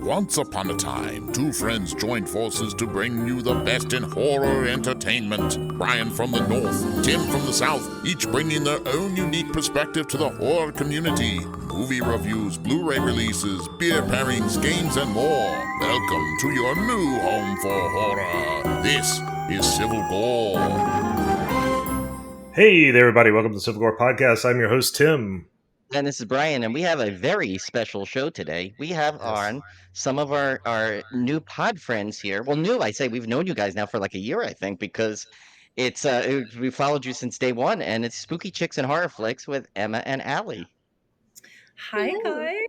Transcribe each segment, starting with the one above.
Once upon a time, two friends joined forces to bring you the best in horror entertainment. Brian from the north, Tim from the south, each bringing their own unique perspective to the horror community. Movie reviews, Blu-ray releases, beer pairings, games, and more. Welcome to your new home for horror. This is Civil Gore. Hey there, everybody. Welcome to the Civil Gore Podcast. I'm your host, Tim. And this is Brian, and we have a very special show today. We have on some of our new pod friends here. Well, new, I say we've known you guys now for like a year, I think, because we followed you since day one, and it's Spooky Chicks and Horror Flicks with Emma and Allie. Hi, guys.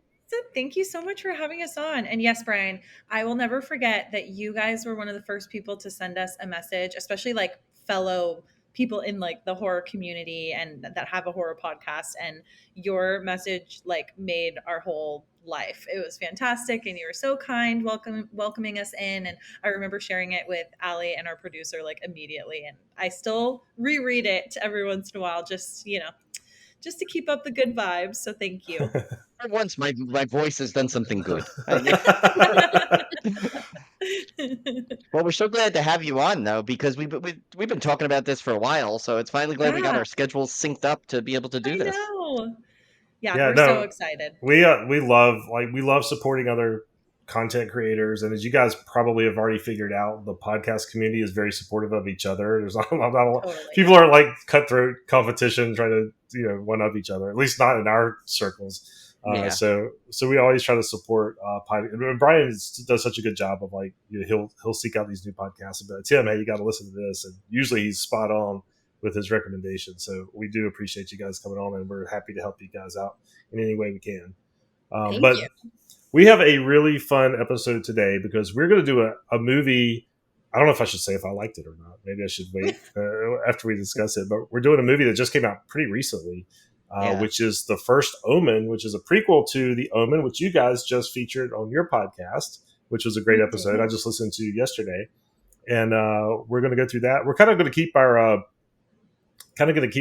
Thank you so much for having us on. And yes, Brian, I will never forget that you guys were one of the first people to send us a message, especially like fellow people in like the horror community and that have a horror podcast, and your message like made our whole life. It was fantastic, and you were so kind, welcoming us in. And I remember sharing it with Allie and our producer like immediately, and I still reread it every once in a while, just to keep up the good vibes. So thank you. For once, my voice has done something good. Well, we're so glad to have you on, though, because we've been talking about this for a while. So it's finally glad we got our schedules synced up to be able to do this. We're so excited. We love supporting other content creators, and as you guys probably have already figured out, the podcast community is very supportive of each other. There's not a lot people aren't like cutthroat competition trying to one up each other. At least not in our circles. So we always try to support podcast. Brian does such a good job of he'll seek out these new podcasts and be like, Tim, hey, you got to listen to this, and usually he's spot on with his recommendations. So we do appreciate you guys coming on, and we're happy to help you guys out in any way we can. But we have a really fun episode today because we're going to do a movie. I don't know if I should say if I liked it or not. Maybe I should wait after we discuss it. But we're doing a movie that just came out pretty recently. Which is The First Omen, which is a prequel to The Omen, which you guys just featured on your podcast, which was a great episode. I just listened to yesterday, and we're going to go through that. We're kind of going to keep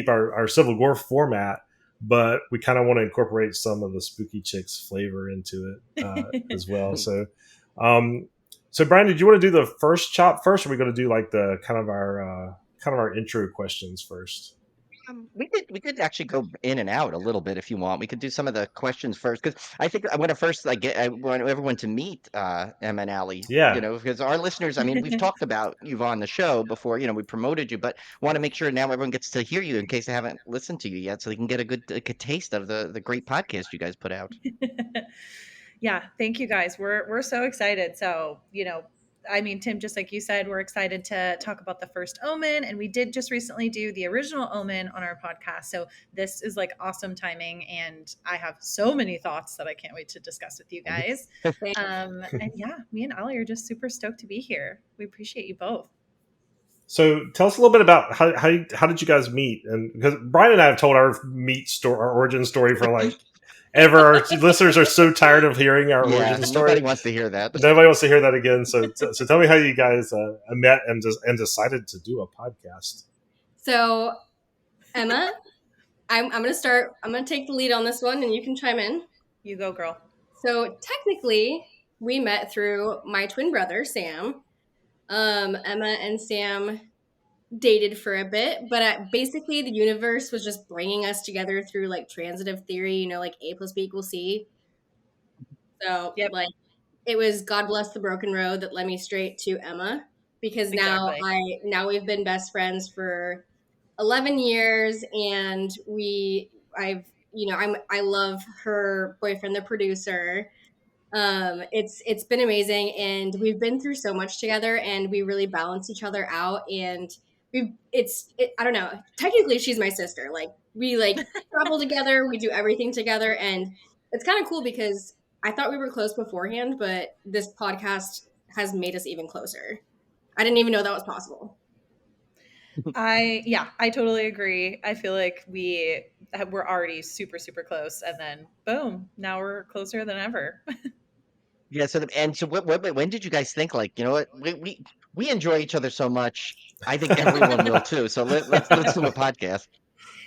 our Civil Gore format, but we kind of want to incorporate some of the Spooky Chicks flavor into it as well. So Brian, did you want to do the first chop first, or are we going to do like the kind of our intro questions first? We could actually go in and out a little bit if you want. We could do some of the questions first, because I think I want to first I want everyone to meet Emma and Allie. Because our listeners, I mean, we've talked about you on the show before. We promoted you, but want to make sure now everyone gets to hear you in case they haven't listened to you yet, so they can get a good taste of the great podcast you guys put out. Yeah, thank you guys. We're so excited. So I mean, Tim, just like you said, we're excited to talk about The First Omen, and we did just recently do the original Omen on our podcast. So this is like awesome timing, and I have so many thoughts that I can't wait to discuss with you guys. And yeah, me and Allie are just super stoked to be here. We appreciate you both. So tell us a little bit about how did you guys meet? And because Brian and I have told our origin story for like ever. Our listeners are so tired of hearing our origin story. Nobody wants to hear that. Nobody wants to hear that again. So tell me how you guys met and decided to do a podcast. So, Emma, I'm going to start. I'm going to take the lead on this one, and you can chime in. You go, girl. So technically, we met through my twin brother, Sam. Emma and Sam dated for a bit, but basically the universe was just bringing us together through like transitive theory, like A plus B equals C. So like it was God bless the broken road that led me straight to Emma, because now we've been best friends for 11 years, and I love her boyfriend, the producer. It's been amazing, and we've been through so much together, and we really balance each other out, and I don't know. Technically, she's my sister. Like we travel together, we do everything together, and it's kind of cool because I thought we were close beforehand, but this podcast has made us even closer. I didn't even know that was possible. I totally agree. I feel like we're already super, super close, and then boom, now we're closer than ever. Yeah. So when did you guys think like, what, we enjoy each other so much? I think everyone will too. So let's do a podcast.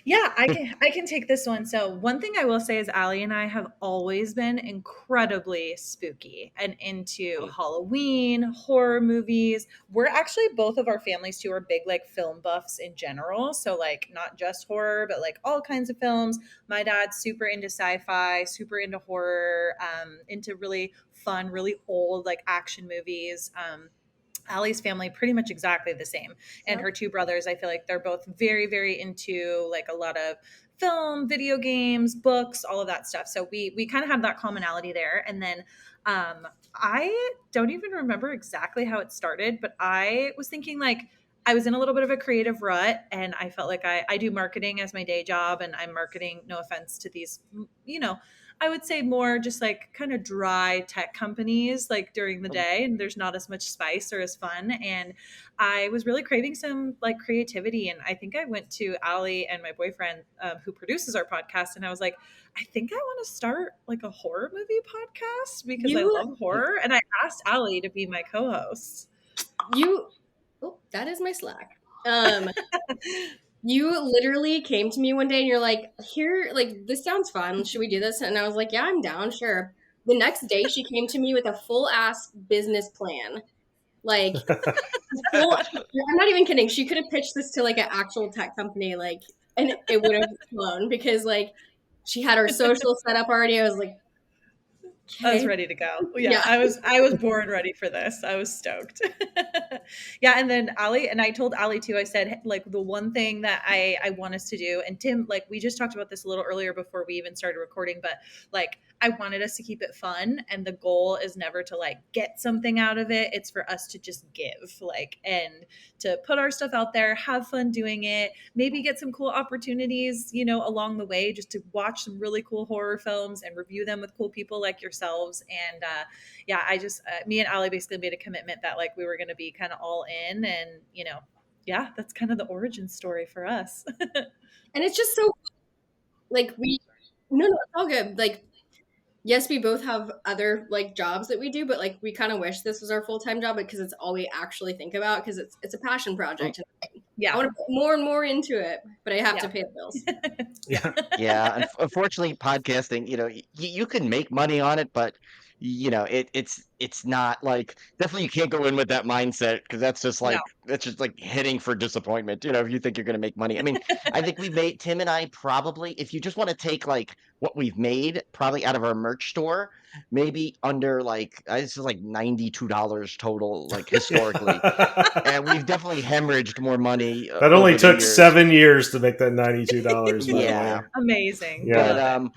Yeah, I can take this one. So one thing I will say is Allie and I have always been incredibly spooky and into Halloween, horror movies. We're actually both of our families too are big like film buffs in general. So like not just horror, but like all kinds of films. My dad's super into sci-fi, super into horror, into really fun, really old like action movies. Allie's family pretty much exactly the same. And Yep. her two brothers, I feel like they're both very, very into like a lot of film, video games, books, all of that stuff. So we kind of have that commonality there. And then I don't even remember exactly how it started, but I was thinking like I was in a little bit of a creative rut and I felt like I do marketing as my day job and I'm marketing, no offense to these, you know, I would say more just like kind of dry tech companies like during the day and there's not as much spice or as fun. And I was really craving some like creativity. And I think I went to Allie and my boyfriend who produces our podcast and I was like, I think I want to start like a horror movie podcast because I You, love horror. And I asked Allie to be my co-host. oh, that is my Slack. You literally came to me one day and you're like, here, like, this sounds fun. Should we do this? And I was like, yeah, I'm down, sure. The next day, she came to me with a full ass business plan. Like, full, I'm not even kidding. She could have pitched this to like an actual tech company, like, and it would have flown because, like, she had her social set up already. I was like, I was okay. ready to go. Yeah, Yeah. I was born ready for this. I was stoked. Yeah, and then Ali and I told Ali too. I said like the one thing that I want us to do, and Tim, like we just talked about this a little earlier before we even started recording, but like I wanted us to keep it fun, and the goal is never to like get something out of it. It's for us to just give, like, and to put our stuff out there, have fun doing it, maybe get some cool opportunities, you know, along the way, just to watch some really cool horror films and review them with cool people like yourselves. And yeah, I just, me and Ali basically made a commitment that like we were going to be kind of all in and, you know, yeah, that's kind of the origin story for us. And it's just so, like, no, it's all good. Like, yes, we both have other like jobs that we do, but like we kind of wish this was our full-time job because it's all we actually think about because it's a passion project. Yeah. I want to put more and more into it, but I have to pay the bills. Yeah. Unfortunately, podcasting, you know, you can make money on it, but you know, it's not like definitely you can't go in with that mindset because that's just like that's just like heading for disappointment. You know, if you think you're going to make money. I mean, I think we made Tim and I probably if you just want to take like what we've made probably out of our merch store, maybe under like this is like $92 total, like historically. And we've definitely hemorrhaged more money That only over the took years. 7 years to make that $92. By Yeah. the way. Amazing. Yeah.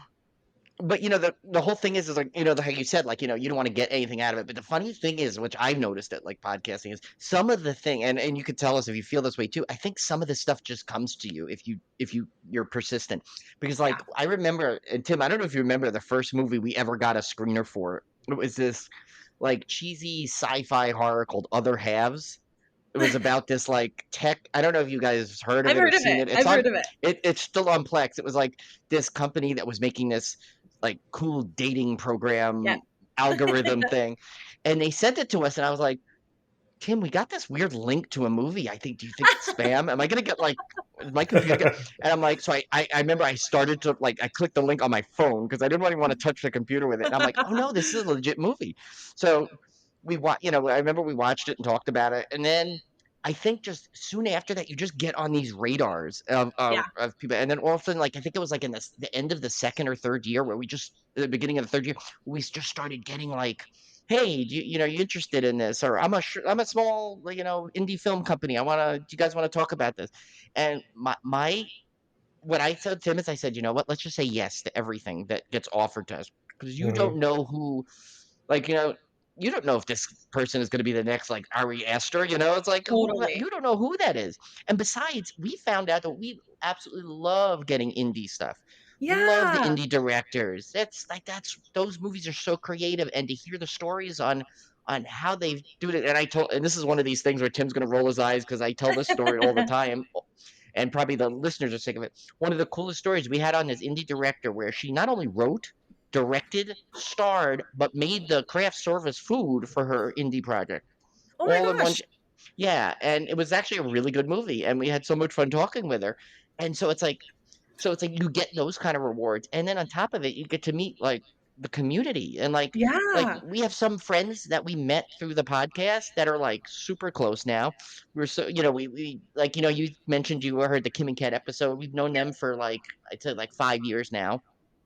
But you know the whole thing is like you know how you said like you know you don't want to get anything out of it. But the funny thing is, which I've noticed at like podcasting, is some of the thing, and you could tell us if you feel this way too. I think some of this stuff just comes to you if you're persistent. Because like I remember, and Tim, I don't know if you remember the first movie we ever got a screener for. It was this like cheesy sci-fi horror called Other Halves. It was about this like tech. I don't know if you guys heard of I've it or heard of seen it. it. I've heard of it. It's still on Plex. It was like this company that was making this like cool dating program algorithm thing, and they sent it to us, and I was like, Tim, we got this weird link to a movie. I think. Do you think it's spam? Am I gonna get like? Is my computer get? And I'm like, so I remember I started to like I clicked the link on my phone because I didn't really want to touch the computer with it. And I'm like, oh no, this is a legit movie. So you know, I remember we watched it and talked about it, and then I think just soon after that, you just get on these radars of people, and then all of a sudden, like I think it was like in the end of the second or third year, where we just the beginning of the third year, we just started getting like, hey, you know, you interested in this? Or I'm a small you know indie film company. Do you guys want to talk about this? And my what I told Tim is I said, you know what, let's just say yes to everything that gets offered to us because you don't know who like, you know, you don't know if this person is going to be the next like Ari Aster, you know, it's like Totally. you don't know who that is. And besides, we found out that we absolutely love getting indie stuff. Love the Yeah. indie directors. That's those movies are so creative, and to hear the stories on how they do it. And this is one of these things where Tim's going to roll his eyes because I tell this story all the time. And probably the listeners are sick of it. One of the coolest stories we had on this indie director where she not only wrote, directed, starred, but made the craft service food for her indie project. Oh my All in one. gosh. Yeah, and it was actually a really good movie, and we had so much fun talking with her. And so it's like So it's like you get those kind of rewards, and then on top of it, you get to meet like the community, and like Yeah. we have some friends that we met through the podcast that are like super close now. We're so we like you mentioned you heard the Kim and Kat episode. We've known them for like I'd say like 5 years now.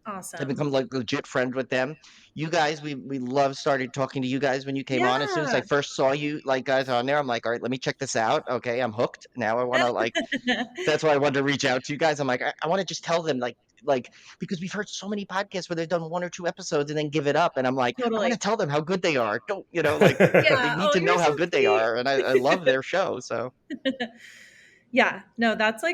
I've Awesome. become like legit friends with them. You guys, we love started talking to you guys when you came on. As soon as I Yeah. first saw you like guys on there, I'm like, all right, let me check this out. Okay, I'm hooked. Now I want to like that's why I wanted to reach out to you guys. I'm like, I want to just tell them like because we've heard so many podcasts where they've done 1 or 2 episodes and then give it up, and I'm like, I want to Totally. tell them how good they are. Don't like they Yeah. need Oh, to you're know how so good they sweet. are, and I love their show. So Yeah, no, that's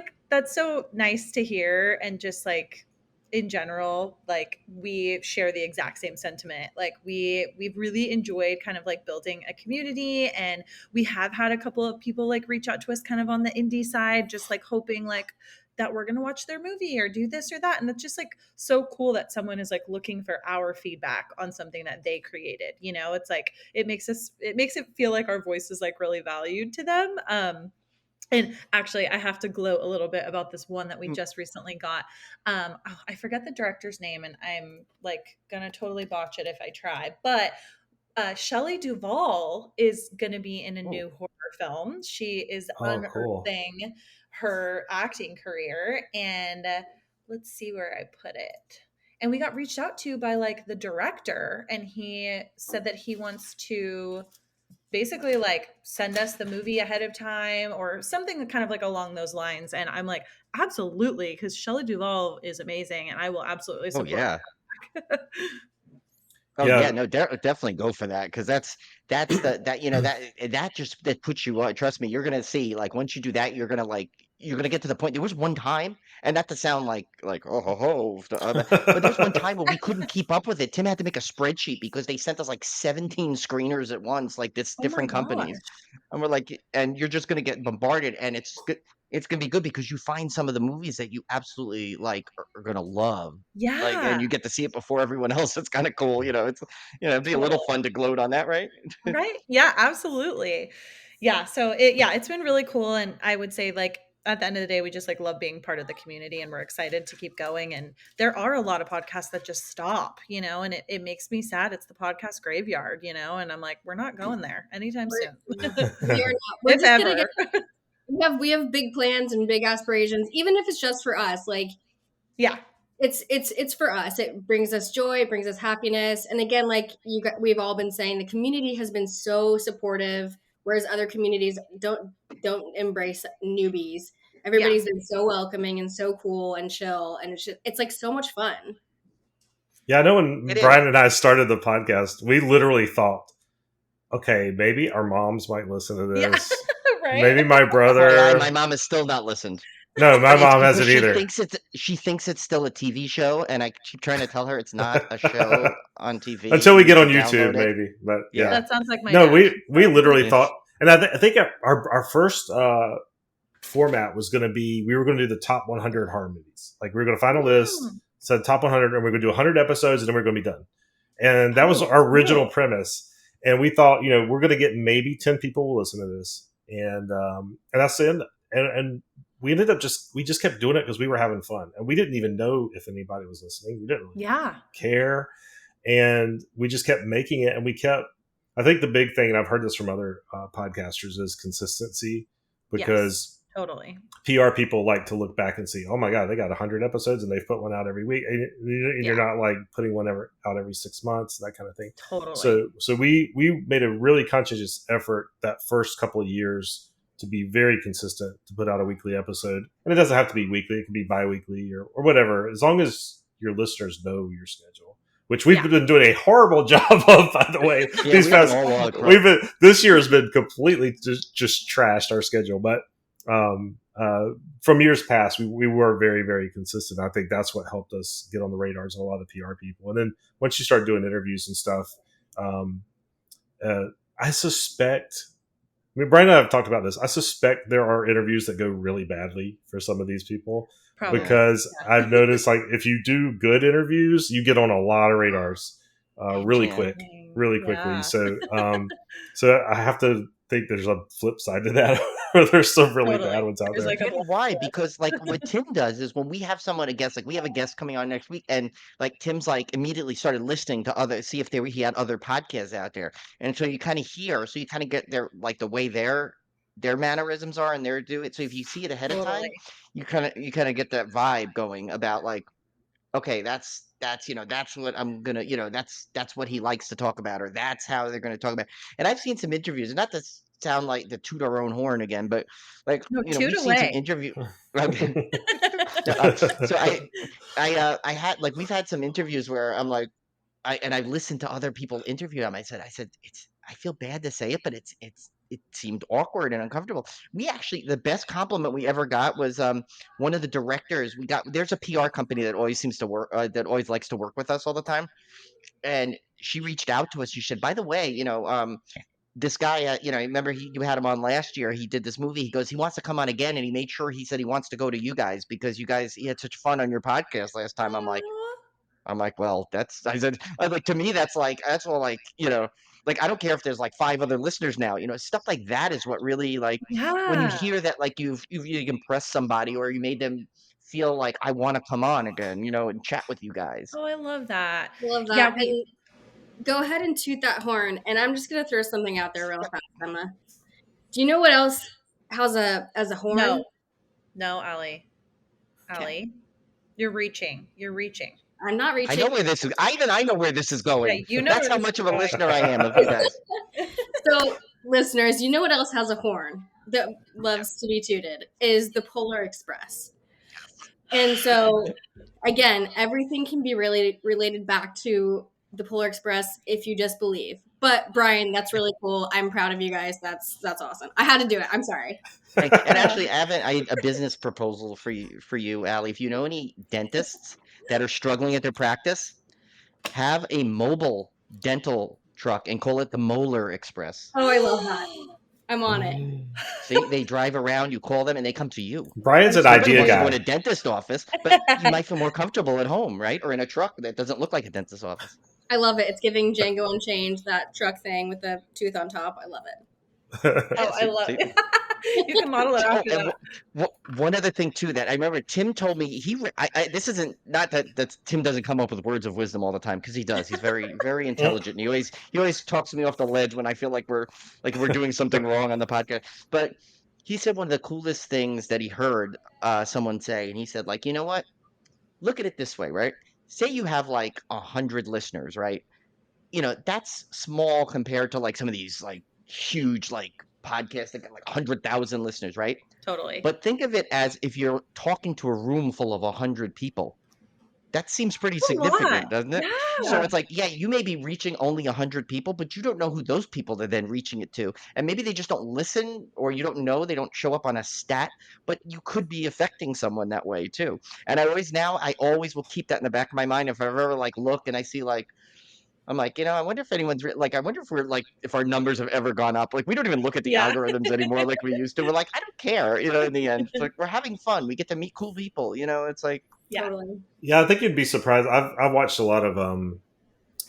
so nice to hear. And just like in general, like we share the exact same sentiment. Like we've really enjoyed kind of like building a community, and we have had a couple of people like reach out to us kind of on the indie side, just like hoping like that we're going to watch their movie or do this or that. And it's just like so cool that someone is like looking for our feedback on something that they created. It's like it makes it feel like our voice is like really valued to them. And actually, I have to gloat a little bit about this one that we just recently got. I forget the director's name, and I'm like gonna totally botch it if I try. But Shelley Duvall is gonna be in a new horror film. She is Cool. unearthing her acting career, and let's see where I put it. And we got reached out to by like the director, and he said that he wants to basically like send us the movie ahead of time or something kind of like along those lines. And I'm like, absolutely, because Shelley Duvall is amazing, and I will absolutely oh support yeah. her. Oh Yeah. yeah, no, definitely go for that because that's that just that puts you on. Trust me, you're gonna see like once you do that, you're gonna get to the point. There was one time, and not to sound like oh ho ho, but there was one time where we couldn't keep up with it. Tim had to make a spreadsheet because they sent us like 17 screeners at once, like this Oh my different companies, gosh. and we're like, and you're just gonna get bombarded, and it's good. It's gonna be good because you find some of the movies that you absolutely like are gonna love. Like, and Yeah, you get to see it before everyone else. It's kind of cool, It's it'd be a little totally. fun to gloat on that, right? Right. Yeah, absolutely. Yeah. So it's been really cool. And I would say like at the end of the day, we just like love being part of the community, and we're excited to keep going. And there are a lot of podcasts that just stop, and it makes me sad. It's the podcast graveyard, and I'm like, we're not going there anytime soon. We are not. We're If just gonna ever. we have big plans and big aspirations, even if it's just for us. Like Yeah. it's for us. It brings us joy, it brings us happiness. And again, like we've all been saying, the community has been so supportive, whereas other communities don't embrace newbies. Everybody's been so welcoming and so cool and chill, and it's like so much fun. Yeah, I know when It is. Brian and I started the podcast, we literally thought, okay, maybe our moms might listen to this. Yeah. Right. Maybe my FYI, brother. my mom has still not listened, No, my but it's mom because hasn't either. she thinks it's still a TV show, and I keep trying to tell her it's not a show on TV. Until we You get on need to YouTube, download it. maybe. But Yeah. yeah. That sounds like my No, dad. we literally Yeah. thought, and I think our first format was going to be, we were going to do the top 100 horror movies. Like we were going to find a list, said top 100, and we're going to do 100 episodes, and then we're going to be done. And that was our original premise. And we thought, we're going to get maybe 10 people will listen to this, and that's the end. And we ended up we just kept doing it because we were having fun, and we didn't even know if anybody was listening. We didn't really care, and we just kept making it, and we kept. I think the big thing, and I've heard this from other podcasters, is consistency, because totally PR people like to look back and see, oh my God, they got 100 episodes and they've put one out every week, and you're not like putting one out every 6 months, that kind of thing. Totally. So we made a really conscious effort that first couple of years to be very consistent, to put out a weekly episode. And it doesn't have to be weekly. It can be bi-weekly or whatever, as long as your listeners know your schedule, which we've been doing a horrible job of, by the way. This year has been completely just trashed, our schedule. But from years past, we were very, very consistent. I think that's what helped us get on the radars of a lot of PR people. And then once you start doing interviews and stuff, I suspect, Brian and I have talked about this. I suspect there are interviews that go really badly for some of these people. Probably. Because I've noticed, like, if you do good interviews, you get on a lot of radars really quickly. So I have to think there's a flip side to that. There's some really bad ones out there. Like why? Because like what Tim does is when we have someone, a guest, like we have a guest coming on next week, and like Tim's like immediately started listening to see if he had other podcasts out there, and so you kind of get their like the way their mannerisms are and their do it. So if you see it ahead of time, you kind of get that vibe going about like, okay, that's that's what I'm gonna, that's what he likes to talk about, or that's how they're gonna talk about. And I've seen some interviews, and not to sound like to toot our own horn again, but like we've seen some interview. So I had like we've had some interviews where I'm like, I've listened to other people interview them. I said I feel bad to say it, but it seemed awkward and uncomfortable. We actually, the best compliment we ever got was one of the directors. There's a PR company that always seems to work, that always likes to work with us all the time, and she reached out to us. She said, by the way, this guy, remember you had him on last year. He did this movie. He goes, he wants to come on again, and he made sure he said he wants to go to you guys because he had such fun on your podcast last time. I'm like, well, I said, like, to me, that's all like, like, I don't care if there's like 5 other listeners now, stuff like that is what really like, when you hear that, like you've impressed somebody or you made them feel like I want to come on again, and chat with you guys. Oh, I love that. Yeah, and go ahead and toot that horn. And I'm just going to throw something out there real fast, Emma. Do you know what else has as a horn? No, Allie. You're reaching. I'm not reaching. I know where this is. I know where this is going. Yeah, that's how much of a listener I am of you guys. So, listeners, you know what else has a horn that loves to be tooted is the Polar Express. And so, again, everything can be related back to the Polar Express if you just believe. But Brian, that's really cool. I'm proud of you guys. That's awesome. I had to do it. I'm sorry. And actually, I have a business proposal for you, Allie. If you know any dentists that are struggling at their practice, have a mobile dental truck and call it the Molar Express. Oh, I love that. I'm on it. See, they drive around, you call them, and they come to you. Brian's an idea guy. You go to a dentist office, but you might feel more comfortable at home, right? Or in a truck that doesn't look like a dentist office. I love it. It's giving Django Unchained, that truck thing with the tooth on top. I love it. I love it. You can model it after that. One other thing too that I remember, Tim told me this isn't not that Tim doesn't come up with words of wisdom all the time, because he does. He's very very intelligent. And he always talks me off the ledge when I feel like we're doing something wrong on the podcast. But he said one of the coolest things that he heard someone say, and he said, like, you know what? Look at it this way, right? Say you have like 100 listeners, right? That's small compared to like some of these like huge like podcasts that got like 100,000 listeners, right? Totally. But think of it as if you're talking to a room full of 100 people. That seems pretty significant, doesn't it? Yeah. So it's like, yeah, you may be reaching only 100 people, but you don't know who those people are then reaching it to. And maybe they just don't listen, or you don't know, they don't show up on a stat, but you could be affecting someone that way too. And I always will keep that in the back of my mind. If I ever like look and I see like, I'm like, I wonder if anyone's like, I wonder if we're like, if our numbers have ever gone up. Like, we don't even look at the algorithms anymore like we used to. We're like, I don't care, in the end. It's like, we're having fun. We get to meet cool people, it's like. Yeah. Yeah, I think you'd be surprised. I've watched a lot of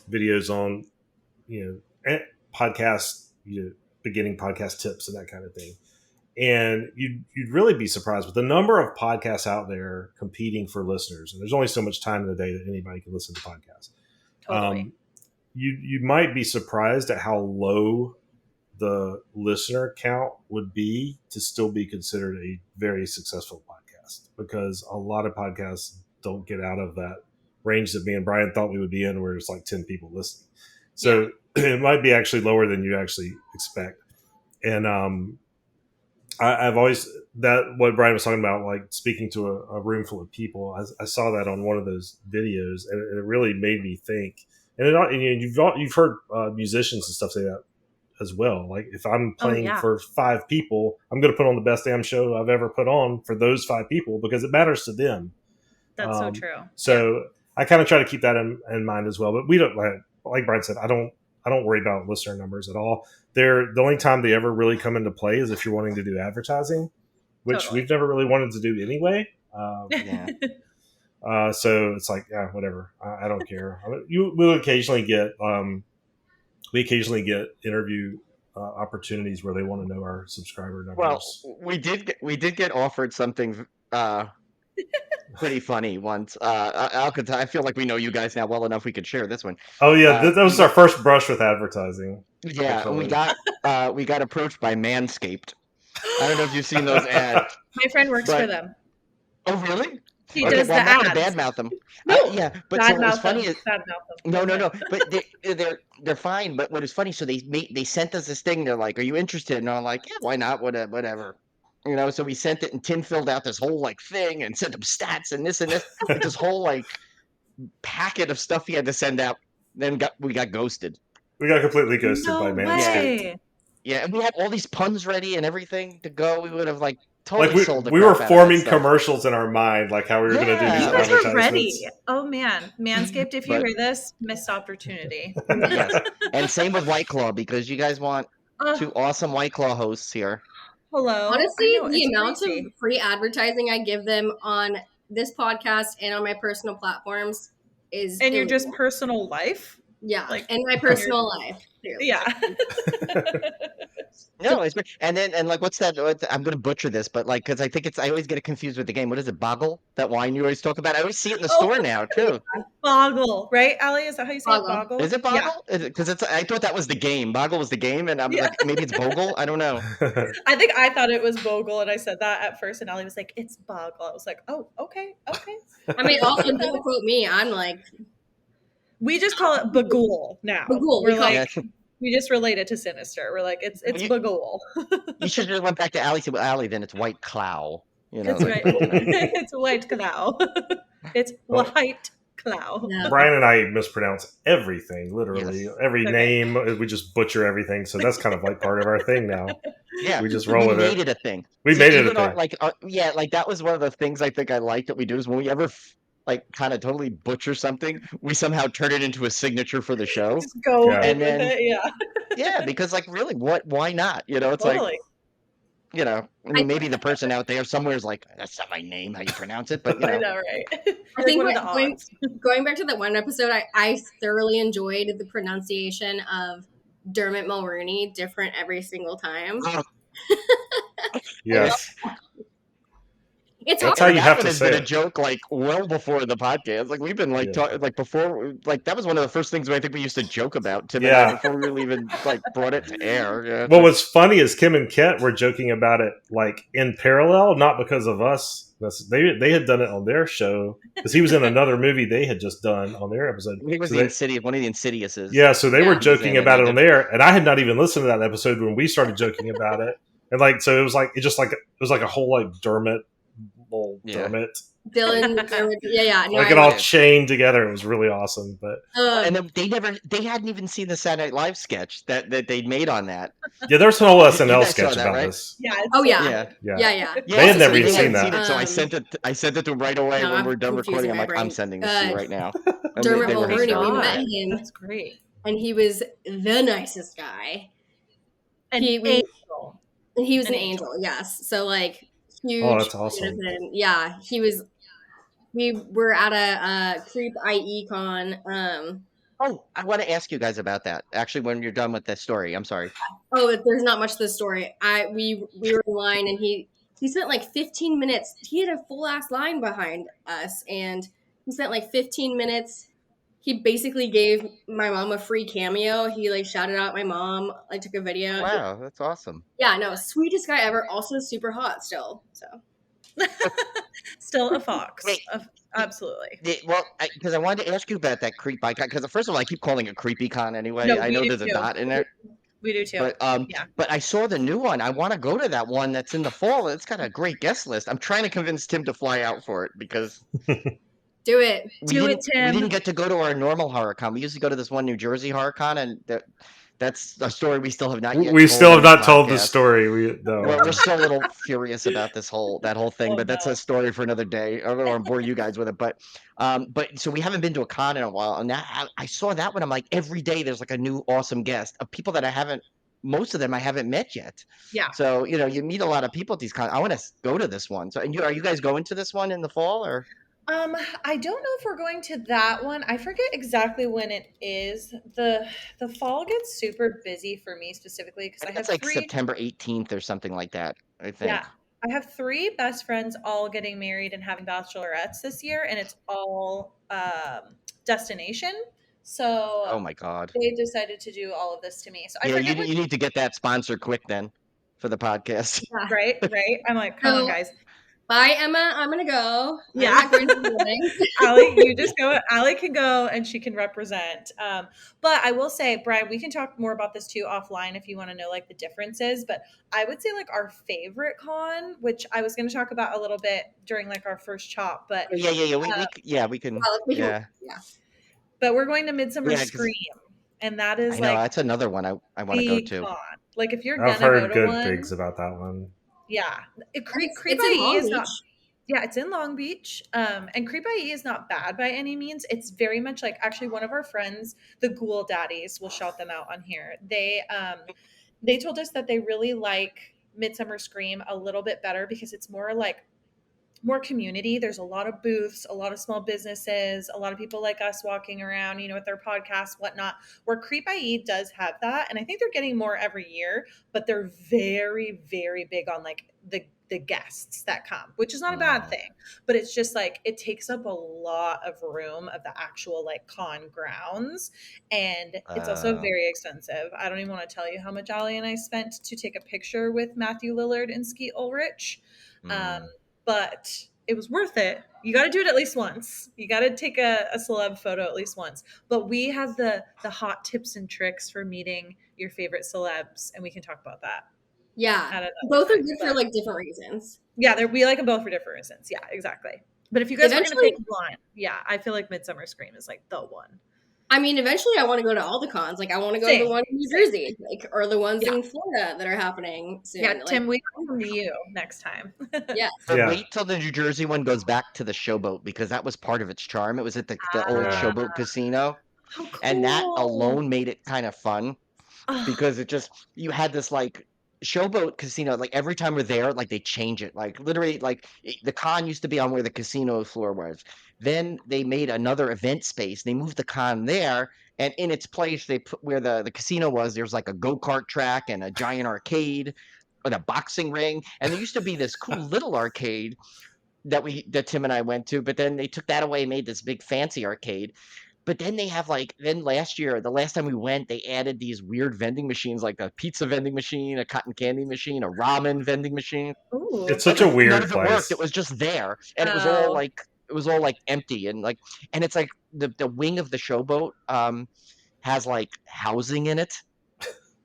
videos on, podcast, beginning podcast tips and that kind of thing. And you'd really be surprised with the number of podcasts out there competing for listeners. And there's only so much time in the day that anybody can listen to podcasts. Totally. You might be surprised at how low the listener count would be to still be considered a very successful podcast, because a lot of podcasts don't get out of that range that me and Brian thought we would be in, where it's like 10 people listening. So it might be actually lower than you actually expect. And I've always, what Brian was talking about, like speaking to a room full of people, I saw that on one of those videos, and it really made me think. And you've heard musicians and stuff say that as well. Like, if I'm playing for 5 people, I'm going to put on the best damn show I've ever put on for those 5 people, because it matters to them. That's so true. So I kind of try to keep that in mind as well. But we don't, like Brian said, I don't worry about listener numbers at all. The only time they ever really come into play is if you're wanting to do advertising, which we've never really wanted to do anyway. So it's like, whatever. I don't care. We'll occasionally get interview opportunities where they want to know our subscriber Well, numbers. we did get offered something pretty funny once. I feel like we know you guys now well enough. We could share this one. Oh yeah, that was we our got, first brush with advertising. yeah, Actually. we got approached by Manscaped. I don't know if you've seen those ads. My friend works for them. Oh, really? He does well, the I'm not ads. gonna badmouth them. No, Yeah, but so what's funny is no. But they're fine. But what is funny? So they sent us this thing. They're like, "Are you interested?" And I'm like, "Yeah, why not? Whatever." You know. So we sent it, and Tim filled out this whole like thing and sent them stats and this, this whole like packet of stuff he had to send out. Then we got ghosted. We got completely ghosted by Manscaped. Yeah, and we had all these puns ready and everything to go. We would have like totally sold. We were forming commercials in our mind, like how we were going to do these advertisements. You guys were ready. Oh man, Manscaped! If you hear this, missed opportunity. Yes, and same with White Claw, because you guys want two awesome White Claw hosts here. Hello. Honestly, the amount of free advertising I give them on this podcast and on my personal platforms is in your just personal life. Yeah, like in my personal life. Too. Yeah. No, it's and like what's that? I'm gonna butcher this, but like because I think I always get it confused with the game. What is it? Boggle? That wine you always talk about. I always see it in the store now too. Boggle, right, Allie? Is that how you say it? Boggle? Is it Boggle? Because I thought that was the game. Boggle was the game, and I'm like maybe it's Bogle. I don't know. I think I thought it was Bogle, and I said that at first, and Allie was like, "It's Boggle." I was like, "Oh, okay." I mean, also don't quote me. I'm like. We just call it Bagul now. Bagul. We're like, we just relate it to Sinister. We're like, it's Bagul. You should have went back to Allie. Well, Allie, then it's White Clow. You know, it's right. It's White Clow. It's White Clow. Yeah. Brian and I mispronounce everything, literally. Every name, we just butcher everything. So that's kind of like part of our thing now. Yeah, we just roll with it. We made it a thing. We made it a thing. Like that was one of the things I think I like that we do is when we ever like kind of totally butcher something, we somehow turn it into a signature for the show. Just go and then, with it, yeah, because like really, why not? You know, it's like, you know, I mean, maybe the person out there somewhere is like, that's not my name, how you pronounce it, but you know. I know, right? I think going back to that one episode, I thoroughly enjoyed the pronunciation of Dermot Mulroney, different every single time. Yes. That's how you have to say it. A joke like well before the podcast. Like we've been like talking like before. Like that was one of the first things I think we used to joke about Tim and I before we really even like brought it to air. Yeah, well, what's funny is Kim and Kent were joking about it like in parallel, not because of us. They had done it on their show because he was in another movie they had just done on their episode. He was one of the Insidiouses. Yeah, so they were joking about it on there, and I had not even listened to that episode when we started joking about it. And like, so it was like a whole like Dermot. Dermot. Dylan, yeah. No, like it all chained together. It was really awesome. But and then they hadn't even seen the Saturday Night Live sketch that they made on that. Yeah, there's an whole SNL sketch about this. Yeah. Yeah. They had never even seen that. So I sent it to them right away when we're done recording. I'm like, I'm sending this to you right now. Dermot Mulroney, we met him. That's great. And he was the nicest guy. Angel. And he was an angel, yes. So like huge. Oh, that's awesome. Yeah, he was. We were at a Creep IE con. Oh, I want to ask you guys about that. Actually, when you're done with this story, I'm sorry. Oh, there's not much to the story. We were in line, and he spent like 15 minutes. He had a full ass line behind us, and he spent like 15 minutes. He basically gave my mom a free cameo. He like shouted out my mom, like took a video. Wow, that's awesome. Yeah, no, sweetest guy ever. Also super hot still. So still a fox. Absolutely. Well, because I wanted to ask you about that creep icon. Because first of all, I keep calling it Creepy Con anyway. No, I know there's a dot in there. We do too. But I saw the new one. I want to go to that one that's in the fall. It's got a great guest list. I'm trying to convince Tim to fly out for it because. Do it. Do it, Tim. We didn't get to go to our normal horror con. We usually go to this one New Jersey horror con, and that's a story we still have not yet. We still have not told the story. We're still a little furious about that whole thing, but that's a story for another day. I don't want to bore you guys with it, but so we haven't been to a con in a while, and I saw that one. I'm like, every day there's like a new awesome guest of people that most of them I haven't met yet. Yeah. So you meet a lot of people at these cons. I want to go to this one. So, are you guys going to this one in the fall or? I don't know if we're going to that one. I forget exactly when it is. The fall gets super busy for me specifically because I I think it's have like three. September 18th or something like that, I Yeah, think. I have three best friends all getting married and having bachelorettes this year, and it's all destination. So Oh my God. they decided to do all of this to me. So I Yeah, forget which. you need to get that sponsor quick then for the podcast. Yeah. Right, right. I'm like, come on, So, guys. bye, Emma. I'm gonna go. Yeah. I'm not going to the wedding. Allie, you just go. Allie can go and she can represent. But I will say, Brian, we can talk more about this too offline if you want to know like the differences. But I would say like our favorite con, which I was going to talk about a little bit during like our first chop, but Yeah. We can. Well, we can, Yeah, yeah. but we're going to Midsummer yeah. Because Scream, and that is I know like that's another one I want to go the to. con. Like if you're I've gonna go heard to good one, things about that one. yeah, Creep It's in IE Long is not. Beach. Yeah, it's in Long Beach. And Creep IE is not bad by any means. It's very much like actually one of our friends, the Ghoul Daddies, we'll shout them out on here. They told us that they really like Midsummer Scream a little bit better because it's more like more community. There's a lot of booths, a lot of small businesses, a lot of people like us walking around, you know, with their podcasts, whatnot. Where Creep IE does have that, and I think they're getting more every year, but they're very, very big on like the guests that come, which is not a bad thing, but it's just like it takes up a lot of room of the actual like con grounds, and it's also very expensive. I don't even want to tell you how much Ali and I spent to take a picture with Matthew Lillard and Skeet Ulrich. But it was worth it. You got to do it at least once. You got to take a celeb photo at least once. But we have the hot tips and tricks for meeting your favorite celebs, and we can talk about that. Yeah. Both are good for like different reasons. Yeah, we like them both for different reasons. Yeah, exactly. But if you guys were going to pick one, yeah, I feel like Midsummer Scream is like the one. I mean, eventually I want to go to all the cons. Like I want to go to the one in New Jersey, like, or the ones in Florida that are happening soon. Yeah, like, Tim, we come to you next time. Yeah. Wait till the New Jersey one goes back to the Showboat because that was part of its charm. It was at the old Showboat Casino. How cool. And that alone made it kind of fun because it just, you had this like Showboat Casino, like every time we're there, like they change it. Like literally, like the con used to be on where the casino floor was. Then they made another event space. They moved the con there, and in its place, they put where the casino was. There's like a go-kart track and a giant arcade and a boxing ring. And there used to be this cool little arcade that Tim and I went to, but then they took that away and made this big fancy arcade. But then they have like, then last year, the last time we went, they added these weird vending machines, like a pizza vending machine, a cotton candy machine, a ramen vending machine. Ooh. It's such a weird none of place. it worked. It was just there, and it was all like empty and like, and it's like the wing of the Showboat has like housing in it.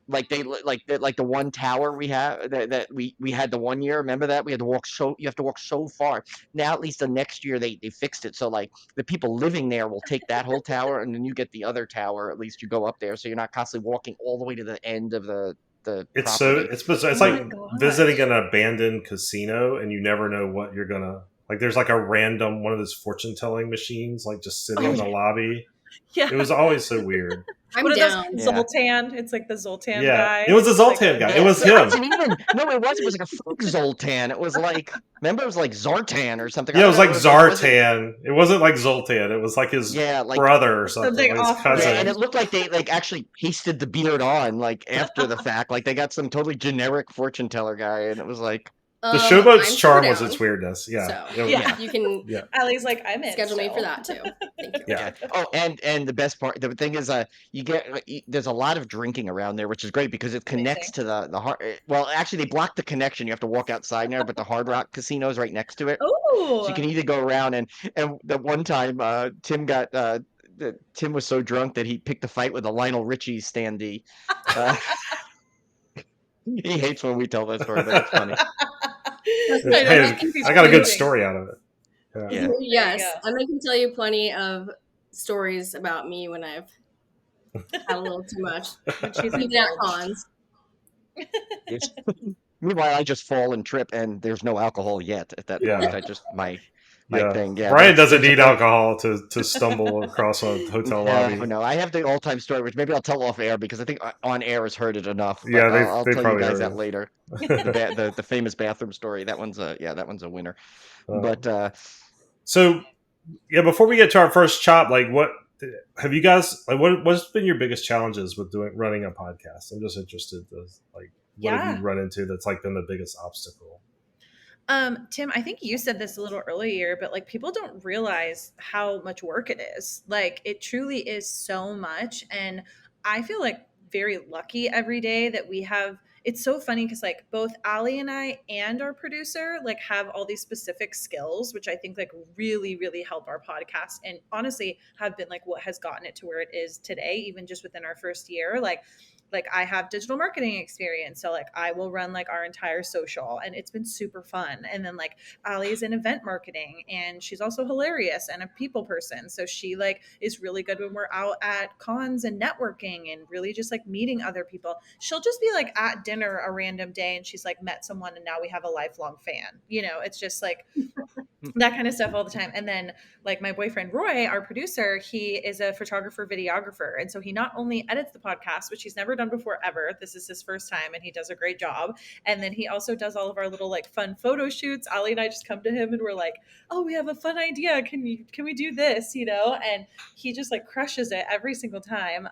Like they like the one tower we have that we had the one year. Remember that we had to walk you have to walk so far. Now at least the next year they fixed it so like the people living there will take that whole tower and then you get the other tower. At least you go up there so you're not constantly walking all the way to the end of the It's property. it's bizarre. It's like visiting an abandoned casino and you never know what you're gonna like. There's like a random one of those fortune telling machines like just sitting in the lobby. Yeah, it was always so weird. I'm what down. Are those Zoltan? It's like the Zoltan guy. It was a Zoltan guy. It was him. No, it was. It was like a fake Zoltan. It was like, remember, it was like Zartan or something. Yeah, it was like Zartan. It wasn't like Zoltan. It was like his brother or something, like his cousin. Yeah, and it looked like they like actually pasted the beard on like after the fact. Like they got some totally generic fortune teller guy, and it was like. The Showboat's charm was its weirdness. Yeah. So, you can. Yeah. Allie's like, I'm in. Schedule me for that too. Thank you. Yeah. Oh, and the best part, the thing is, you get there's a lot of drinking around there, which is great because it connects to the hard. Well, actually, they blocked the connection. You have to walk outside now, but the Hard Rock Casino is right next to it. Oh. So you can either go around and the one time Tim got. Tim was so drunk that he picked a fight with a Lionel Richie standee. He hates when we tell that story, but it's funny. I got a good story out of it. Yeah. Yes, and I can tell you plenty of stories about me when I've had a little too much. Even at cons. Meanwhile, I just fall and trip, and there's no alcohol yet at that point. I just my thing. Yeah, Brian doesn't need alcohol to stumble across a hotel lobby. No, I have the all-time story, which maybe I'll tell off air because I think on air has heard it enough. Yeah, I'll they tell you guys that it. later. The famous bathroom story. That one's a winner. But so Yeah, before we get to our first chop, like what have you guys like? What's been your biggest challenges with running a podcast? I'm just interested. Like, what have you run into that's like been the biggest obstacle? Tim, I think you said this a little earlier, but like people don't realize how much work it is. Like it truly is so much. And I feel like very lucky every day that we have. It's so funny because like both Ali and I and our producer like have all these specific skills, which I think like really, really help our podcast and honestly have been like what has gotten it to where it is today, even just within our first year. Like I have digital marketing experience. So like I will run like our entire social and it's been super fun. And then like Ali is in event marketing and she's also hilarious and a people person. So she like is really good when we're out at cons and networking and really just like meeting other people. She'll just be like at dinner a random day and she's like met someone and now we have a lifelong fan. You know, it's just like that kind of stuff all the time. And then like my boyfriend Roy, our producer, he is a photographer videographer, and so he not only edits the podcast, which he's never done before ever, this is his first time and he does a great job, and then he also does all of our little like fun photo shoots. Ali and I just come to him and we're like, oh, we have a fun idea, can we do this, you know? And he just like crushes it every single time.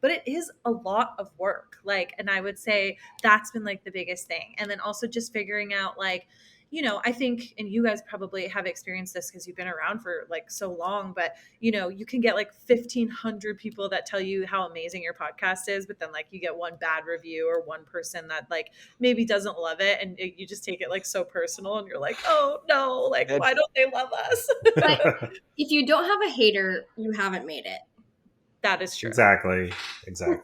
But it is a lot of work, like, and I would say that's been like the biggest thing. And then also just figuring out like, you know, I think, and you guys probably have experienced this because you've been around for like so long, but you know, you can get like 1,500 people that tell you how amazing your podcast is, but then like you get one bad review or one person that like maybe doesn't love it, and you just take it like so personal, and you're like, oh no, like why don't they love us? But if you don't have a hater, you haven't made it. That is true. Exactly.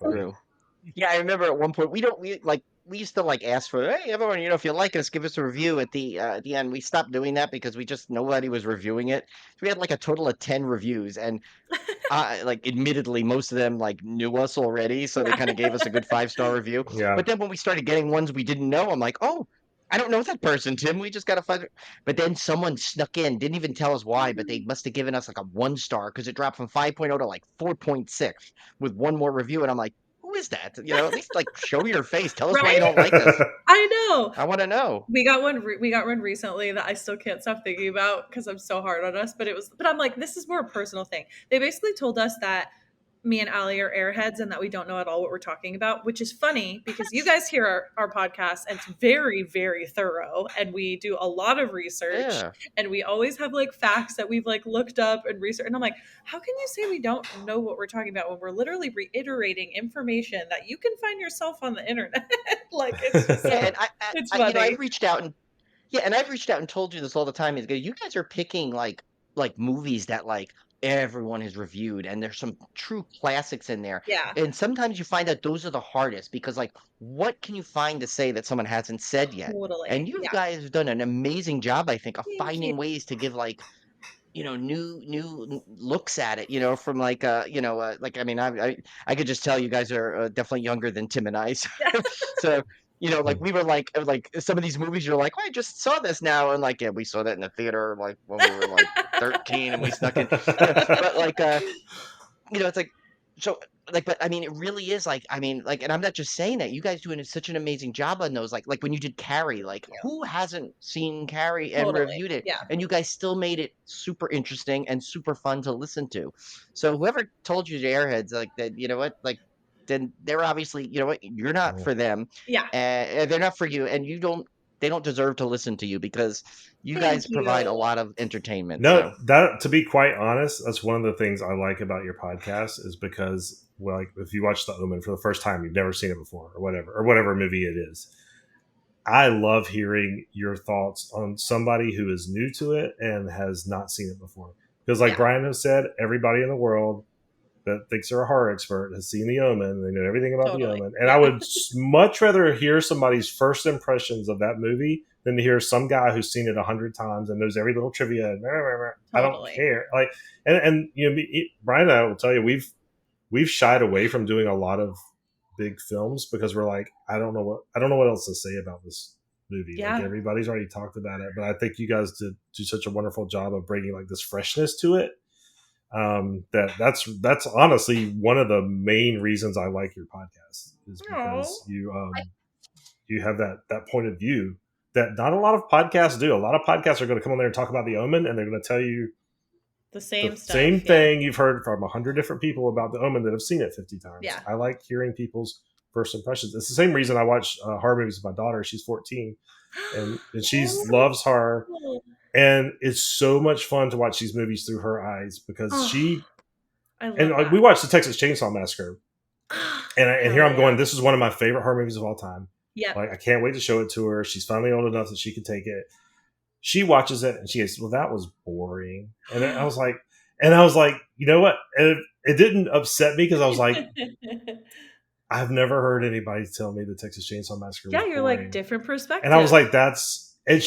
True. Yeah, I remember at one point we used to like ask for, hey everyone, you know, if you like us, give us a review at the end. We stopped doing that because nobody was reviewing it. So we had like a total of 10 reviews, and like admittedly most of them like knew us already, so they kind of gave us a good 5-star review. Yeah. But then when we started getting ones we didn't know, I'm like, oh, I don't know that person, Tim. We just got to find. But then someone snuck in, didn't even tell us why, but they must have given us like a 1-star because it dropped from 5.0 to like 4.6 with one more review, and I'm like, who is that? You know, at least like show your face. Tell us why you don't like us. I know. I want to know. We got one recently that I still can't stop thinking about because I'm so hard on us. But I'm like, this is more a personal thing. They basically told us that me and Ali are airheads and that we don't know at all what we're talking about, which is funny because you guys hear our podcast and it's very, very thorough and we do a lot of research and we always have like facts that we've like looked up and researched. And I'm like, how can you say we don't know what we're talking about when we're literally reiterating information that you can find yourself on the internet? Like it's just it's funny. You know, I've reached out and told you this all the time. Is you guys are picking like movies that like everyone has reviewed, and there's some true classics in there. Yeah. And sometimes you find that those are the hardest because like what can you find to say that someone hasn't said yet? Totally. And you guys have done an amazing job, I think, of Thank finding you. ways to give like, you know, new looks at it, you know, from like you know, like I mean, I could just tell you guys are definitely younger than Tim and I. So you know, like we were like some of these movies, you're like, oh, I just saw this now, and like, yeah, we saw that in the theater, like when we were like 13, and we snuck in. But like, you know, it's like, so like, but I mean, it really is like, I mean, like, and I'm not just saying that. You guys doing such an amazing job on those. Like when you did Carrie, like who hasn't seen Carrie and reviewed it? Yeah. And you guys still made it super interesting and super fun to listen to. So whoever told you the airheads like that, you know what, like, then they're obviously, you know what, you're not for them. Yeah. They're not for you, and they don't deserve to listen to you because you guys provide a lot of entertainment. No, that, to be quite honest, that's one of the things I like about your podcast is because, well, like if you watch The Omen for the first time, you've never seen it before or whatever movie it is. I love hearing your thoughts on somebody who is new to it and has not seen it before. Because like Brian has said, everybody in the world that thinks they're a horror expert has seen The Omen. They know everything about The Omen. And I would much rather hear somebody's first impressions of that movie than to hear some guy who's seen it 100 times and knows every little trivia. And I don't care. Like, and you know, Brian and I will tell you, we've shied away from doing a lot of big films because we're like, I don't know what else to say about this movie. Yeah. Like everybody's already talked about it, but I think you guys do such a wonderful job of bringing like this freshness to it. That's honestly one of the main reasons I like your podcast is because you have that point of view that not a lot of podcasts do. A lot of podcasts are going to come on there and talk about The Omen, and they're going to tell you The same stuff. Same thing you've heard from 100 different people about The Omen that have seen it 50 times. Yeah. I like hearing people's first impressions. It's the same reason I watch horror movies with my daughter. She's 14, and she loves horror. And it's so much fun to watch these movies through her eyes because we watched the Texas Chainsaw Massacre. And here I'm going, this is one of my favorite horror movies of all time. Yeah. Like, I can't wait to show it to her. She's finally old enough that she can take it. She watches it and she goes, well, that was boring. And I was like, you know what? And it didn't upset me because I was like, I've never heard anybody tell me the Texas Chainsaw Massacre was you're boring. like different perspective. And I was like, and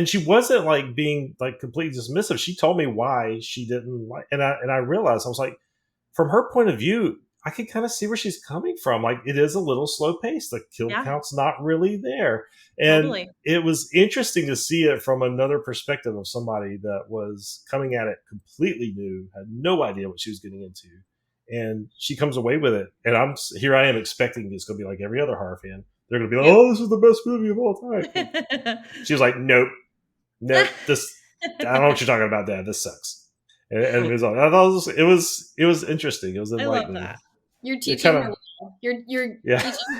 she wasn't like being like completely dismissive. She told me why she didn't like, and I realized, I was like, from her point of view, I can kind of see where she's coming from. Like, it is a little slow paced. The kill count's not really there. And it was interesting to see it from another perspective of somebody that was coming at it completely new, had no idea what she was getting into. And she comes away with it. And I am expecting it's going to be like every other horror fan. They're going to be like, oh, this is the best movie of all time. She was like, nope, this, I don't know what you're talking about, Dad. This sucks. And it was on. I thought it was interesting. It was enlightening. I love that. You're teaching her. You're teaching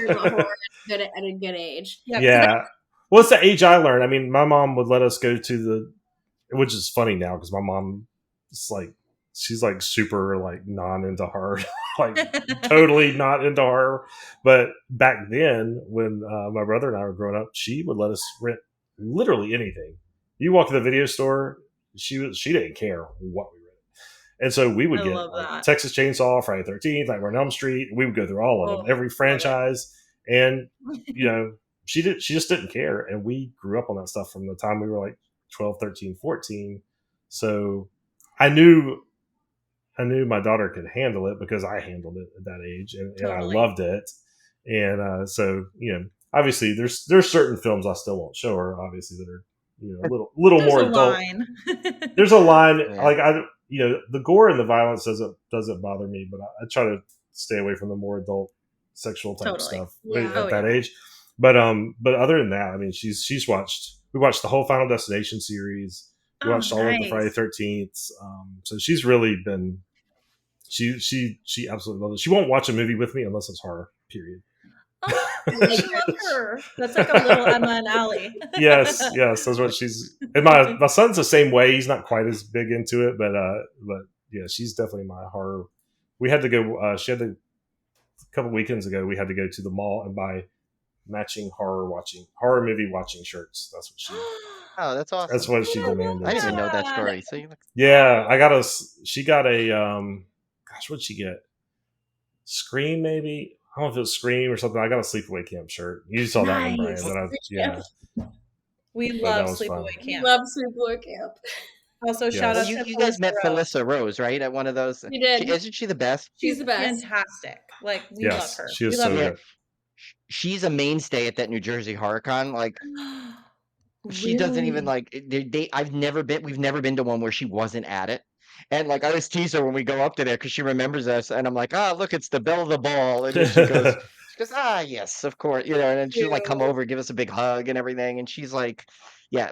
her horror at a good age. Yeah. Well, it's the age I learned. I mean, my mom would let us go to which is funny now because my mom is like, she's like super like non into horror, like totally not into horror. But back then, when my brother and I were growing up, she would let us rent literally anything. You walk to the video store, she didn't care what we rented. And so we would get like, Texas Chainsaw, Friday the 13th, Nightmare on Elm Street. We would go through all of them, every franchise. And, she just didn't care. And we grew up on that stuff from the time we were like 12, 13, 14. So I knew my daughter could handle it because I handled it at that age and I loved it. And so, obviously there's certain films I still won't show her, obviously, that are, a little more adult. There's a line. Like the gore and the violence doesn't bother me, but I try to stay away from the more adult sexual type stuff at that age. But other than that, I mean, we watched the whole Final Destination series. We watched all of the Friday 13th. So she's really been, she absolutely loves it. She won't watch a movie with me unless it's horror, period. Oh, I love her. That's like a little Emma and Allie. Yes, that's what she's. And my son's the same way. He's not quite as big into it, but yeah, she's definitely my horror. We had to go. A couple weekends ago, we had to go to the mall and buy matching horror movie watching shirts. That's what she. Oh, that's awesome. That's what she demanded. I didn't even know that story. So she got a gosh, what'd she get? Scream, maybe. I don't know if it was Scream or something. I got a Sleepaway Camp shirt. You saw that one, Brian. We love Sleepaway Camp. Love Sleepaway Camp. Also, shout out to you guys met Felissa Rose, right? At one of those. We did. Isn't she the best? She's the best. Fantastic. Like, we love her. She is so good. She's a mainstay at that New Jersey HorrorCon. Like, she doesn't even like. We've never been to one where she wasn't at it. And like I always tease her when we go up to there because she remembers us, and I'm like, look, it's the belle of the ball, and she goes, yes, of course, and then she'll like come over, give us a big hug and everything, and she's like,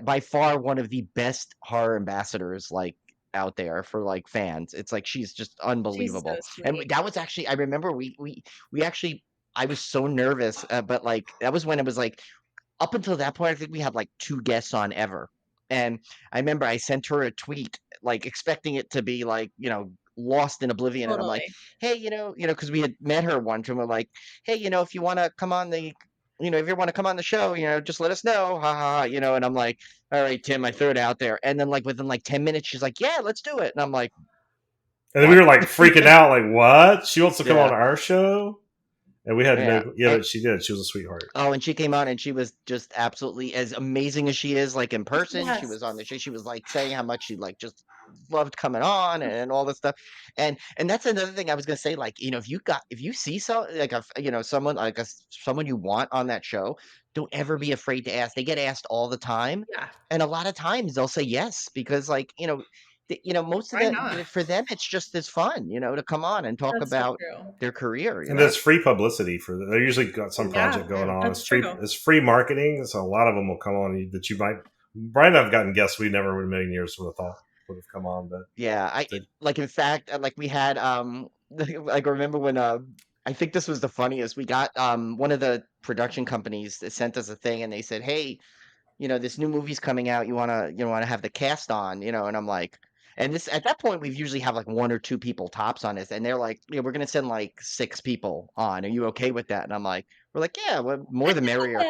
by far one of the best horror ambassadors like out there for like fans. It's like she's just unbelievable. She's so sweet. And that was actually, I remember we actually, I was so nervous, but like that was when it was like up until that point, I think we had like 2 guests on ever. And I remember I sent her a tweet, like expecting it to be like, lost in oblivion. Totally. And I'm like, hey, because we had met her once and we're like, hey, if you want to come on if you want to come on the show, just let us know. Ha ha. And I'm like, all right, Tim, I threw it out there. And then like within like 10 minutes, she's like, yeah, let's do it. And I'm like, and then we were like freaking out, like, what? She wants to come on our show? And we had but she did. She was a sweetheart. Oh, and she came on and she was just absolutely as amazing as she is, like in person. Yes. She was on the show. She was like saying how much she like just loved coming on and all this stuff. And that's another thing I was gonna say. Like, if you see someone like someone you want on that show, don't ever be afraid to ask. They get asked all the time. Yeah. And a lot of times they'll say yes because like, most of that for them, it's just as fun, to come on and talk about their career. And that's free publicity for them. They usually got some project going on. It's free marketing. So a lot of them will come on that you might. Brian and I've gotten guests we never in a million years would have thought. would have come on, but Yeah, like in fact, like we had like remember when I think this was the funniest. We got one of the production companies that sent us a thing and they said, "Hey, this new movie's coming out. You wanna have the cast on, and I'm like, and this at that point we've usually have like one or two people tops on this, and they're like, we're gonna send like six people on. Are you okay with that? And I'm like, we're like, yeah, well, more the merrier.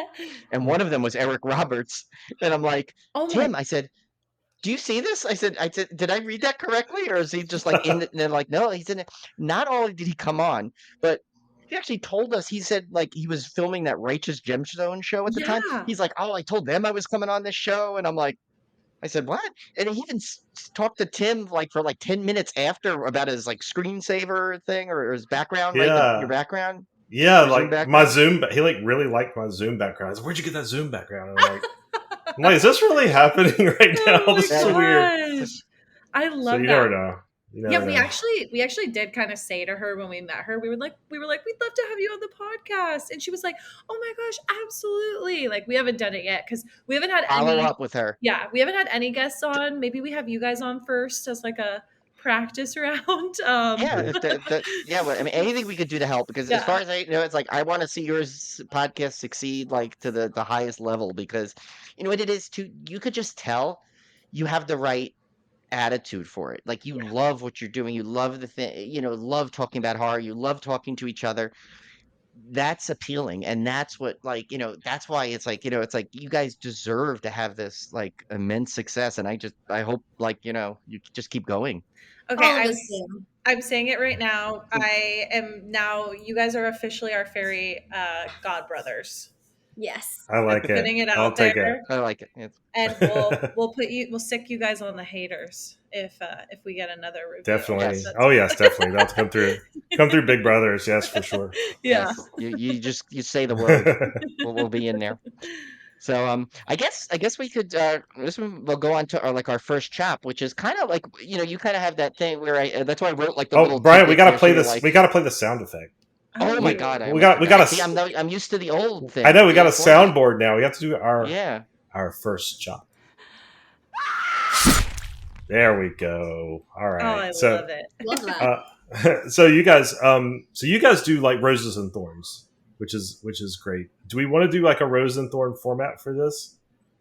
And one of them was Eric Roberts, and I'm like, Oh my Tim, I said, do you see this? I said, did I read that correctly, or is he just like in? And they're like, no, he's in it. Not only did he come on, but he actually told us. He said like he was filming that Righteous Gemstone show at the time. yeah. He's like, oh, I told them I was coming on this show, and I'm like, I said what? And he even talked to Tim like for like 10 minutes after about his like screensaver thing or his background, right? Your yeah, background, yeah, your Zoom like my background. Zoom. He like really liked my Zoom background. I was like, where'd you get that Zoom background? And I'm like, is this really happening right now? Oh This is my so weird. gosh. I So love you that. never know. You Yeah, never we know. actually did kind of say to her when we met her, we were like, we'd love to have you on the podcast. And she was like, oh my gosh, absolutely. Like we haven't done it yet because we haven't had Follow any up with her. yeah, we haven't had any guests on. Maybe we have you guys on first as like a practice round. Yeah, if yeah, well, I mean, anything we could do to help because as Yeah. far as I know, it's like I want to see yours podcast succeed like to the highest level because you know what it is too. You could just tell you have the right attitude for it. Like you love what you're doing. You love the thing. Love talking about horror. You love talking to each other. That's appealing, and that's what that's why it's like it's like you guys deserve to have this like immense success, and I hope like you just keep going. Okay, All of us do. I'm saying it right now. I am now. You guys are officially our fairy god brothers. Yes. I like it. Putting it I'll out take there, it. I like it. It's, and we'll stick you guys on the haters if we get another review. Definitely. Yes. Oh yes, definitely. That'll come through Big Brothers. Yes, for sure. Yeah. yes, you say the word, we'll be in there. So I guess we could this one we'll go on to our first chap, which is kind of like you kind of have that thing where that's why I wrote like the Oh, little Brian, we tidbits gotta there, play so you're this. like, We gotta play the sound effect. oh my Ooh. god, I We almost got forgot. a. See, I'm used to the old thing. I know we the got a old format. soundboard now. We have to do Yeah. our first chop. There we go. All Oh, right. I So love it. Love that. so you guys do like roses and thorns, which is great. Do we want to do like a rose and thorn format for this?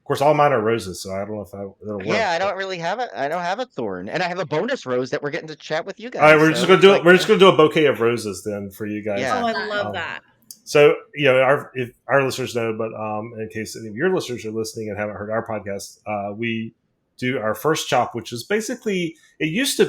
Of course, all mine are roses, so I don't know if it'll work. Yeah, I but- don't really have it. I don't have a thorn, and I have a bonus rose that we're getting to chat with you guys. All right, we're just gonna do like, we're just gonna do a bouquet of roses then for you guys. Yeah. Oh, I love Um, that. So if our listeners know, but in case any of your listeners are listening and haven't heard our podcast, we do our first chop, which is basically we used to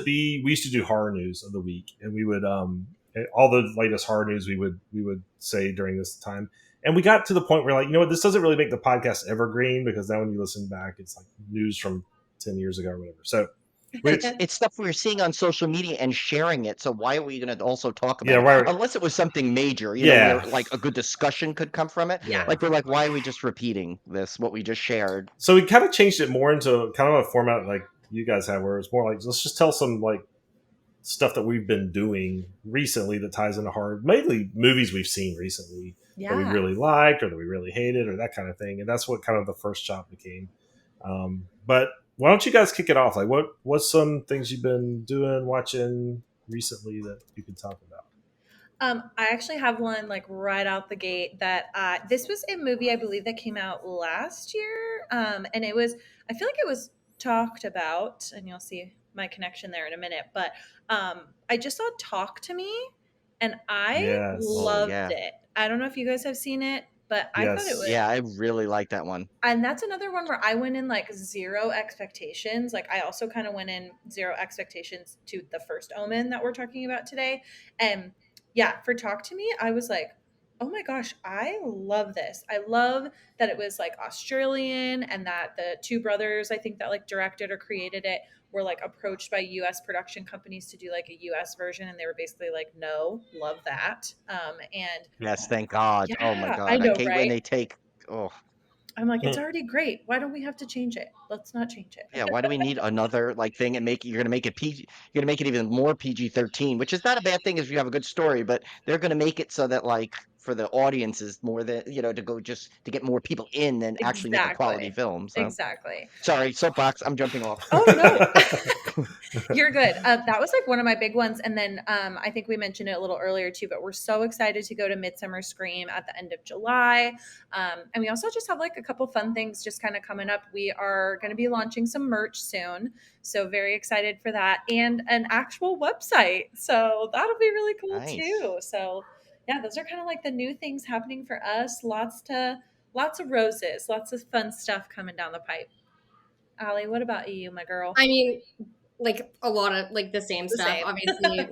do horror news of the week, and we would all the latest horror news we would say during this time. And we got to the point where like, you know what, this doesn't really make the podcast evergreen because now when you listen back, it's like news from 10 years ago or whatever. So it's stuff we were seeing on social media and sharing it. So why are we going to also talk about Yeah, it? why- Unless it was something major, Yeah. where like a good discussion could come from it. Yeah. Like we're like, why are we just repeating what we just shared? So we kind of changed it more into kind of a format like you guys have, where it's more like let's just tell some like stuff that we've been doing recently that ties into horror, mainly movies we've seen recently that we Yeah. really liked or that we really hated or that kind of thing. And that's what kind of the first chop became. But why don't you guys kick it off? Like what's some things you've been doing, watching recently that you can talk about? I actually have one like right out the gate that this was a movie I believe that came out last year, and I feel like it was talked about, and you'll see my connection there in a minute. But I just saw Talk to Me, and I Yes. loved yeah. it. I don't know if you guys have seen it, but I thought Yes. it was. Yeah, I really like that one. And that's another one where I went in like zero expectations. Like I also kind of went in zero expectations to the First Omen that we're talking about today. And yeah, for Talk to Me, I was like, oh my gosh, I love this. I love that it was like Australian and that the two brothers, I think that like directed or created it, were like approached by US production companies to do like a US version. And they were basically like, no, love that. And Yes, thank God. Oh my Yeah, God, I know, hate when right? they take. Oh I'm like, it's already great. Why don't we have to change it? Let's not change it. yeah, why do we need another like thing and you're gonna make it PG? You're gonna make it even more PG-13, which is not a bad thing if you have a good story, but they're gonna make it so that like for the audiences more than to go just to get more people in than actually make a quality film. So Exactly. sorry, soapbox. I'm jumping off. Oh no. You're good. That was like one of my big ones. And then I think we mentioned it a little earlier too, but we're so excited to go to Midsummer Scream at the end of July. And we also just have like a couple fun things just kind of coming up. We are going to be launching some merch soon. So very excited for that, and an actual website. So that'll be really cool too. So yeah, those are kind of like the new things happening for us. Lots of roses, lots of fun stuff coming down the pipe. Allie, what about you, my girl? I mean, like a lot of like the same stuff, obviously.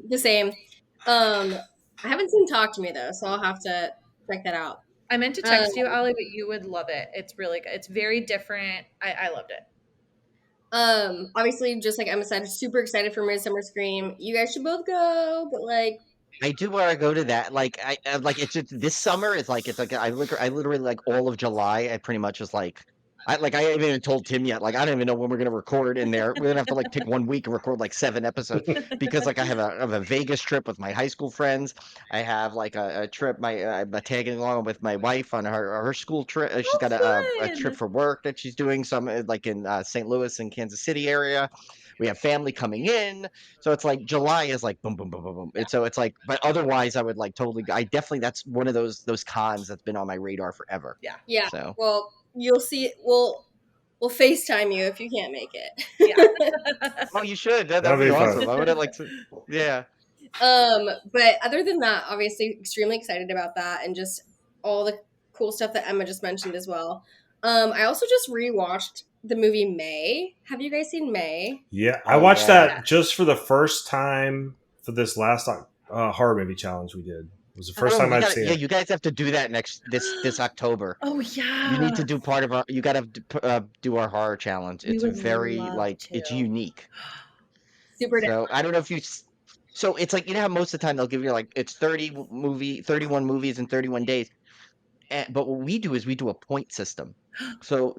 The same. I haven't seen Talk to Me though, so I'll have to check that out. I meant to text you, Allie, but you would love it. It's really good. It's very different. I loved it. Obviously, just like Emma said, super excited for Midsummer Scream. You guys should both go, but like, I do want to go to that. Like I like it's just this summer. It's like I literally like all of July. I pretty much was like. I haven't even told Tim yet. Like I don't even know when we're gonna record in there. We're gonna have to like pick 1 week and record like 7 episodes because like I have a Vegas trip with my high school friends. I have like a trip. I'm tagging along with my wife on her school trip. She's got a trip for work that she's doing. Some like in St. Louis and Kansas City area. We have family coming in, so it's like July is like boom, boom, boom, boom, boom. And so it's like, but otherwise, I would like totally. I definitely that's one of those cons that's been on my radar forever. Yeah. So well, you'll see. We'll FaceTime you if you can't make it. Yeah. Oh, you should. That'd be awesome. I would have liked to. Yeah. But other than that, obviously, extremely excited about that and just all the cool stuff that Emma just mentioned as well. I also just rewatched the movie May. Have you guys seen May? Yeah, I watched that just for the first time for this last horror movie challenge we did. It was the first time I've seen it. Yeah, you guys have to do that this October. Oh yeah, you need to do part of our. You got to do our horror challenge. It's very it's unique. Super. So I don't know if you. So it's like how most of the time they'll give you like it's 31 movies in 31 days. But what we do is we do a point system. So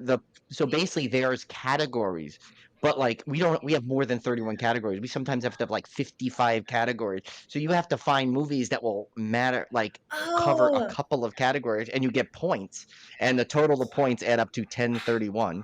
basically there's categories, but like we have more than 31 categories. We sometimes have to have like 55 categories. So you have to find movies that will matter, like cover a couple of categories, and you get points, and the total of points add up to 1031.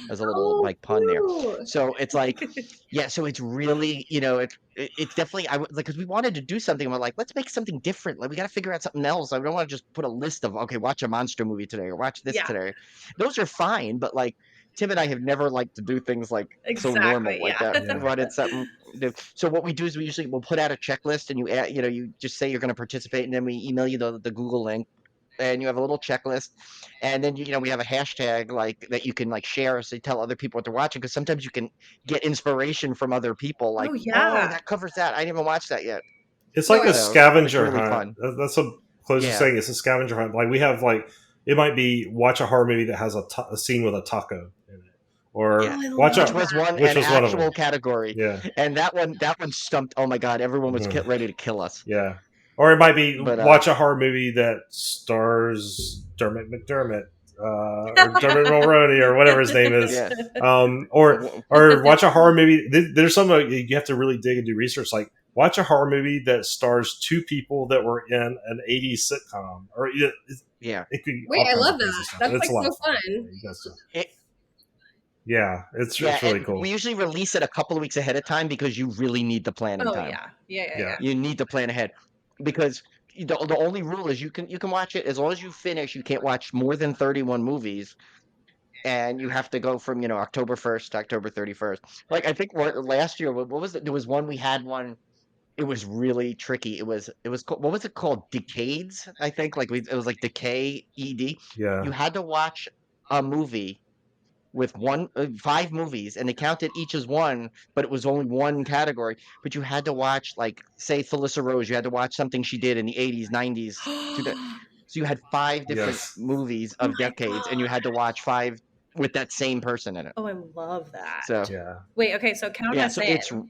As a little like pun there. So it's like, yeah, so it's really, it's definitely, because we wanted to do something. We're like, let's make something different. Like we got to figure out something else. I don't want to just put a list of, okay, watch a monster movie today or watch this today. Those are fine. But like Tim and I have never liked to do things like so normal like that. We wanted something new. So what we do is we'll put out a checklist and you add, you just say you're going to participate and then we email you the Google link. And you have a little checklist, and then we have a hashtag like that you can like share, so you tell other people what they're watching. Because sometimes you can get inspiration from other people. Like, oh that covers that. I didn't even watch that yet. It's like a scavenger hunt. That's the closest thing. It's a scavenger hunt. Like we have it might be watch a horror movie that has a scene with a taco in it, or watch which was an actual category. Yeah, and that one stumped. Oh my god, everyone was ready to kill us. Yeah. Or it might be watch a horror movie that stars Dermot McDermott or Dermot Mulroney or whatever his name is. Yeah. Or watch a horror movie. There's some you have to really dig and do research. Like watch a horror movie that stars 2 people that were in an 80s sitcom. Or it could be I love that. That's like so fun. Yeah, it's really cool. We usually release it a couple of weeks ahead of time because you really need to plan in time. Yeah. You need to plan ahead. Because the only rule is you can watch it as long as you finish. You can't watch more than 31 movies, and you have to go from October 1st to October 31st. Like I think last year, what was it? There was one we had one. It was really tricky. It was what was it called? Decades, I think. Like it was like Decay ED. Yeah. You had to watch a movie with 5 movies, and they counted each as one, but it was only one category. But you had to watch, like, say, Felissa Rose. You had to watch something she did in the 80s, 90s. So you had 5 different movies of decades, and you had to watch 5 with that same person in it. Oh, I love that. So wait, okay, so count us in. So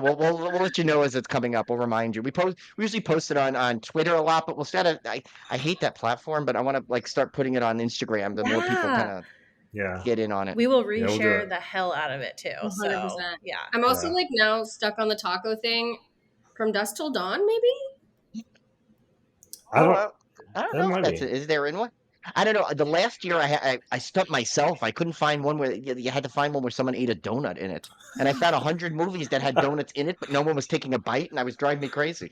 we'll let you know as it's coming up. We'll remind you. We usually post it on Twitter a lot, but we'll start. I hate that platform, but I want to like start putting it on Instagram. The more people kind of get in on it. We will reshare the hell out of it too. 100%. So, I'm also like now stuck on the taco thing from Dusk Till Dawn, maybe? I don't. I don't That know if might that's be. it. Is there in one? I don't know. The last year I stumped myself. I couldn't find one where you had to find one where someone ate a donut in it, and I found 100 movies that had donuts in it, but no one was taking a bite, and I was driving me crazy.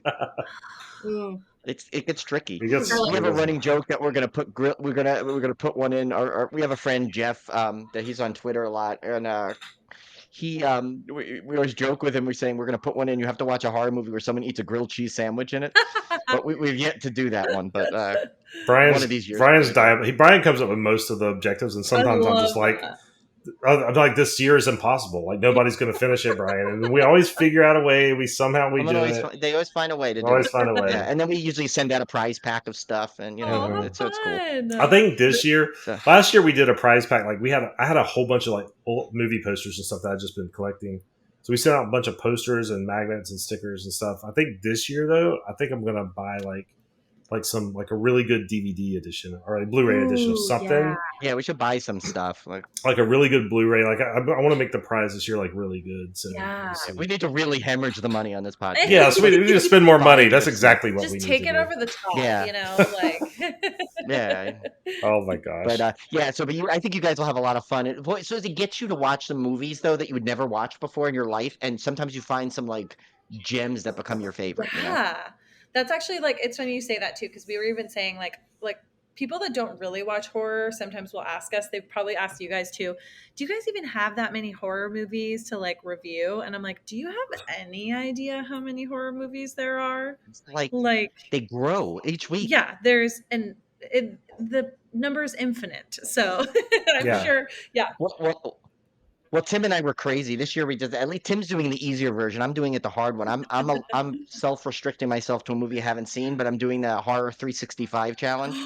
Mm. It gets tricky. It gets. Or We like, have a It gets running joke that we're gonna put we're gonna put one in. Or we have a friend Jeff that he's on Twitter a lot, and we always joke with him. We're saying we're gonna put one in. You have to watch a horror movie where someone eats a grilled cheese sandwich in it, but we've yet to do that one. But one of these years we're Brian's gonna do it. Brian comes up with most of the objectives, and I sometimes I'm just love like, that. I'm like, this year is impossible. Like nobody's going to finish it, Brian. And we always figure out a way. We somehow we do it. They always find a way to We do always it. find a way. Yeah, and then we usually send out a prize pack of stuff, and Oh, how so it's cool. fun! I think this year, So last year we did a prize pack. Like I had a whole bunch of like old movie posters and stuff that I'd just been collecting. So we sent out a bunch of posters and magnets and stickers and stuff. I think this year though, I think I'm gonna buy like a really good DVD edition or a Blu-ray edition of Ooh, something. yeah, we should buy some stuff. Like Like a really good Blu-ray. Like I want to make the prize this year like really good. So Yeah. we'll see. we need to really hemorrhage the money on this podcast. Yeah, so we need to spend more money. That's Just exactly what Just we need take to it do. over the top, Yeah. you know, like. Yeah. Oh my gosh. But yeah, so I think you guys will have a lot of fun. So it gets you to watch some movies though that you would never watch before in your life, and sometimes you find some like gems that become your favorite. You know? Yeah, that's actually like it's funny you say that too, because we were even saying like people that don't really watch horror sometimes will ask us. They've probably asked you guys too. Do you guys even have that many horror movies to like review? And I'm like, do you have any idea how many horror movies there are? Like Like, they grow each week. yeah, the number is infinite. So I'm Yeah. sure. Yeah. Well, Tim and I were crazy this year. We did at least Tim's doing the easier version. I'm doing it the hard one. I'm self-restricting myself to a movie I haven't seen, but I'm doing the horror 365 challenge,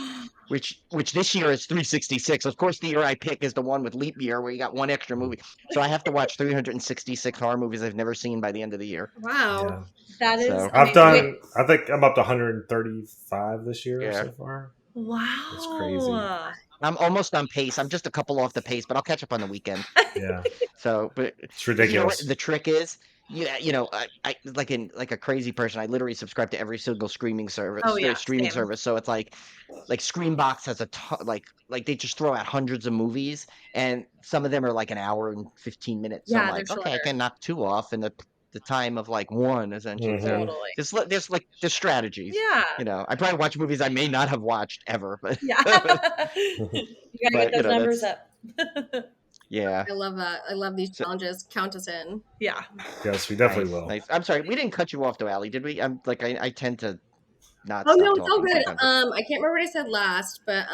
which this year is 366. Of course, the year I pick is the one with leap year where you got one extra movie. So I have to watch 366 horror movies I've never seen by the end of the year. wow. Yeah. That is. So- I've amazing. done. I think I'm up to 135 this year Yeah. so far. Wow. It's crazy. I'm almost on pace. I'm just a couple off the pace, but I'll catch up on the weekend. Yeah, So, but it's you know what ridiculous. the trick is? Yeah, I like a crazy person. I literally subscribe to every single streaming service. Oh, yeah, Streaming same. service. So it's like Screenbox has a ton, like they just throw out hundreds of movies, and some of them are like an hour and 15 minutes. So Yeah, I'm they're like, okay, I shorter. can knock two off in the time of like one essentially. Mhm. So Totally. there's strategies. Yeah. I probably watch movies I may not have watched ever, but Yeah. You gotta But, get those numbers up. yeah. I love that. I love these So- challenges. Count us in. Yeah. Yes, we definitely Nice, will. nice. I'm sorry, we didn't cut you off though, Allie, did we? I'm like I tend to not. Oh stop no, it's all talking good. sometimes. I can't remember what I said last, but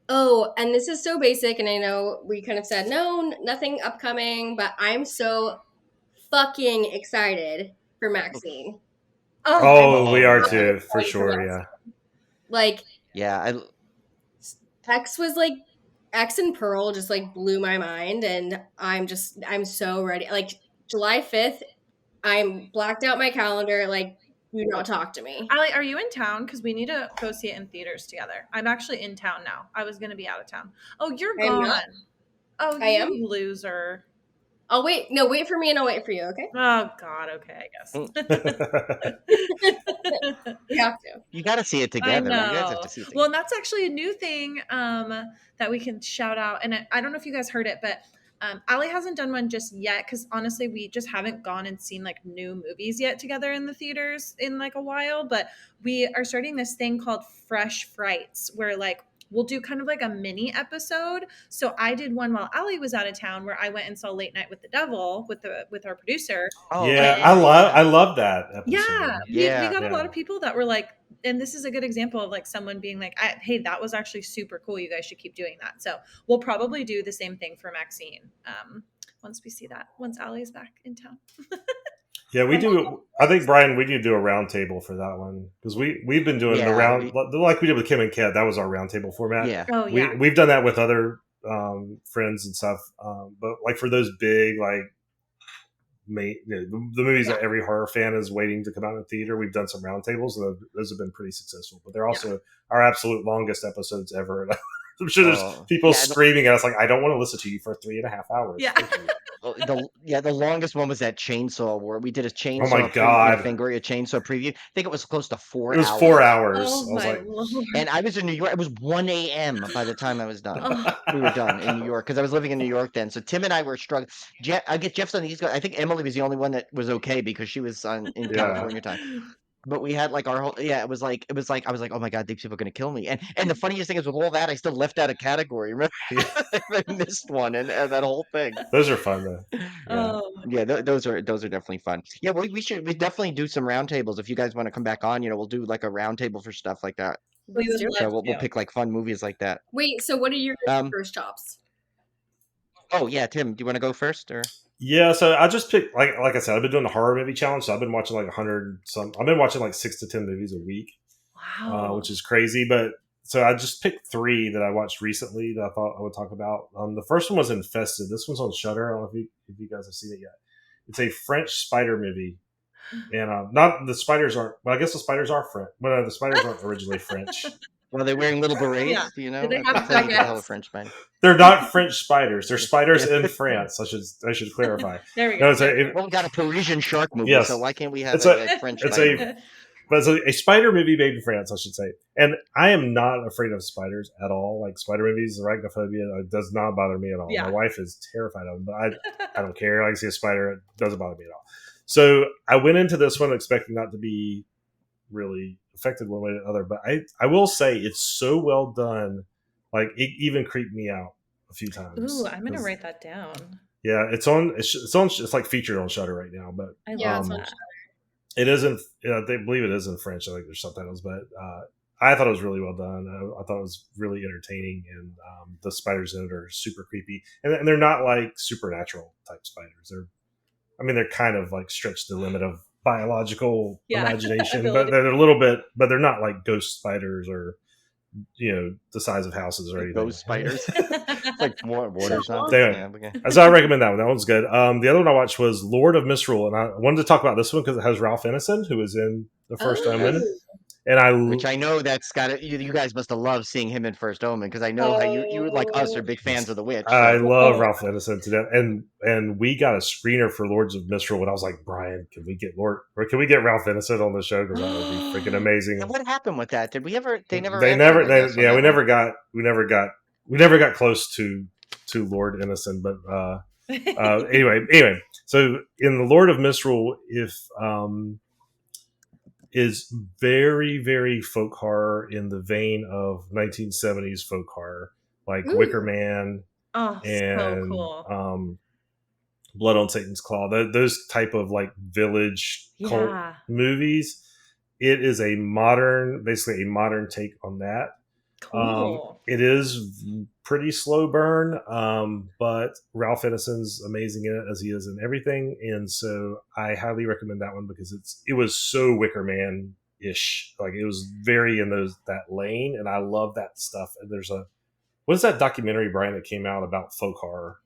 oh, and this is so basic, and I know we kind of said no, nothing upcoming, but I'm so fucking excited for Maxine. Oh, we are yeah. too, for sure. Yeah. Like Yeah, X and Pearl just like blew my mind, and I'm so ready. Like July 5th, I'm blacked out my calendar. Like, do not talk to me. Allie, are you in town? Because we need to go see it in theaters together. I'm actually in town now. I was going to be out of town. Oh, you're I am gone. not. Oh, I you am? loser. I'll wait. No, wait for me, and I'll wait for you. Okay? Oh, God. Okay, I guess. We have to. you got to see it I together. know. You guys have to see it together. Well, and that's actually a new thing that we can shout out. And I don't know if you guys heard it, but Allie hasn't done one just yet because honestly, we just haven't gone and seen like new movies yet together in the theaters in like a while. But we are starting this thing called Fresh Frights, where like we'll do kind of like a mini episode. So I did one while Allie was out of town, where I went and saw Late Night with the Devil with our producer. Yeah, okay. I love that episode. Yeah, we Yeah. got a lot Yeah. of people that were like, and this is a good example of like someone being like, hey, that was actually super cool. You guys should keep doing that. So we'll probably do the same thing for Maxine once we see that, once Allie's back in town. Yeah, we do. I think Brian, we need to do a round table for that one because we've been doing the Yeah, round like we did with Kim and Kat. That was our round table format. Yeah. Oh, yeah. We've done that with other friends and stuff. But like for those big like the movies that every horror fan is waiting to come out in the theater, we've done some round tables and those have been pretty successful. But they're also our absolute longest episodes ever. I'm sure there's people screaming at us like, I don't want to listen to you for 3.5 hours. Yeah. The longest one was that chainsaw where we did a chainsaw. Oh my God. Fangoria chainsaw preview. I think it was close to 4 hours. It was 4 hours. Oh, I was like, Lord. And I was in New York. It was 1 a.m. by the time I was done. We were done in New York because I was living in New York then. So Tim and I were struggling. I get Jeff's on the East Coast. I think Emily was the only one that was okay because she was in California time. But we had like our whole it was like I was like, oh my God, these people are gonna kill me. And the funniest thing is with all that, I still left out a category. Remember, I missed one and that whole thing. Those are fun though. Yeah, those are definitely fun. Yeah, we definitely do some roundtables if you guys want to come back on. We'll do like a roundtable for stuff like that. We'll pick like fun movies like that. Wait, so what are your first chops? Oh yeah, Tim, do you want to go first or? Yeah, so I just picked like I said, I've been doing the horror movie challenge, so I've been watching like 100 some. I've been watching like 6 to 10 movies a week, which is crazy. But so I just picked 3 that I watched recently that I thought I would talk about. The first one was Infested. This one's on Shudder. I don't know if you guys have seen it yet. It's a French spider movie, and not the spiders aren't. Well, I guess the spiders are French. Well, the spiders aren't originally French. Well, they're wearing little berets. Yeah. Do you know? Do they have baguettes? French spider. They're not French spiders. They're spiders in France. I should clarify. There we go. Well, we got a Parisian shark movie, so why can't we have a French spider? But it's a spider movie made in France, I should say. And I am not afraid of spiders at all. Like spider movies, arachnophobia does not bother me at all. Yeah. My wife is terrified of them, but I don't care. I see a spider, it doesn't bother me at all. So I went into this one expecting not to be really affected one way or the other. But I will say it's so well done. Like it even creeped me out a few times. Ooh, I'm gonna write that down. Yeah, it's like featured on Shudder right now. But it's on Shudder. It isn't. They believe it is in French. I think there's subtitles, but I thought it was really well done. I thought it was really entertaining, and the spiders in it are super creepy, and they're not like supernatural type spiders. They're kind of like stretched the limit of biological imagination, but they're a little bit. But they're not like ghost spiders or the size of houses or anything. Ghost spiders. It's like water something. Anyway, so I recommend that one. That one's good. The other one I watched was Lord of Misrule, and I wanted to talk about this one because it has Ralph Ineson, who was in the First Omen. And which I know that's got it. You guys must have loved seeing him in First Omen because I know how you like us are big fans of the Witch. So. I love Ralph Ineson to death, and we got a screener for Lords of Misrule, and I was like, Brian, can we get Ralph Ineson on the show because that would be freaking amazing. And what happened with that? Did we ever? We never got close to Lord Ineson, but anyway. So in the Lord of Misrule, is very, very folk horror in the vein of 1970s folk horror, like Wicker Man and so cool. Blood on Satan's Claw. Those type of like village cult movies. It is basically a modern take on that. Cool. It is pretty slow burn, but Ralph Ineson's amazing in it as he is in everything, and so I highly recommend that one because it was so Wicker Man-ish, like it was very in that lane, and I love that stuff. And there's what is that documentary, Brian, that came out about folk horror?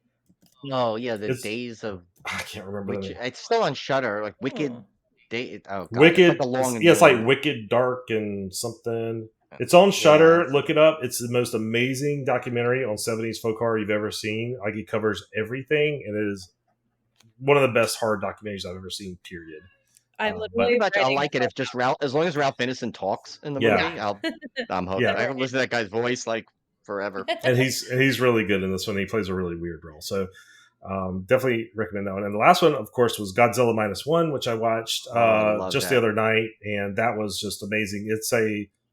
Oh yeah, Days of I can't remember. It's still on Shudder, like Wicked. Wicked. It's like Wicked Dark and something. It's on Shudder. Look it up. It's the most amazing documentary on 70s folk horror you've ever seen. Like it covers everything, and it is one of the best horror documentaries I've ever seen. Period. I'll like it if just as long as Ralph Ineson talks in the movie. I'm hooked. I can listen to that guy's voice like forever. And he's really good in this one. He plays a really weird role. So definitely recommend that one. And the last one, of course, was Godzilla -1, which I watched the other night, and that was just amazing.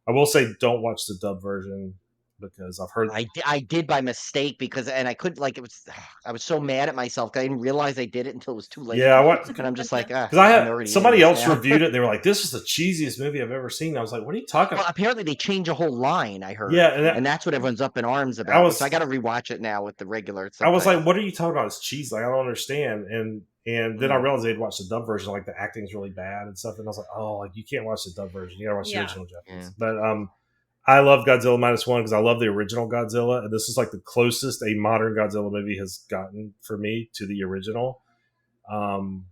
I will say, don't watch the dub version because I've heard I did by mistake and I couldn't I was so mad at myself. I didn't realize I did it until it was too late. Yeah, and I'm just like, because I had somebody else reviewed it. They were like, "This is the cheesiest movie I've ever seen." I was like, "What are you talking about?" Apparently they change a whole line. I heard, and that's what everyone's up in arms about. So I got to rewatch it now with the regular. I was like, "What are you talking about? It's cheese. Like I don't understand." And then I realized they'd watched the dub version. Like the acting's really bad and stuff. And I was like, "Oh, like you can't watch the dub version. You gotta watch the original Japanese." But I love Godzilla -1 because I love the original Godzilla, and this is like the closest a modern Godzilla movie has gotten for me to the original,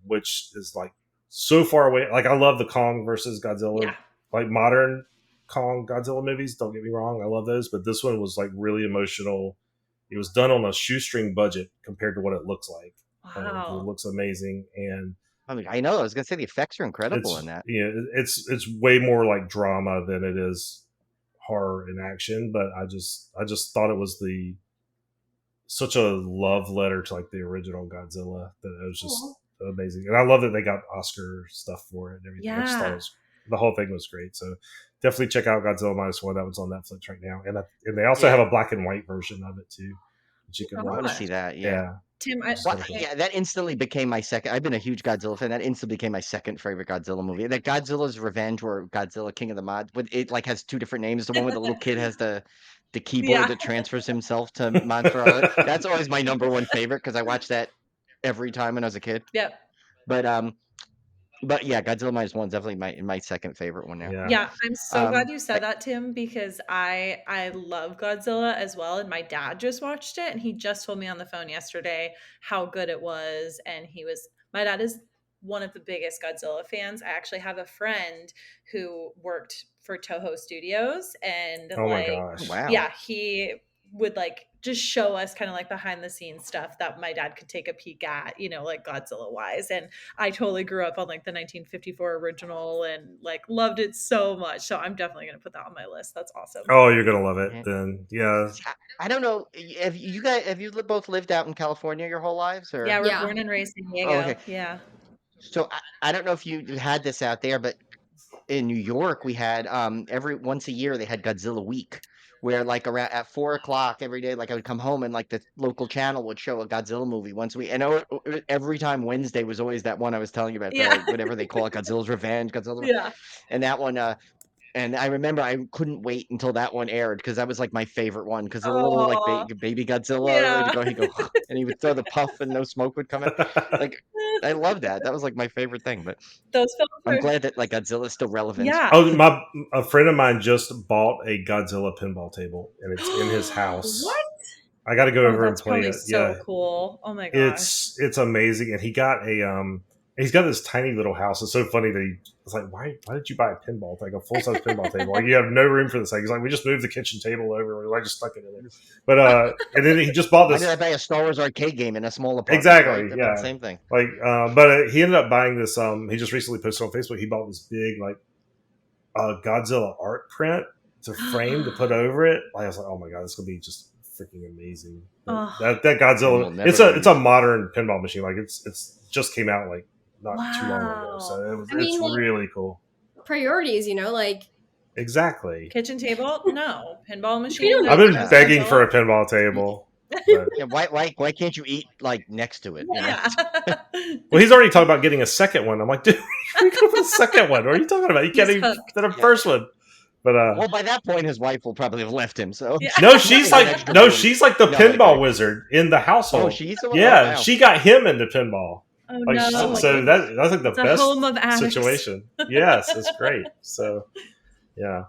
which is like so far away. Like I love the Kong versus Godzilla, like modern Kong Godzilla movies. Don't get me wrong, I love those, but this one was like really emotional. It was done on a shoestring budget compared to what it looks like. Wow. It looks amazing, and I mean, I know. I was gonna say the effects are incredible it's in that. it's way more like drama than it is horror and action. But I just thought it was such a love letter to like the original Godzilla that it was just amazing. And I love that they got Oscar stuff for it and everything. I just thought the whole thing was great. So definitely check out Godzilla -1. That one's on Netflix right now, and they also have a black and white version of it too, that you can I watch. want to see that. Yeah. Tim, that instantly became my second. I've been a huge Godzilla fan. That instantly became my second favorite Godzilla movie. That Godzilla's Revenge or Godzilla King of the Mods, but it like has two different names. The one where the little kid has the keyboard that transfers himself to Monster Island. That's always my number one favorite because I watched that every time when I was a kid. Yep. But yeah, Godzilla -1 is definitely my second favorite one now. Yeah, I'm so glad you said that, Tim, because I love Godzilla as well, and my dad just watched it, and he just told me on the phone yesterday how good it was, and my dad is one of the biggest Godzilla fans. I actually have a friend who worked for Toho Studios, and oh my gosh, wow, yeah, he would like just show us kind of like behind the scenes stuff that my dad could take a peek at, like Godzilla wise. And I totally grew up on like the 1954 original and like loved it so much. So I'm definitely going to put that on my list. That's awesome. Oh, you're going to love it then. Yeah. I don't know. Have you both lived out in California your whole lives? Or? Yeah, we're born and raised in Diego. Oh, okay. Yeah. So I don't know if you had this out there, but in New York, we had once a year they had Godzilla Week, where like around at 4:00 every day, like I would come home and like the local channel would show a Godzilla movie once a week. And every time Wednesday was always that one I was telling you about, whatever they call it, Godzilla's Revenge, Yeah. And that one, and I remember I couldn't wait until that one aired because that was like my favorite one because the little like baby Godzilla he'd go and he would throw the puff and no smoke would come out. Like I love that. That was like my favorite thing. But those films I'm glad that like Godzilla's still relevant. Yeah. Oh, a friend of mine just bought a Godzilla pinball table and it's in his house. What? I got to go over and play it. So cool. Oh my gosh. It's amazing. And he got he's got this tiny little house. It's so funny that he was like, why did you buy a pinball thing, a full size pinball table? Like you have no room for this thing. He's like, we just moved the kitchen table over. I just stuck it in there. But and then he just bought this. Why did I buy a Star Wars arcade game in a small apartment? Exactly. Right? Yeah. Same thing. Like, but he ended up buying this. He just recently posted on Facebook. He bought this big like Godzilla art print to frame to put over it. Like, I was like, oh my god, this is gonna be just freaking amazing. That Godzilla, it's a modern pinball machine. Like it's just came out like not too long ago, so it's really cool. Priorities, like exactly. Kitchen table, no pinball machine. I've been begging for a pinball table. But. Yeah, why can't you eat like next to it? Yeah. Well, he's already talking about getting a second one. I'm like, dude, we go for the second one. What are you talking about? You can't even get a first one. But well, by that point, his wife will probably have left him. So no, she's like the pinball wizard in the household. Oh, she's the one? Yeah, Oh, wow. she got him into pinball. Oh, like, no. So that's like the best home of situation. Yes, it's great. So yeah.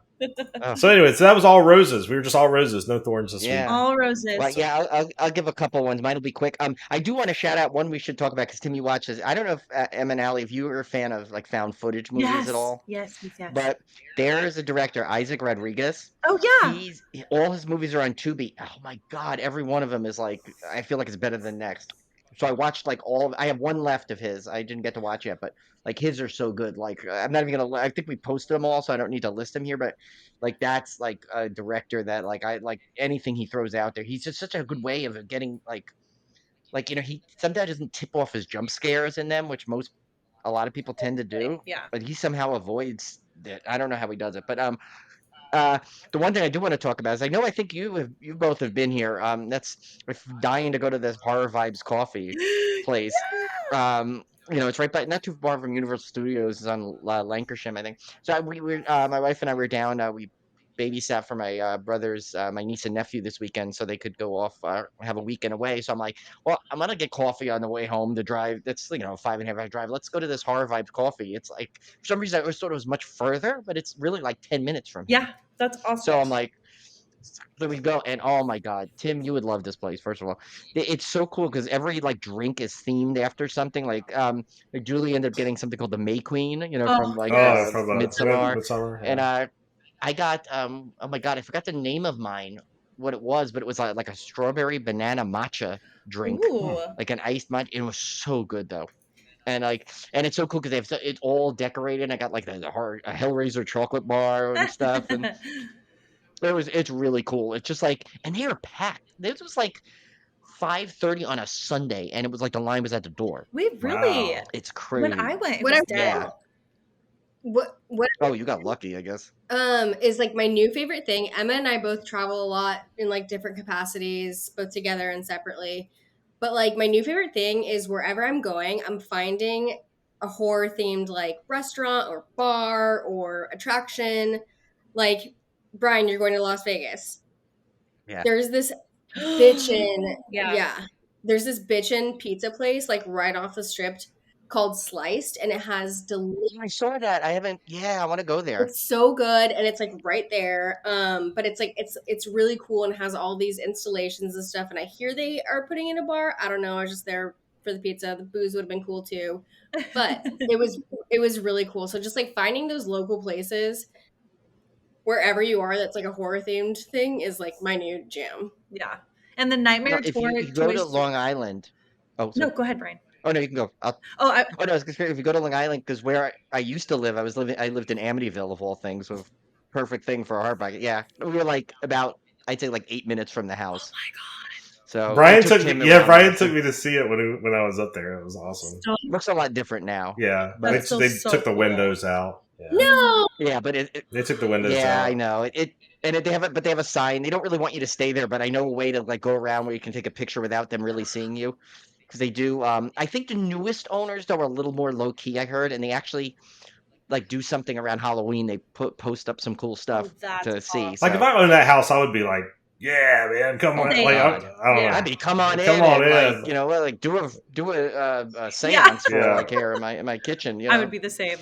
So anyway, that was all roses. We were just all roses, no thorns this week. All roses. Well, yeah, I'll give a couple ones. Mine will be quick. I do want to shout out one we should talk about because Tim, you watch this. I don't know if Em and Allie, if you were a fan of like found footage movies at all. Yes. But there is a director, Isaac Rodriguez. Oh yeah. All his movies are on Tubi. Oh my god, every one of them is like I feel like it's better than next. So I watched like I have one left of his. I didn't get to watch yet, but like his are so good. Like I'm not even gonna. I think we posted them all, so I don't need to list them here. But like that's like a director that like I like anything he throws out there. He's just such a good way of getting like he sometimes doesn't tip off his jump scares in them, which a lot of people tend to do. Yeah. But he somehow avoids that. I don't know how he does it, but the one thing I do want to talk about is I think you both have been here. That's dying to go to this Horror Vibes coffee place. It's right by not too far from Universal Studios. It's on Lancashire, I think. So we were my wife and I were down. We babysat for my brothers, my niece and nephew this weekend, so they could go off have a weekend away. So I'm like, well, I'm gonna get coffee on the way home to drive. That's 5.5 hour drive. Let's go to this Horror Vibes coffee. It's like for some reason I always thought it was much further, but it's really like 10 minutes from here. Yeah, that's awesome. So I'm like, there we go. And oh my god, Tim, you would love this place. First of all, it's so cool because every like drink is themed after something. Like Julie ended up getting something called the May Queen, from like from Midsummer. Midsummer, and I got oh my god, I forgot the name of mine, what it was, but it was like a strawberry banana matcha drink, Ooh. like an iced matcha. It was so good though. And and it's so cool because they have it's all decorated. I got like a Hellraiser chocolate bar and stuff, and it's really cool. It's just like, and they are packed. This was like 5:30 on a Sunday, and it was like the line was at the door. We really, Wow. It's when crazy. I went, it What was I dead. Yeah. What Oh, you got lucky, I guess. is like my new favorite thing. Emma and I both travel a lot in like different capacities, both together and separately. But like my new favorite thing is wherever I'm going, I'm finding a horror themed like restaurant or bar or attraction. Like Brian, you're going to Las Vegas. Yeah. There's this bitchin', Yeah. yeah. There's this bitchin' pizza place like right off the strip called Sliced, and it has delicious. I saw that. I haven't. Yeah, I want to go there. It's so good, and it's like right there. But it's like it's really cool and has all these installations and stuff. And I hear they are putting in a bar. I don't know. I was just there for the pizza. The booze would have been cool too, but it was really cool. So just like finding those local places wherever you are that's like a horror themed thing is like my new jam. Yeah. And the Nightmare If Tour. you go to Long Island. Oh, No, sorry. go ahead, Brian. Oh no, you can go. Oh, no, I was gonna say if you go to Long Island, because where I used to live, I lived in Amityville of all things, so perfect thing for a hard bike. Yeah, we were like about, I'd say like 8 minutes from the house. Oh my god! So Brian took me to see it when I was up there. It was awesome. Looks a lot different now. Yeah, but they so took the cool. windows out. Yeah. No, Yeah, but they took the windows out. Yeah, I know it. And they have a sign. They don't really want you to stay there, but I know a way to like go around where you can take a picture without them really seeing you. Because they do. I think the newest owners though are a little more low key. I heard, and they actually like do something around Halloween. They post up some cool stuff to see. Like if I owned that house, I would be like, "Yeah, man, come on!" my Like God. I don't know. I'd be come on Come in, on and, in. like like do a seance for Yeah. like here in my kitchen. I would be the same.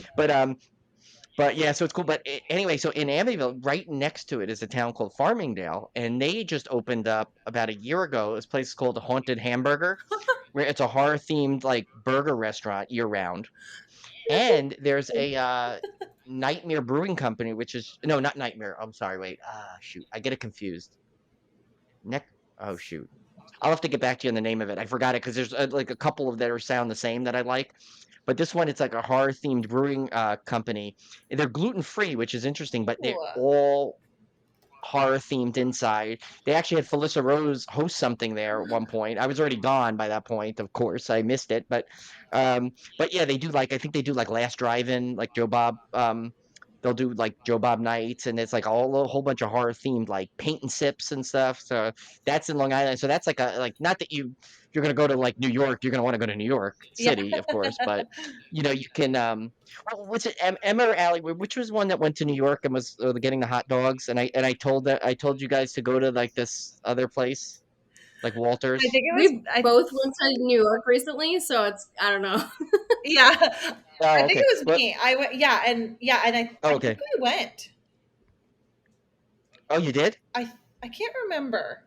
But yeah, so it's cool. But anyway, so in Amityville, right next to it is a town called Farmingdale, and they just opened up about a year ago. This place called the Haunted Hamburger, where it's a horror themed like burger restaurant year round. And there's a Nightmare Brewing Company, which is no, not Nightmare. I'm sorry, wait. Shoot, I get it confused. Oh shoot, I'll have to get back to you on the name of it. I forgot it because there's like a couple of that are sound the same that I like. But this one, it's like a horror themed brewing company. They're gluten free, which is interesting, but they're all horror themed inside. They actually had Felissa Rose host something there at one point. I was already gone by that point, of course. I missed it, but yeah, they do like I think they do like Last Drive-In, like Joe Bob. They'll do like Joe Bob nights, and it's like a whole bunch of horror themed like paint and sips and stuff. So that's in Long Island. So that's like not that you're gonna go to like New York. You're gonna want to go to New York City, of course, but you can. What's it, Emma or Allie? Which was one that went to New York and was getting the hot dogs? And I told you guys to go to like this other place, like Walters. I think we both went to New York recently, so it's I don't know. Yeah. Oh, I think it was me. I went, and I think we went. Oh, you did? I can't remember.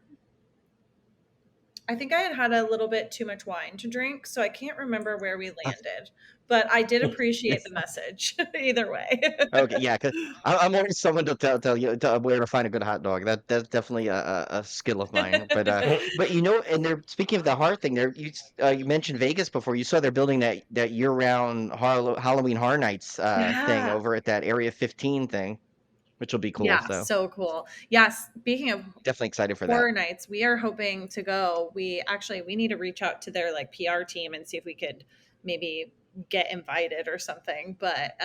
I think I had a little bit too much wine to drink, so I can't remember where we landed. But I did appreciate the message either way. Okay, yeah, because I'm always someone to tell you where to find a good hot dog. That's definitely a skill of mine. But and they're speaking of the horror thing. You mentioned Vegas before. You saw they're building that year-round Halloween Horror Nights thing over at that Area 15 thing, which will be cool. Yeah, so cool. Yeah, speaking of definitely excited for that. Horror Nights, we are hoping to go. We need to reach out to their like PR team and see if we could maybe get invited or something. But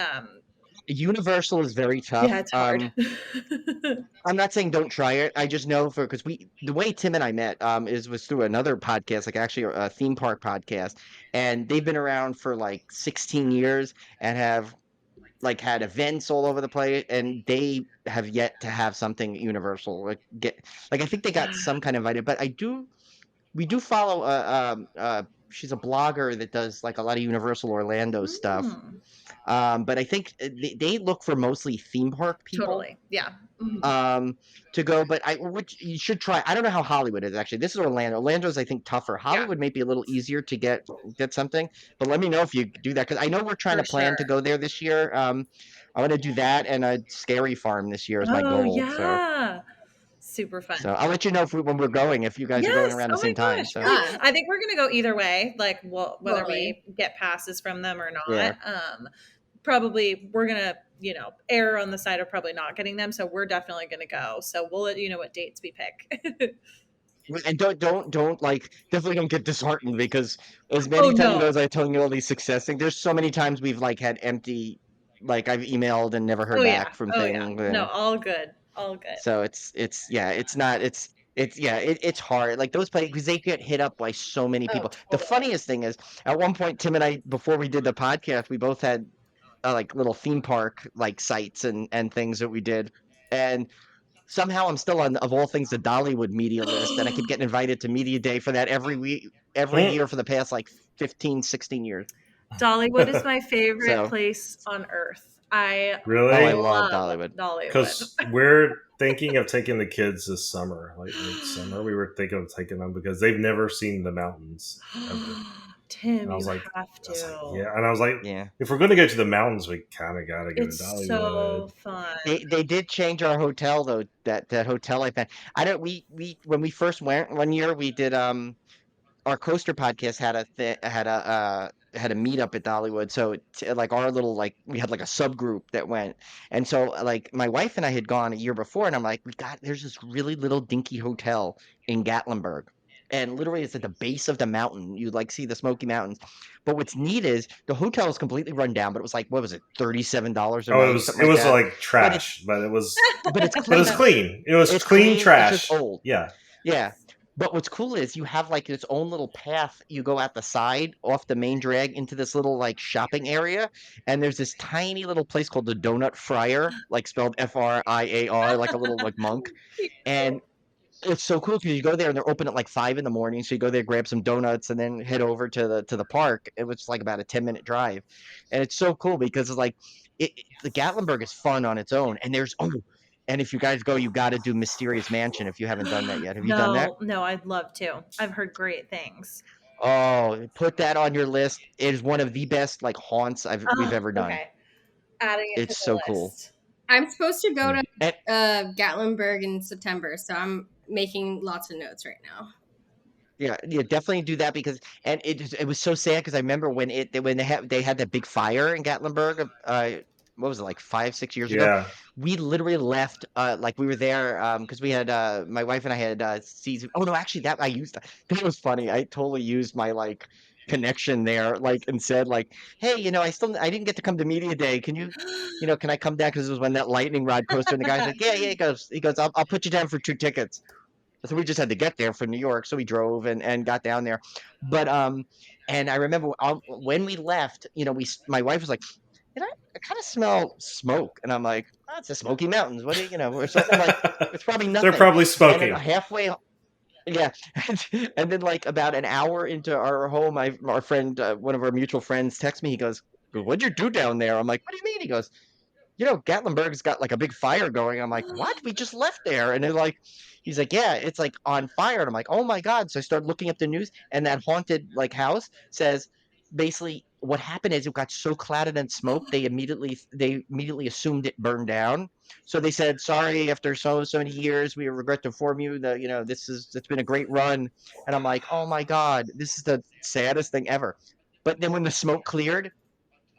Universal is very tough. Yeah, it's hard. I'm not saying don't try it. I just know because the way Tim and I met was through another podcast, like actually a theme park podcast, and they've been around for like 16 years and have like had events all over the place, and they have yet to have something Universal I think they got some kind of invited, but we do follow she's a blogger that does like a lot of Universal Orlando stuff. But I think they look for mostly theme park people. Totally. Yeah. To go, but which you should try. I don't know how Hollywood is actually. This is Orlando. Orlando's I think tougher. Hollywood may be a little easier to get something. But let me know if you do that because I know we're trying to plan to go there this year. I want to do that and a scary farm this year is my Oh goal. yeah. Super fun. So I'll let you know when we're going, if you guys are going around the same time. So I think we're gonna go either way, like whether we get passes from them or not. Yeah. Probably we're gonna, err on the side of probably not getting them. So we're definitely gonna go. So we'll let you know what dates we pick. And don't like, definitely don't get disheartened, because as many times as I telling you all these success things, there's so many times we've like had empty, like I've emailed and never heard back from things. Yeah. No, all good. So it's hard. Like those places, because they get hit up by so many people. Totally. The funniest thing is, at one point, Tim and I, before we did the podcast, we both had like little theme park like sites and things that we did, and somehow I'm still on, of all things, the Dollywood media list, and I keep getting invited to media day for that every week, every year for the past like 15, 16 years. Dollywood is my favorite place on earth. I love Dollywood. Because we're thinking of taking the kids this summer, like summer. We were thinking of taking them because they've never seen the mountains ever. Tim, and I was you like, have to. And I was like, if we're going to go to the mountains, we kind of got to go to Dollywood. It's so fun. They did change our hotel though. That hotel I found. We when we first went one year, we did our coaster podcast had a meetup at Dollywood. So like our little, like we had like a subgroup that went, and so like my wife and I had gone a year before, and I'm like, there's this really little dinky hotel in Gatlinburg. And literally, it's at the base of the mountain. You like see the Smoky Mountains. But what's neat is the hotel is completely run down. But it was like, what was it, $37 a night? It was like trash, but it was it's clean. But it's clean. It was clean trash. It's just old. Yeah. But what's cool is you have like its own little path. You go out the side off the main drag into this little like shopping area, and there's this tiny little place called the Donut Friar, like spelled FRIAR, like a little like monk, and it's so cool because you go there and they're open at like 5 a.m. So you go there, grab some donuts, and then head over to the park. It was like about a 10-minute drive, and it's so cool because it's like the Gatlinburg is fun on its own. And and if you guys go, you got to do Mysterious Mansion if you haven't done that yet. Have you done that? No, I'd love to. I've heard great things. Oh, put that on your list. It is one of the best like haunts we've ever done. Okay. Adding it it's so cool. I'm supposed to go to Gatlinburg in September, so I'm making lots of notes right now. Yeah, definitely do that, because it was so sad because I remember when they had that big fire in Gatlinburg. What was it, like 5-6 years ago? We literally left. Like we were there because we had my wife and I had season. Oh no, actually that I used. That was funny. I totally used my like connection there, like, and said like, hey, I didn't get to come to media day. Can you, can I come down? Because it was when that lightning rod coaster, and the guy's like, yeah. He goes, I'll put you down for 2 tickets. So we just had to get there from New York. So we drove and got down there. But and I remember when we left, my wife was like, I kind of smell smoke, and I'm like, oh, it's the Smoky Mountains. What do or something like? It's probably nothing. They're probably smoking. And halfway. Yeah, and then like about an hour into our home, our friend, one of our mutual friends, texts me. He goes, "What'd you do down there?" I'm like, "What do you mean?" He goes, Gatlinburg's got like a big fire going. I'm like, "What? We just left there." And he's like, "Yeah, it's like on fire." And I'm like, "Oh my god!" So I started looking up the news, and that haunted like house says, basically, what happened is it got so clouded in smoke, they immediately assumed it burned down. So they said, sorry, after so many years, we regret to inform you that, it's been a great run. And I'm like, oh my God, this is the saddest thing ever. But then when the smoke cleared,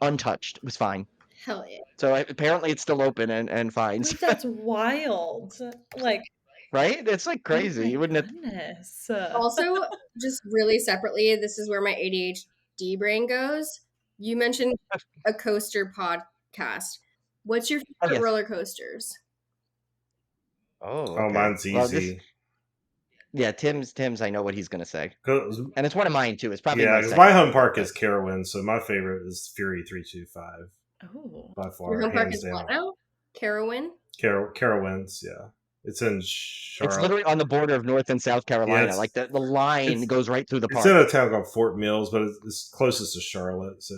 untouched, it was fine. Hell yeah. So apparently it's still open and fine. That's wild. Like, right? It's like crazy. You wouldn't have... Also, just really separately, this is where my ADHD brain goes. You mentioned a coaster podcast. What's your favorite roller coasters? Okay. Mine's easy. Tim's. I know what he's gonna say, and it's one of mine too. It's probably because my home park is Carowinds, so my favorite is Fury 325. Oh, by far. Your home park is what now? Carowinds. Carowinds, yeah. It's in Charlotte. It's literally on the border of North and South Carolina. Like the line goes right through the park. It's in a town called Fort Mills, but it's closest to Charlotte. So,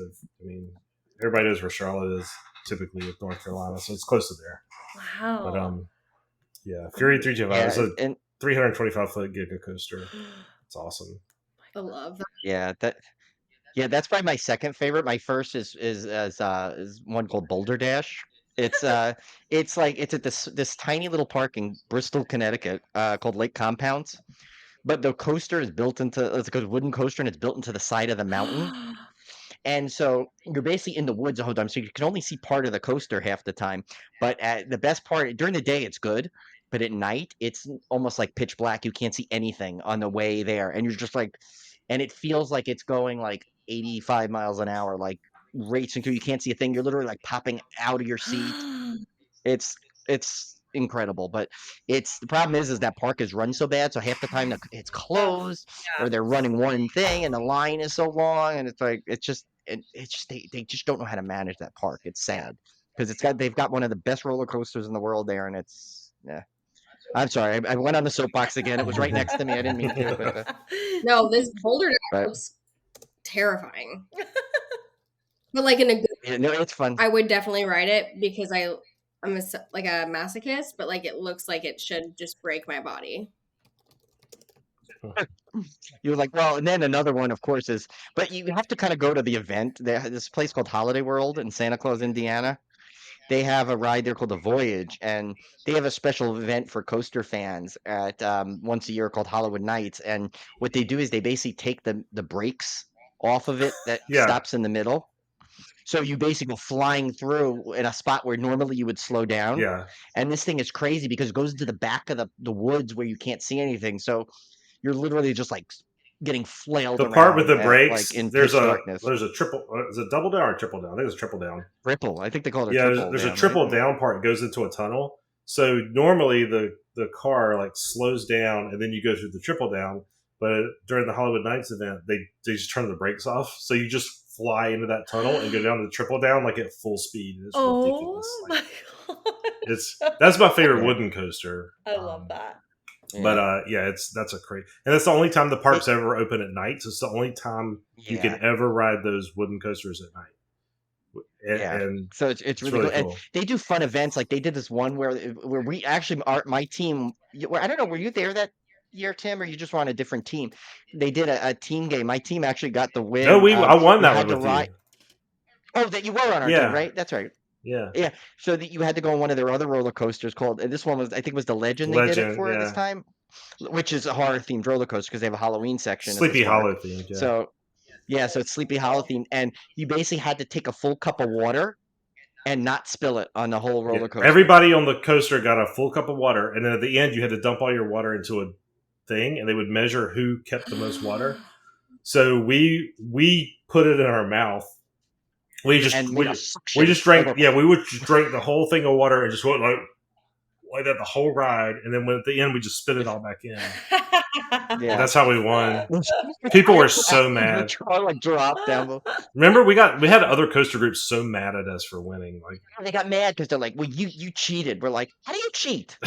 everybody knows where Charlotte is typically with North Carolina, so it's close to there. Wow. But, Fury 325 is a 325-foot Giga coaster. It's awesome. I love that. Yeah, that's probably my second favorite. My first is one called Boulder Dash. It's it's at this tiny little park in Bristol, Connecticut, called Lake Compounds. But the coaster is built into it's like a wooden coaster, and it's built into the side of the mountain. And so you're basically in the woods the whole time, so you can only see part of the coaster half the time. But the best part during the day, it's good, but at night, it's almost like pitch black. You can't see anything on the way there, and you're just like, and it feels like it's going like 85 miles an hour, like racing through. You can't see a thing. You're literally like popping out of your seat. It's incredible, but the problem is that park is run so bad, so half the time it's closed or they're running one thing and the line is so long, and it's like it's just they just don't know how to manage that park. It's sad because they've got one of the best roller coasters in the world there, and it's I'm sorry, I went on the soapbox again. It was right next to me. I didn't mean to. But, no, this Boulder looks terrifying. But like in a good no, it's fun. I would definitely ride it because I'm like a masochist, but like it looks like it should just break my body. You're like, well, and then another one, of course, is, but you have to kind of go to the event. There's this place called Holiday World in Santa Claus, Indiana. They have a ride there called The Voyage, and they have a special event for coaster fans at once a year called Hollywood Nights. And what they do is they basically take the brakes off of it that stops in the middle. So you basically go flying through in a spot where normally you would slow down. Yeah. And this thing is crazy because it goes into the back of the woods where you can't see anything. So you're literally just like getting flailed. The part with the brakes, like in there's darkness. a triple. Is it double down or triple down? I think it's triple down. Triple. I think they call it. There's a triple down part. It goes into a tunnel. So normally the car like slows down and then you go through the triple down. But during the Hollywood Nights event, they just turn the brakes off, so you just fly into that tunnel and go down the triple down like at full speed. It's ridiculous. My God. That's my favorite wooden coaster. I love that. But that's a crazy, and that's the only time the park's ever open at night. So it's the only time you can ever ride those wooden coasters at night. And so it's really cool. And they do fun events. Like they did this one where we actually my team. I don't know. Were you there that year, Tim, or you just were on a different team? They did a team game. My team actually got the win. No, I won that one with you. Oh, that you were on our team, right? That's right. Yeah. So that you had to go on one of their other roller coasters called. And this one was, I think, it was the Legend. They did it for this time, which is a horror themed roller coaster because they have a Halloween section. Sleepy Hollow themed. Yeah. So it's Sleepy Hollow themed, and you basically had to take a full cup of water and not spill it on the whole roller coaster. Everybody on the coaster got a full cup of water, and then at the end you had to dump all your water into a thing, and they would measure who kept the most water. So we put it in our mouth. We just drank. We would just drink the whole thing of water and just went like that the whole ride, and then at the end we just spit it all back in. That's how we won. People were so mad. Like dropped down. Remember, we had other coaster groups so mad at us for winning. Like they got mad because they're like, "Well, you cheated." We're like, "How do you cheat?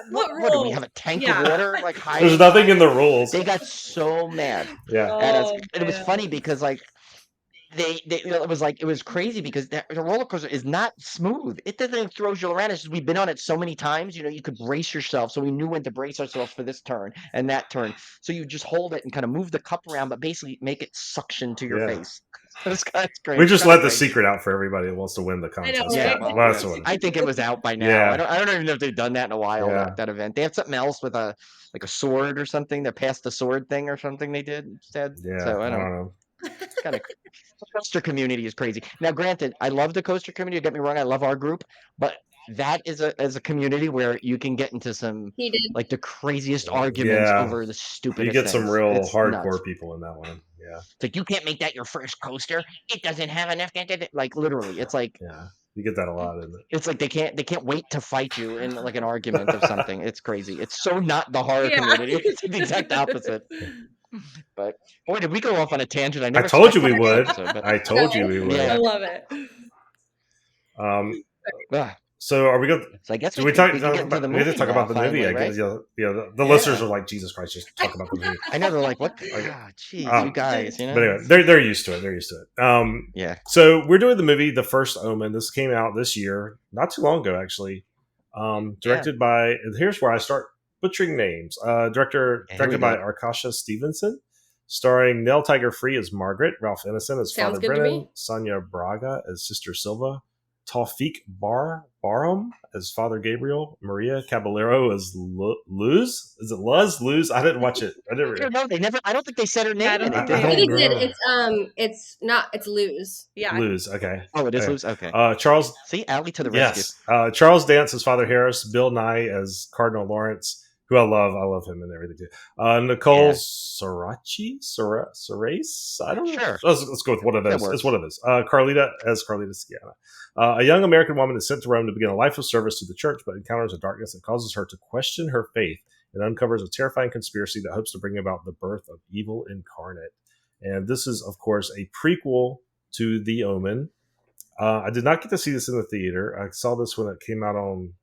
What do we have a tank of water?" Like there's nothing in the rules. They got so mad. Yeah, at us. And it was funny because like. It was crazy because the roller coaster is not smooth. It doesn't throws you around. It's just, we've been on it so many times, you could brace yourself. So we knew when to brace ourselves for this turn and that turn. So you just hold it and kind of move the cup around, but basically make it suction to your face. That's great. We just let the secret out for everybody that wants to win the contest. I think it was out by now. Yeah. I don't even know if they've done that in a while. That event. They have something else with a sword or something. They passed the sword thing or something. They did instead. Yeah, so I don't know. It's kind of the coaster community is crazy. Now, granted, I love the coaster community. Don't get me wrong, I love our group, but that is a community where you can get into some like the craziest arguments over the stupidest. You get some real hardcore nuts. People in that one. Yeah, it's like you can't make that your first coaster. It doesn't have enough. Like literally, it's like you get that a lot, isn't it? It's like they can't wait to fight you in like an argument of something. It's crazy. It's so not the horror community. It's the exact opposite. But boy, did we go off on a tangent? I told you we would. I told you we would. Yeah. I love it. So are we going? So I guess we have to talk about the movie. Right? I guess. The listeners are like, Jesus Christ, just talk about the movie. I know they're like, what? Jeez, you guys. But anyway, they're used to it. Yeah. So we're doing the movie The First Omen. This came out this year, not too long ago, actually. Directed by. Here's where I start butchering names. Directed by Arkasha Stevenson, starring Nell Tiger Free as Margaret, Ralph Ineson as Father Brennan, Sonia Braga as Sister Silva, Taufik Barham as Father Gabriel, Maria Caballero as Luz. Is it Luz? Luz? I didn't watch it. I don't know. They never. I don't think they said her name I don't in it. think they I think don't it did. know. It's not. It's Luz. Yeah. Luz. Okay. Oh, it is Okay. Luz. Okay. Charles. See, Allie to the rescue. Yes. Charles Dance as Father Harris. Bill Nye as Cardinal Lawrence, who I love. I love him and everything too. Nicole Serace? I don't know. Sure. Let's go with one of those. It's one of those. Carlita as Carlita Sciana. A young American woman is sent to Rome to begin a life of service to the church, but encounters a darkness that causes her to question her faith and uncovers a terrifying conspiracy that hopes to bring about the birth of evil incarnate. And this is, of course, a prequel to The Omen. I did not get to see this in the theater. I saw this when it came out on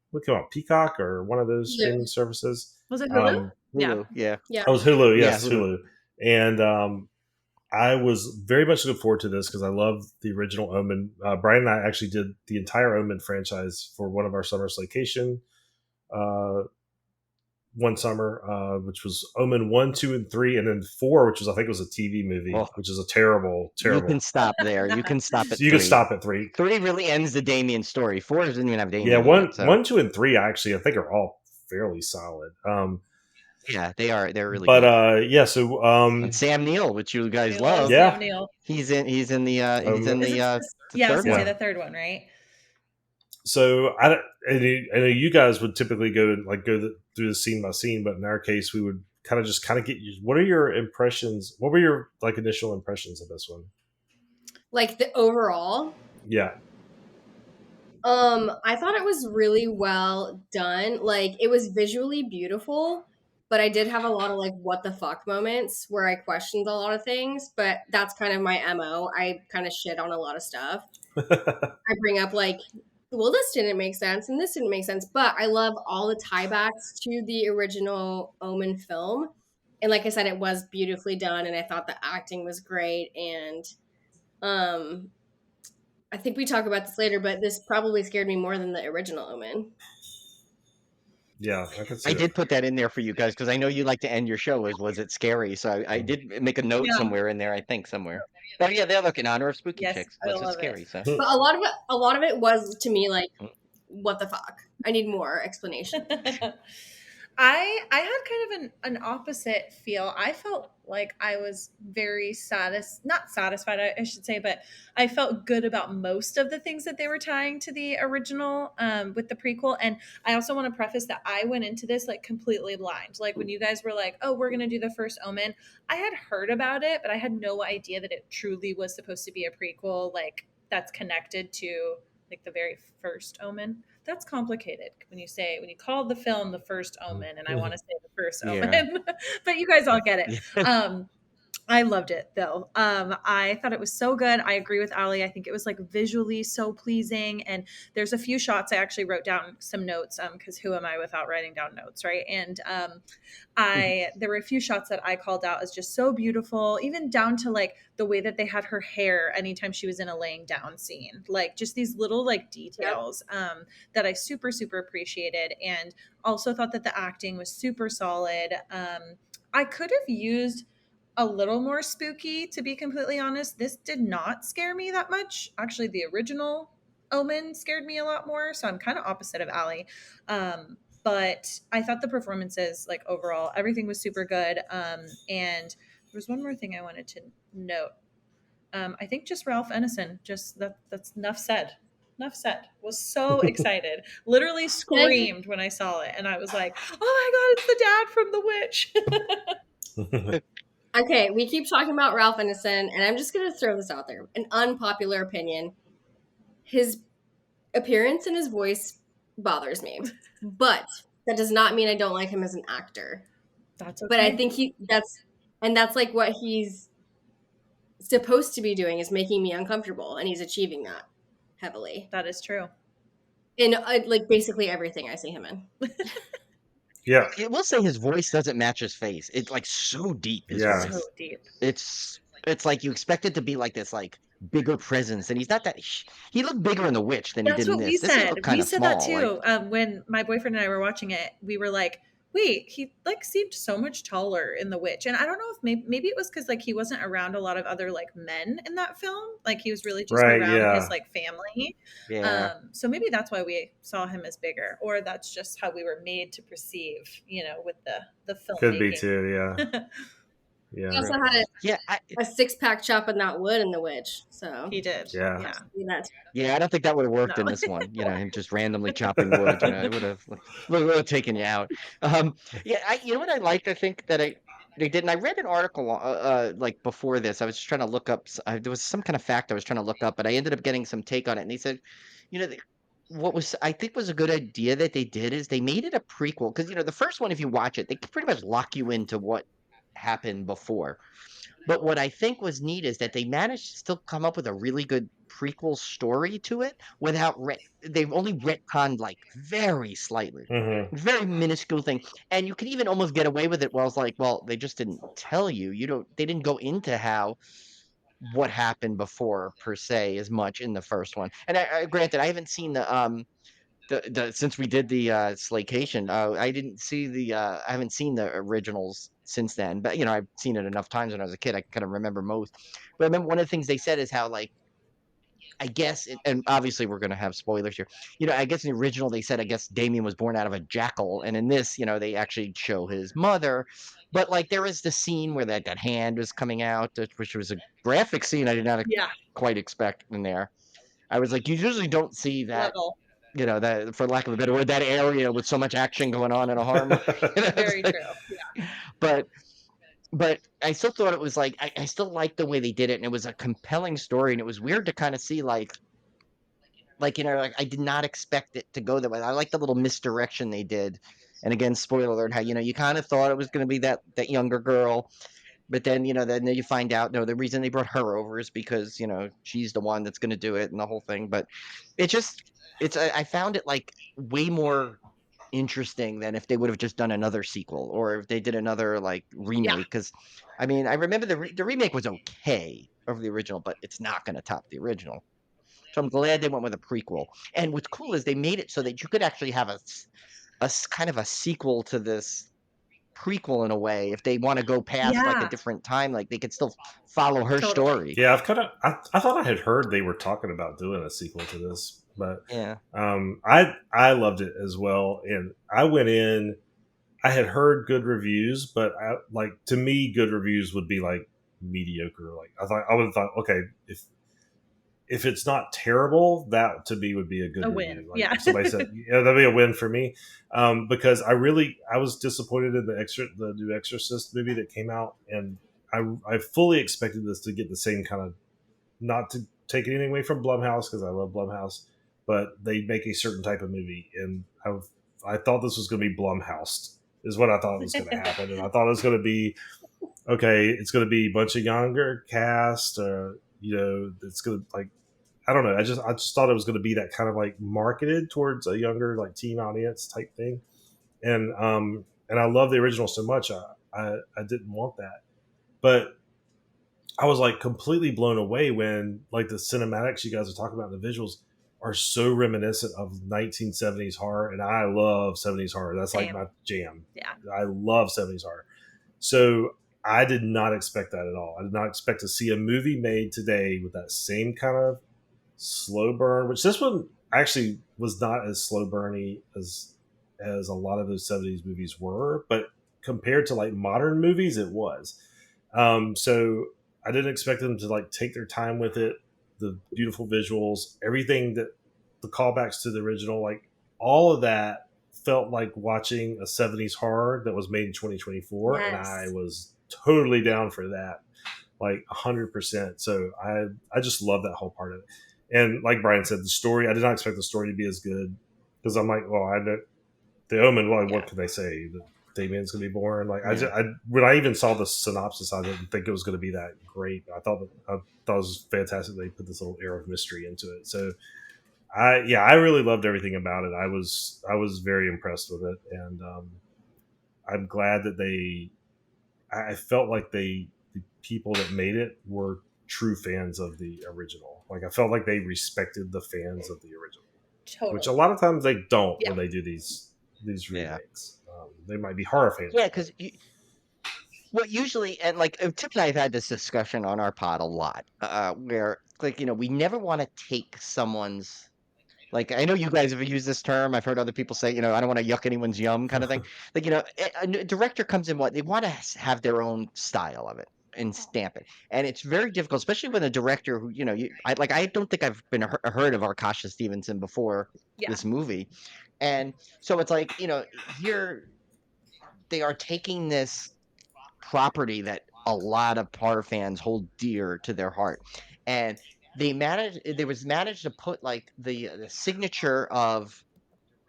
Peacock or one of those streaming services. Was it Hulu? Hulu, yeah. It was Hulu. Yes, Yeah, Hulu. And I was very much looking forward to this because I love the original Omen. Brian and I actually did the entire Omen franchise for one of our summer staycation one summer, which was Omen 1, 2, and 3, and then 4, which was, I think it was a TV movie, which is a terrible. You can stop there. You can stop at 3. You can stop at 3. 3 really ends the Damien story. 4 doesn't even have Damien. Yeah, 1, yet, so. 1, 2, and 3 actually I think are all fairly solid. Yeah, they are. They're really. But good. yeah. So and Sam Neill, which you guys love. Yeah, Sam Neill. He's in the I was third gonna one. say the third one, right? So I know you guys would typically go through the scene by scene, but in our case, we would kind of get you. What are your impressions? What were your initial impressions of this one? Like the overall? Yeah. I thought it was really well done. Like it was visually beautiful, but I did have a lot of what the fuck moments where I questioned a lot of things, but that's kind of my MO. I kind of shit on a lot of stuff. I bring up well, this didn't make sense and this didn't make sense, but I love all the tiebacks to the original Omen film. And like I said, it was beautifully done and I thought the acting was great. And I think we talk about this later, but this probably scared me more than the original Omen. Yeah, I did put that in there for you guys because I know you like to end your show as was it scary. So I did make a note somewhere in there. I think somewhere. Oh yeah, they're in honor of Spooky Chicks. That's what's scary. So. But a lot of it was to me what the fuck? I need more explanation. I had kind of an opposite feel. I felt like I was very not satisfied, I should say, but I felt good about most of the things that they were tying to the original with the prequel. And I also want to preface that I went into this completely blind. Like when you guys were like, oh, we're going to do the first Omen, I had heard about it, but I had no idea that it truly was supposed to be a prequel that's connected to the very first Omen. That's complicated when you call the film the first Omen, and I want to say the first Omen, but you guys all get it. I loved it though. I thought it was so good. I agree with Ali. I think it was visually so pleasing, and there's a few shots I actually wrote down some notes because who am I without writing down notes, right? And there were a few shots that I called out as just so beautiful, even down to the way that they had her hair anytime she was in a laying down scene, just these little details that I super appreciated, and also thought that the acting was super solid. I could have used a little more spooky, to be completely honest. This did not scare me that much. Actually, the original Omen scared me a lot more, so I'm kind of opposite of Ali. But I thought the performances, overall, everything was super good. And there was one more thing I wanted to note. I think just Ralph Ineson, that's enough said. Enough said. Was so excited. Literally screamed when I saw it. And I was like, oh my God, it's the dad from The Witch. Okay, we keep talking about Ralph Ineson, and I'm just going to throw this out there. An unpopular opinion. His appearance and his voice bothers me. But that does not mean I don't like him as an actor. That's okay. But I think that's what he's supposed to be doing, is making me uncomfortable, and he's achieving that heavily. That is true. In basically everything I see him in. Yeah. I will say his voice doesn't match his face. It's so deep. His voice. So deep. It's you expect it to be this bigger presence, and he's not that. He looked bigger in The Witch than he did in this. That's what we said. We said small, that too. When my boyfriend and I were watching it, we were like, wait, he like seemed so much taller in The Witch. And I don't know if maybe it was because like he wasn't around a lot of other like men in that film. Like he was really just Right, around his yeah. like family. Yeah. So maybe that's why we saw him as bigger, or that's just how we were made to perceive, with the Could be filmmaking. too, yeah. He Yeah. also had Yeah. a 6-pack chopping that wood in The Witch. So He did. Yeah. Yeah. see that. Yeah, I don't think that would have worked in No. this one. Him just randomly chopping wood. It would have taken you out. Yeah, you know what I liked. I think that they did, and I read an article like before this. I was just trying to look up. There was some kind of fact I was trying to look up, but I ended up getting some take on it. And they said, you know, what was I think was a good idea that they did is they made it a prequel because the first one, if you watch it, they pretty much lock you into what happened before. But what I think was neat is that they managed to still come up with a really good prequel story to it without they've only retconned like very slightly, Mm-hmm. very minuscule thing, and you can even almost get away with it. Well, it's like, well, they just didn't tell you. They didn't go into what happened before per se as much in the first one. And granted, I haven't seen the since we did the Slaycation, I haven't seen the originals since then, but I've seen it enough times when I was a kid, I can kind of remember most. But I remember one of the things they said is how, like, I guess and obviously we're going to have spoilers here. I guess in the original they said, I guess Damien was born out of a jackal, and in this, they actually show his mother. But like there was the scene where that hand was coming out, which was a graphic scene I did not Yeah. quite expect in there. I was like, you usually don't see that, Level. that, for lack of a better word, that area with so much action going on in a horror movie. Very true. Yeah. But I still thought it was like I still liked the way they did it, and it was a compelling story, and it was weird to kind of see like I did not expect it to go that way. I like the little misdirection they did, and again, spoiler alert, how you kind of thought it was going to be that younger girl. But then, then you find out, no, the reason they brought her over is because, she's the one that's going to do it and the whole thing. But I found it like way more interesting than if they would have just done another sequel or if they did another like remake. Because, I mean, I remember the remake was okay of the original, but it's not going to top the original. So I'm glad they went with a prequel. And what's cool is they made it so that you could actually have a kind of a sequel to this prequel in a way. If they want to go past like a different time, like they could still follow her story. Yeah, I thought I had heard they were talking about doing a sequel to this, but Yeah. I loved it as well, and I went in. I had heard good reviews, but to me, good reviews would be like mediocre. Like I would have thought, okay, if it's not terrible, that to me would be a good review. Win. Like if somebody said, that'd be a win for me. Because I was disappointed in the new Exorcist movie that came out, and I fully expected this to get the same kind of, not to take anything away from Blumhouse because I love Blumhouse, but they make a certain type of movie, and I thought this was going to be Blumhouse is what I thought was going to happen, and I thought it was going to be okay. It's going to be a bunch of younger cast, it's going to like. I don't know. I just thought it was going to be that kind of like marketed towards a younger like teen audience type thing, and I love the original so much. I didn't want that, but I was like completely blown away when like the cinematics you guys are talking about, the visuals are so reminiscent of 1970s horror, and I love 70s horror. That's like my jam. Yeah, I love 70s horror. So I did not expect that at all. I did not expect to see a movie made today with that same kind of slow burn, which this one actually was not as slow burny as a lot of those 70s movies were, but compared to like modern movies, it was. So I didn't expect them to like take their time with it. The beautiful visuals, everything, that the callbacks to the original, like all of that felt like watching a 70s horror that was made in 2024. Yes. And I was totally down for that, like 100%. So I just love that whole part of it. And like Brian said, the story, I did not expect the story to be as good, because I'm like, well, the Omen, what could they say? That Damien's going to be born? Like, when I even saw the synopsis, I didn't think it was going to be that great. I thought it was fantastic. They put this little air of mystery into it. So I really loved everything about it. I was very impressed with it. And I'm glad that I felt like the people that made it were true fans of the original. Like I felt like they respected the fans of the original, totally. which a lot of times they don't when they do these remakes. They might be horror fans. Yeah, because well, usually, and like Tip and I have had this discussion on our pod a lot, where like we never want to take someone's. Like, I know you guys have used this term. I've heard other people say, I don't want to yuck anyone's yum kind of thing. Like, a director comes in, they want to have their own style of it and stamp it. And it's very difficult, especially when a director who, I don't think I've been heard of Arkasha Stevenson before this movie. And so it's like, here they are taking this property that a lot of horror fans hold dear to their heart. And they managed to put like the signature of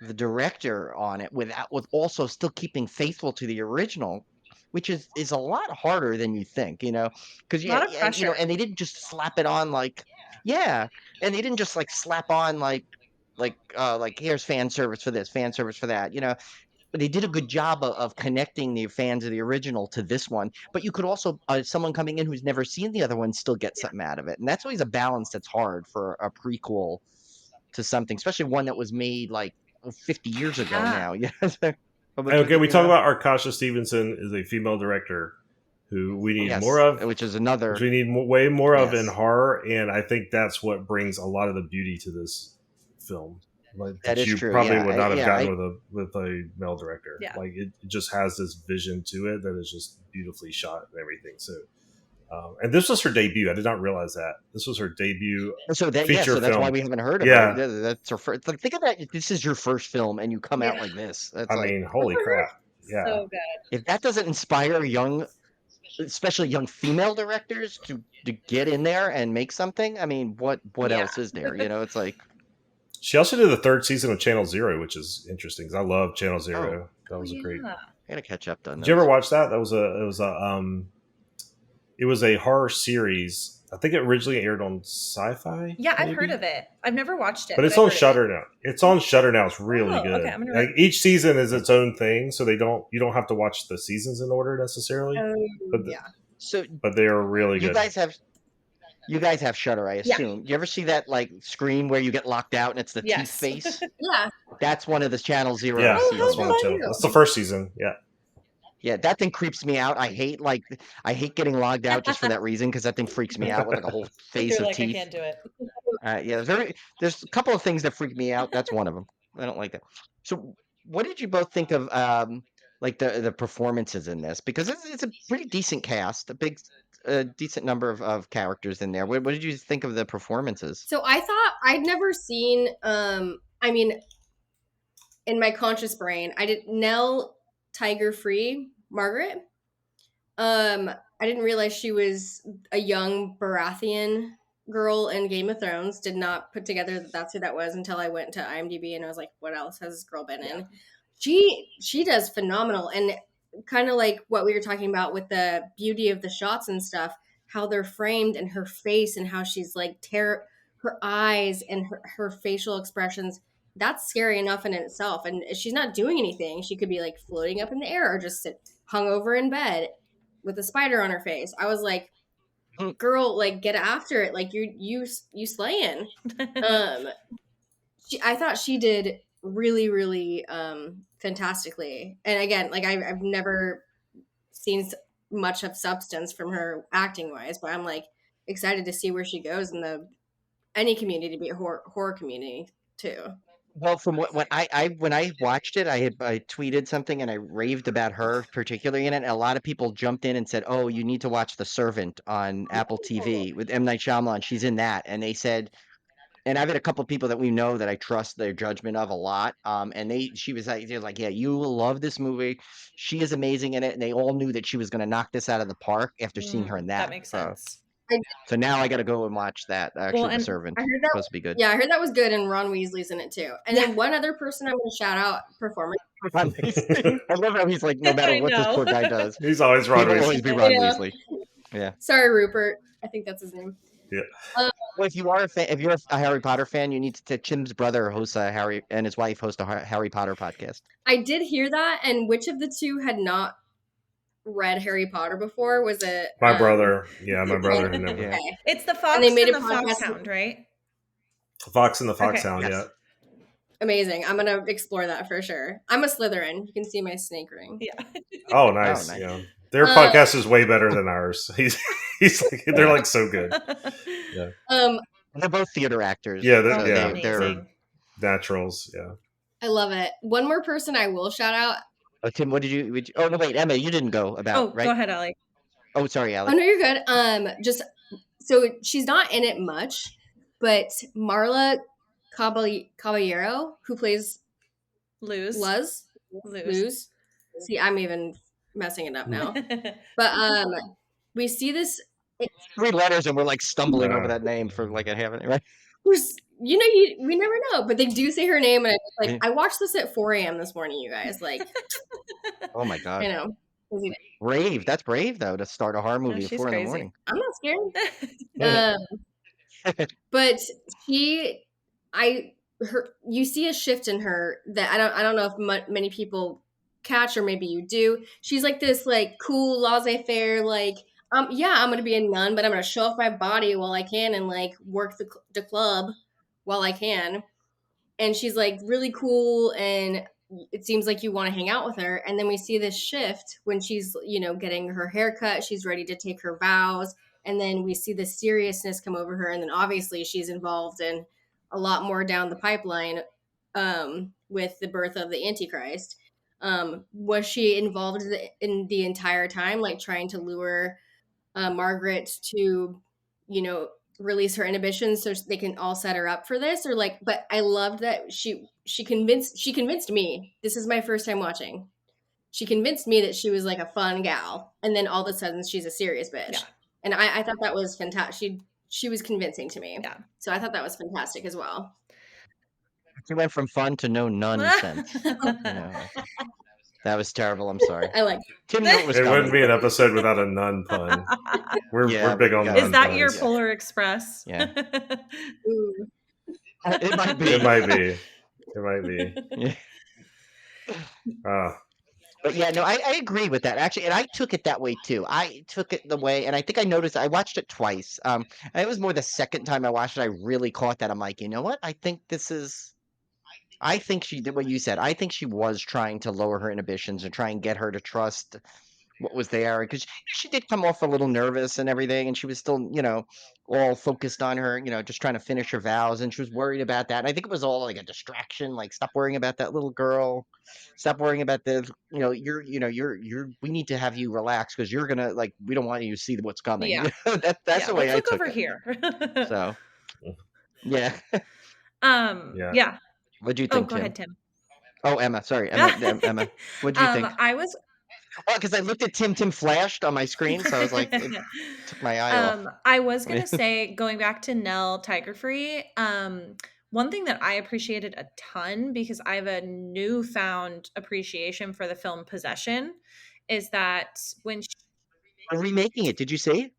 the director on it with also still keeping faithful to the original, which is a lot harder than you think, because and they didn't just slap it on and they didn't just like slap on like here's fan service for this, fan service for that, But they did a good job of connecting the fans of the original to this one. But you could also, someone coming in who's never seen the other one still get something out of it. And that's always a balance that's hard for a prequel to something, especially one that was made like 50 years ago now. Okay, we talk about Arkasha Stevenson is a female director who we need more of. Which is another. Which we need way more of in horror. And I think that's what brings a lot of the beauty to this film. That is true. Probably would not have gotten with a male director. Yeah. Like it just has this vision to it that is just beautifully shot and everything. So, and this was her debut. I did not realize that this was her debut. So that's film. why we haven't heard of her. That's her first. Like, think of that. This is your first film, and you come out like this. That's holy crap! Yeah. So good. If that doesn't inspire especially young female directors to get in there and make something, I mean, what else is there? It's like. She also did the third season of Channel Zero, which is interesting because I love Channel Zero. That was a great. I gotta catch up on that. Did you ever watch that? It was a horror series. I think it originally aired on Sci-Fi. Yeah, I've heard of it. I've never watched it, but it's on Shudder now. It's on Shudder now. It's really good. Okay, like each season is its own thing, so you don't have to watch the seasons in order necessarily. But they are really good. You guys have Shudder, I assume. You ever see that like screen where you get locked out and it's the teeth face? Yeah. That's one of the Channel Zero seasons. That's the first season. Yeah. Yeah, that thing creeps me out. I hate getting logged out just for that reason because that thing freaks me out with like a whole face of teeth. I can't do it. There's a couple of things that freak me out. That's one of them. I don't like that. So, what did you both think of like the performances in this? Because it's a pretty decent cast, a decent number of characters in there. What did you think of the performances? So I thought I'd never seen. I mean, in my conscious brain, I did Nell Tiger Free Margaret. I didn't realize she was a young Baratheon girl in Game of Thrones. Did not put together that that's who that was until I went to IMDb and I was like, what else has this girl been in? She does phenomenal, and kind of like what we were talking about with the beauty of the shots and stuff, how they're framed and her face and how she's like her eyes and her facial expressions. That's scary enough in itself. And she's not doing anything. She could be like floating up in the air or just hung over in bed with a spider on her face. I was like, girl, like get after it. Like you slaying. I thought she did really, really fantastically. And again, like I've never seen much of substance from her acting wise, but I'm like excited to see where she goes in any community, be a horror community too. Well, from when I watched it, I tweeted something and I raved about her particularly in it. And a lot of people jumped in and said, "Oh, you need to watch The Servant on Apple TV with M. Night Shyamalan. She's in that." And they said, and I've had a couple of people that we know that I trust their judgment of a lot. And she was like, "Yeah, you will love this movie. She is amazing in it." And they all knew that she was going to knock this out of the park after seeing her in that. That makes sense. So now I got to go and watch that. Actually, The Servant. I heard that supposed to be good. Yeah, I heard that was good, and Ron Weasley's in it too. And then one other person I'm going to shout out performance. I love how he's like, no matter what this poor guy does, he's always Ron Weasley. Always be Ron Weasley. Yeah. Sorry, Rupert. I think that's his name. Yeah. Well, if you're a Harry Potter fan, you need to. Tim's brother hosts Harry and his wife host a Harry Potter podcast. I did hear that, and which of the two had not read Harry Potter before? Was it my brother? Yeah, my brother. Okay. It's the Fox and the Foxhound, right? Fox and the Foxhound. Yes. Amazing. I'm gonna explore that for sure. I'm a Slytherin. You can see my snake ring. Yeah. Oh, nice. nice. Yeah, their podcast is way better than ours. He's like, they're like so good. Yeah. They're both theater actors. Yeah, so they're naturals. Yeah. I love it. One more person I will shout out. Oh, Tim, what did you? Oh no, wait, Emma, you didn't go about. Right? Go ahead, Allie. Oh, sorry, Allie. Oh no, you're good. Just so she's not in it much, but Marla Caballero, who plays Luz. See, I'm even messing it up now. But we see this 3 letters, and we're like stumbling over that name for like a half an right. We never know, but they do say her name, and I watched this at 4 a.m. this morning, you guys. Like, oh my god, I know. Brave. That's brave though to start a horror movie at 4 in the morning. I'm not scared. But you see a shift in her that I don't know if many people catch, or maybe you do. She's like this like cool laissez-faire like yeah, I'm gonna be a nun, but I'm gonna show off my body while I can and like work the club while I can. And she's like really cool, and it seems like you want to hang out with her. And then we see this shift when she's, getting her hair cut. She's ready to take her vows. And then we see the seriousness come over her. And then obviously she's involved in a lot more down the pipeline with the birth of the Antichrist. Was she involved in the entire time, like trying to lure Margaret to, release her inhibitions so they can all set her up for this? Or like, but I loved that she convinced me. This is my first time watching. She convinced me that she was like a fun gal, and then all of a sudden she's a serious bitch. Yeah. And I thought that was fantastic. She was convincing to me. Yeah. So I thought that was fantastic as well. She went from fun to no nonsense. That was terrible. I'm sorry. I like Tim. It wouldn't be an episode without a nun pun. We're big on. Is that your Polar Express? Yeah. It might be. It might be. Yeah. But yeah, no, I agree with that actually, and I took it that way too. I took it the way, and I think I noticed. I watched it twice. It was more the second time I watched it. I really caught that. I'm like, you know what? I think she did what you said. I think she was trying to lower her inhibitions and try and get her to trust what was there, because she did come off a little nervous and everything, and she was still, all focused on her, just trying to finish her vows, and she was worried about that. And I think it was all like a distraction. Like, stop worrying about that little girl. Stop worrying about this. We need to have you relax because you're gonna we don't want you to see what's coming. Yeah, that's the way I took over it. Here. So, yeah. Yeah. What'd you think, go Tim? ahead, Tim. Oh, Emma. Sorry, Emma. What'd you think? Because I looked at Tim flashed on my screen, so I was like, it took my eye off. I was gonna say, going back to Nell Tiger Free, one thing that I appreciated a ton, because I have a newfound appreciation for the film Possession, is that when they're remaking it. Did you see?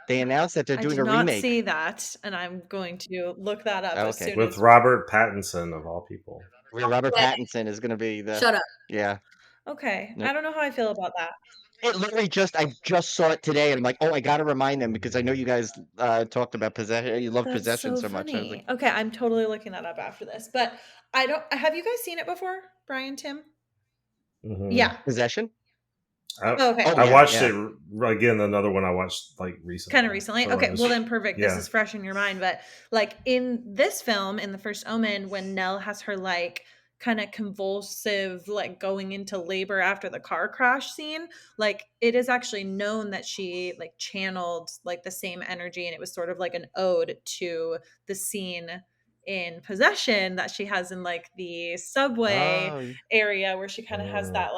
They announced that they're doing a remake. I did not see that, and I'm going to look that up as soon with Robert Pattinson of all people. Robert Pattinson is going to be the. Shut up. Yeah. Okay, I don't know how I feel about that. It literally I just saw it today, and I'm like, oh, I got to remind them because I know you guys talked about Possession. You love Possession so much. I was like, okay, I'm totally looking that up after this. But have you guys seen it before, Brian, Tim? Mm-hmm. Yeah, Possession. Okay. I watched it again. Another one I watched recently. Kind of recently. Okay, well then perfect. This is fresh in your mind. But in this film, in The First Omen, when Nell has her kind of convulsive, going into labor after the car crash scene, it is actually known that she channeled the same energy, and it was sort of like an ode to the scene in Possession that she has in the subway area, where she kind of has that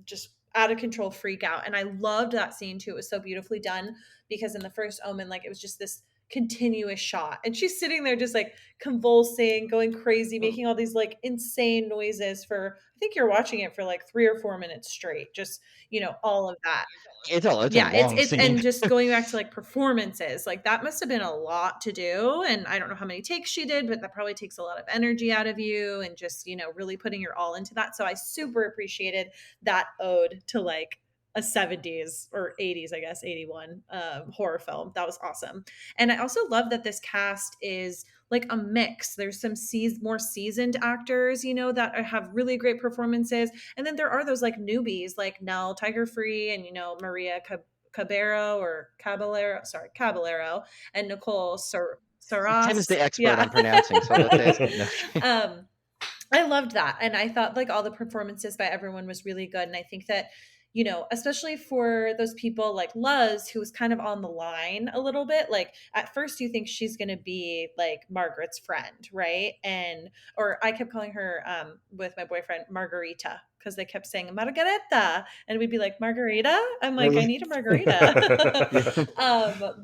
just out of control freak out. And I loved that scene too. It was so beautifully done, because in The First Omen, it was just this continuous shot, and she's sitting there just convulsing, going crazy, making all these insane noises for, I think you're watching it for 3 or 4 minutes straight, just all of that. It's a long scene. And just going back to performances, that must have been a lot to do, and I don't know how many takes she did, but that probably takes a lot of energy out of you, and just really putting your all into that. So I super appreciated that ode to a 70s or 80s, I guess 81 horror film. That was awesome. And I also love that this cast is like a mix. There's some more seasoned actors, you know, that have really great performances. And then there are those like newbies like Nell Tiger Free and, you know, Maria Caballero and Nicole Tim's Saras. the expert on pronouncing, so let's ask him. I loved that. And I thought like all the performances by everyone was really good. And I think that, you know, especially for those people like Luz, who was kind of on the line a little bit, like at first you think she's going to be like Margaret's friend, right? Or I kept calling her with my boyfriend Margarita, because they kept saying Margarita, and we'd be like, Margarita? I'm like, I need a margarita.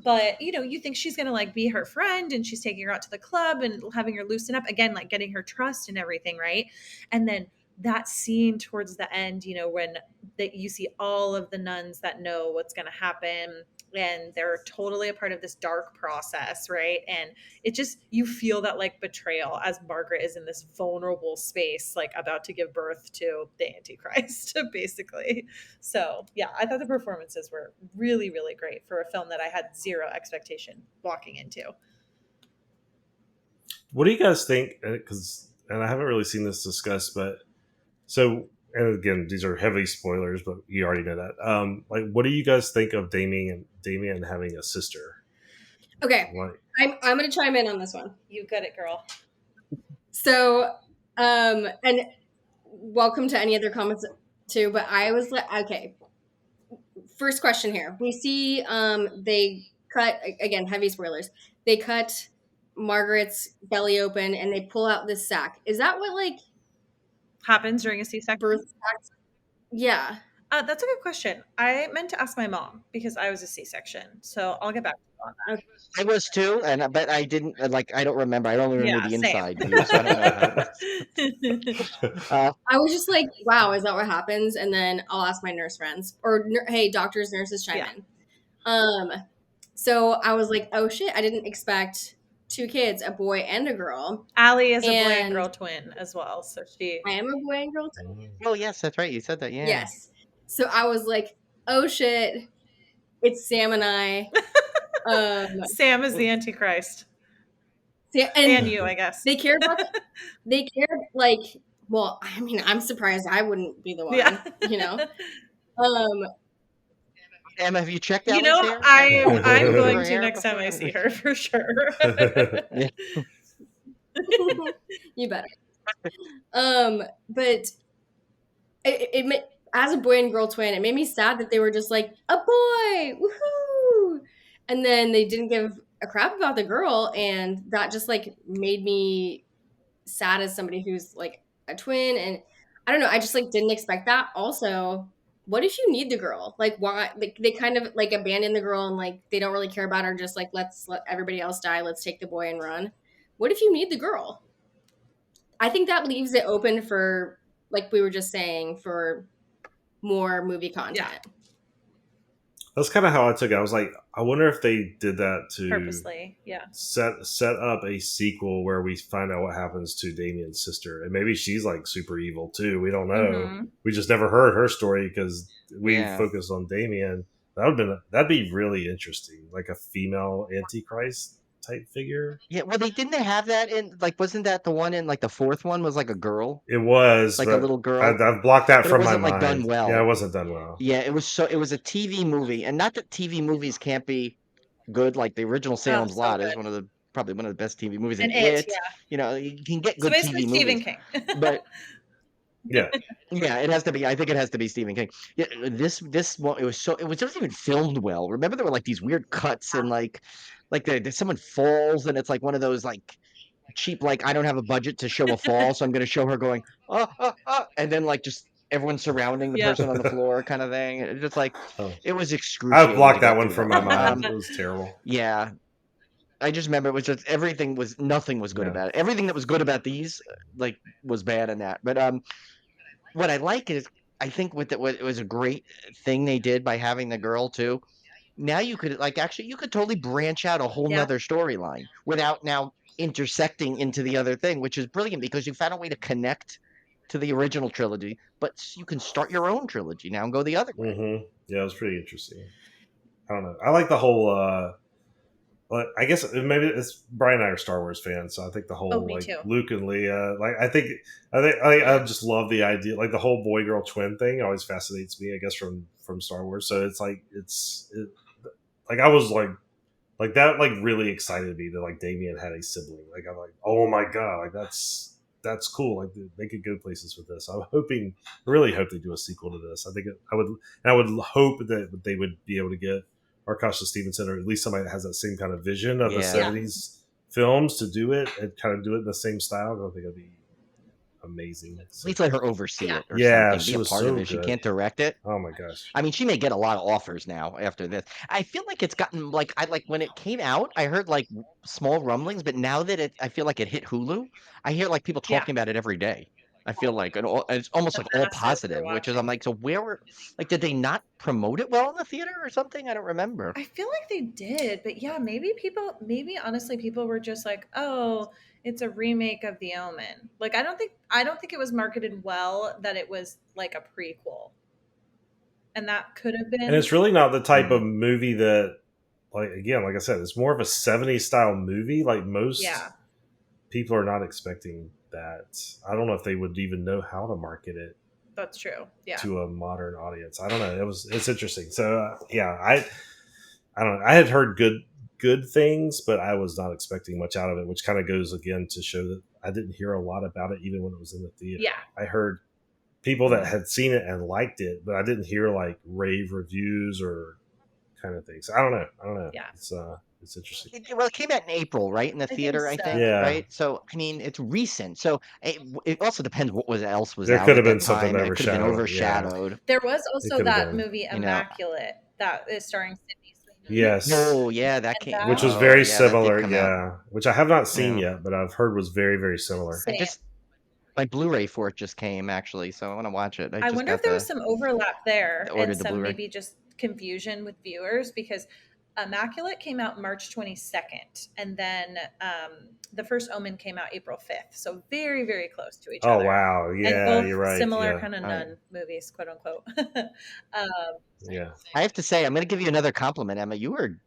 But you know, you think she's gonna like be her friend, and she's taking her out to the club and having her loosen up again, like getting her trust and everything, right? And then that scene towards the end, you know, when you see all of the nuns that know what's going to happen, and they're totally a part of this dark process, right? And it just, you feel that like betrayal as Margaret is in this vulnerable space, like about to give birth to the Antichrist, basically. So yeah, I thought the performances were really, really great for a film that I had zero expectation walking into. What do you guys think? And I haven't really seen this discussed, but so, and again, these are heavy spoilers, but you already know that. Like, what do you guys think of Damien having a sister? Okay, I'm going to chime in on this one. You got it, girl. So, and welcome to any other comments too. But I was like, okay. First question here. We see they cut, again, heavy spoilers. They cut Margaret's belly open and they pull out this sack. Is that what like happens during a C-section? Birth sack? Yeah. That's a good question. I meant to ask my mom because I was a C-section, so I'll get back to you on that. Okay. I was too, but I didn't I don't remember. I don't remember the inside view, so I don't know. I was just like, wow, is that what happens? And then I'll ask my nurse friends or hey, doctors, nurses, chime in. So I was like, oh shit, I didn't expect 2 kids, a boy and a girl. Allie is a boy and girl twin as well, so I am a boy and girl twin. Oh yes, that's right. You said that. Yeah. Yes. So I was like, oh shit, it's Sam and I. Sam is the Antichrist. And you, I guess. They cared like, well, I mean, I'm surprised I wouldn't be the one, you know? Emma, have you checked out? You know, I'm going to next time I see her for sure. You better. But it as a boy and girl twin, it made me sad that they were just like, a boy, woohoo! And then they didn't give a crap about the girl, and that just like made me sad as somebody who's like a twin. And I don't know, I just like didn't expect that. Also, what if you need the girl? Like, why? Like, they kind of like abandon the girl and like they don't really care about her. Just like, let's let everybody else die. Let's take the boy and run. What if you need the girl? I think that leaves it open for, like we were just saying, for more movie content. Yeah. That's kind of how I took it. I was like, I wonder if they did that to purposely, set up a sequel where we find out what happens to Damien's sister, and maybe she's like super evil too. We don't know. Mm-hmm. We just never heard her story because we focused on Damien. That'd be really interesting, like a female Antichrist type figure. Yeah, well, didn't have that in, like, wasn't that the one in, like, the 4th one was like a girl? It was like a little girl. I've blocked that from my mind. It wasn't like done well. Yeah, it wasn't done well. Yeah, it was a TV movie, and not that TV movies can't be good. Like the original Salem's Lot is probably one of the best TV movies. And it, you know, you can get good TV movies. Stephen King, but yeah, it has to be. I think it has to be Stephen King. Yeah, this one, it wasn't even filmed well. Remember, there were like these weird cuts and like someone falls and it's like one of those like cheap, like, I don't have a budget to show a fall, so I'm going to show her going and then like just everyone surrounding the person on the floor kind of thing. It's just like it was excruciating. I blocked that one from my mind. It was terrible. Yeah, I just remember it was just nothing was good about it. Everything that was good about these like was bad in that. But what I like is, I think what it was a great thing they did by having the girl too. Now you could you could totally branch out a whole nother storyline without now intersecting into the other thing, which is brilliant because you found a way to connect to the original trilogy, but you can start your own trilogy now and go the other way. Mm-hmm. Yeah, it was pretty interesting. I don't know. I like the whole but I guess maybe it's Brian and I are Star Wars fans, so I think the whole me like too. Luke and Leia, like I just love the idea, like the whole boy girl twin thing always fascinates me. I guess from Star Wars, so it's like like I was like that like really excited me that like Damien had a sibling. Like I'm like, oh my god, like that's cool. Like they could go places with this. I'm hoping, really hope they do a sequel to this. I think I would hope that they would be able to get Arkasha Stevenson, or at least somebody that has that same kind of vision of the '70s films, to do it and kind of do it in the same style. I think it'd be amazing. At least let her oversee it or Yeah, something. she Be a was part so of it. She good. can't direct it. Oh my gosh. I mean, she may get a lot of offers now after this. I feel like it's gotten like I like when it came out, I heard like small rumblings, but now that I feel like it hit Hulu, I hear like people Yeah. talking about it every day. I feel like it's almost like all positive, which is I'm like, so where were like did they not promote it well in the theater or something? I don't remember. I feel like they did, but yeah, maybe honestly people were just like, oh, it's a remake of The Omen. Like I don't think it was marketed well that it was like a prequel. And that could have been. And it's really not the type of movie that, like, again, like I said, it's more of a '70s style movie. Like most people are not expecting that. I don't know if they would even know how to market it. That's true. Yeah. To a modern audience, I don't know. It's interesting. So I don't know. I had heard good things, but I was not expecting much out of it, which kind of goes again to show that I didn't hear a lot about it even when it was in the theater. Yeah. I heard people that had seen it and liked it, but I didn't hear like rave reviews or kind of things. I don't know. Yeah. It's interesting. Well, it came out in April, right? In the theater, I think. Yeah. Right. So, I mean, it's recent. So it also depends what else was there out. Could have at been that something time. It could have been overshadowed. Yeah. There was also that movie Immaculate that is starring Sydney Sweeney. Yes. Oh, yeah, that came. Which was very similar. Yeah. Which I have not seen yet, but I've heard was very, very similar. My Blu-ray for it just came actually, so I want to watch it. I wonder if there was some overlap there and some Blu-ray. maybe just confusion with viewers, because Immaculate came out March 22nd, and then The First Omen came out April 5th. So very, very close to each other. Oh, wow. Yeah, and both you're right. Similar kind of nun movies, quote unquote. Yeah. I have to say, I'm going to give you another compliment, Emma. You were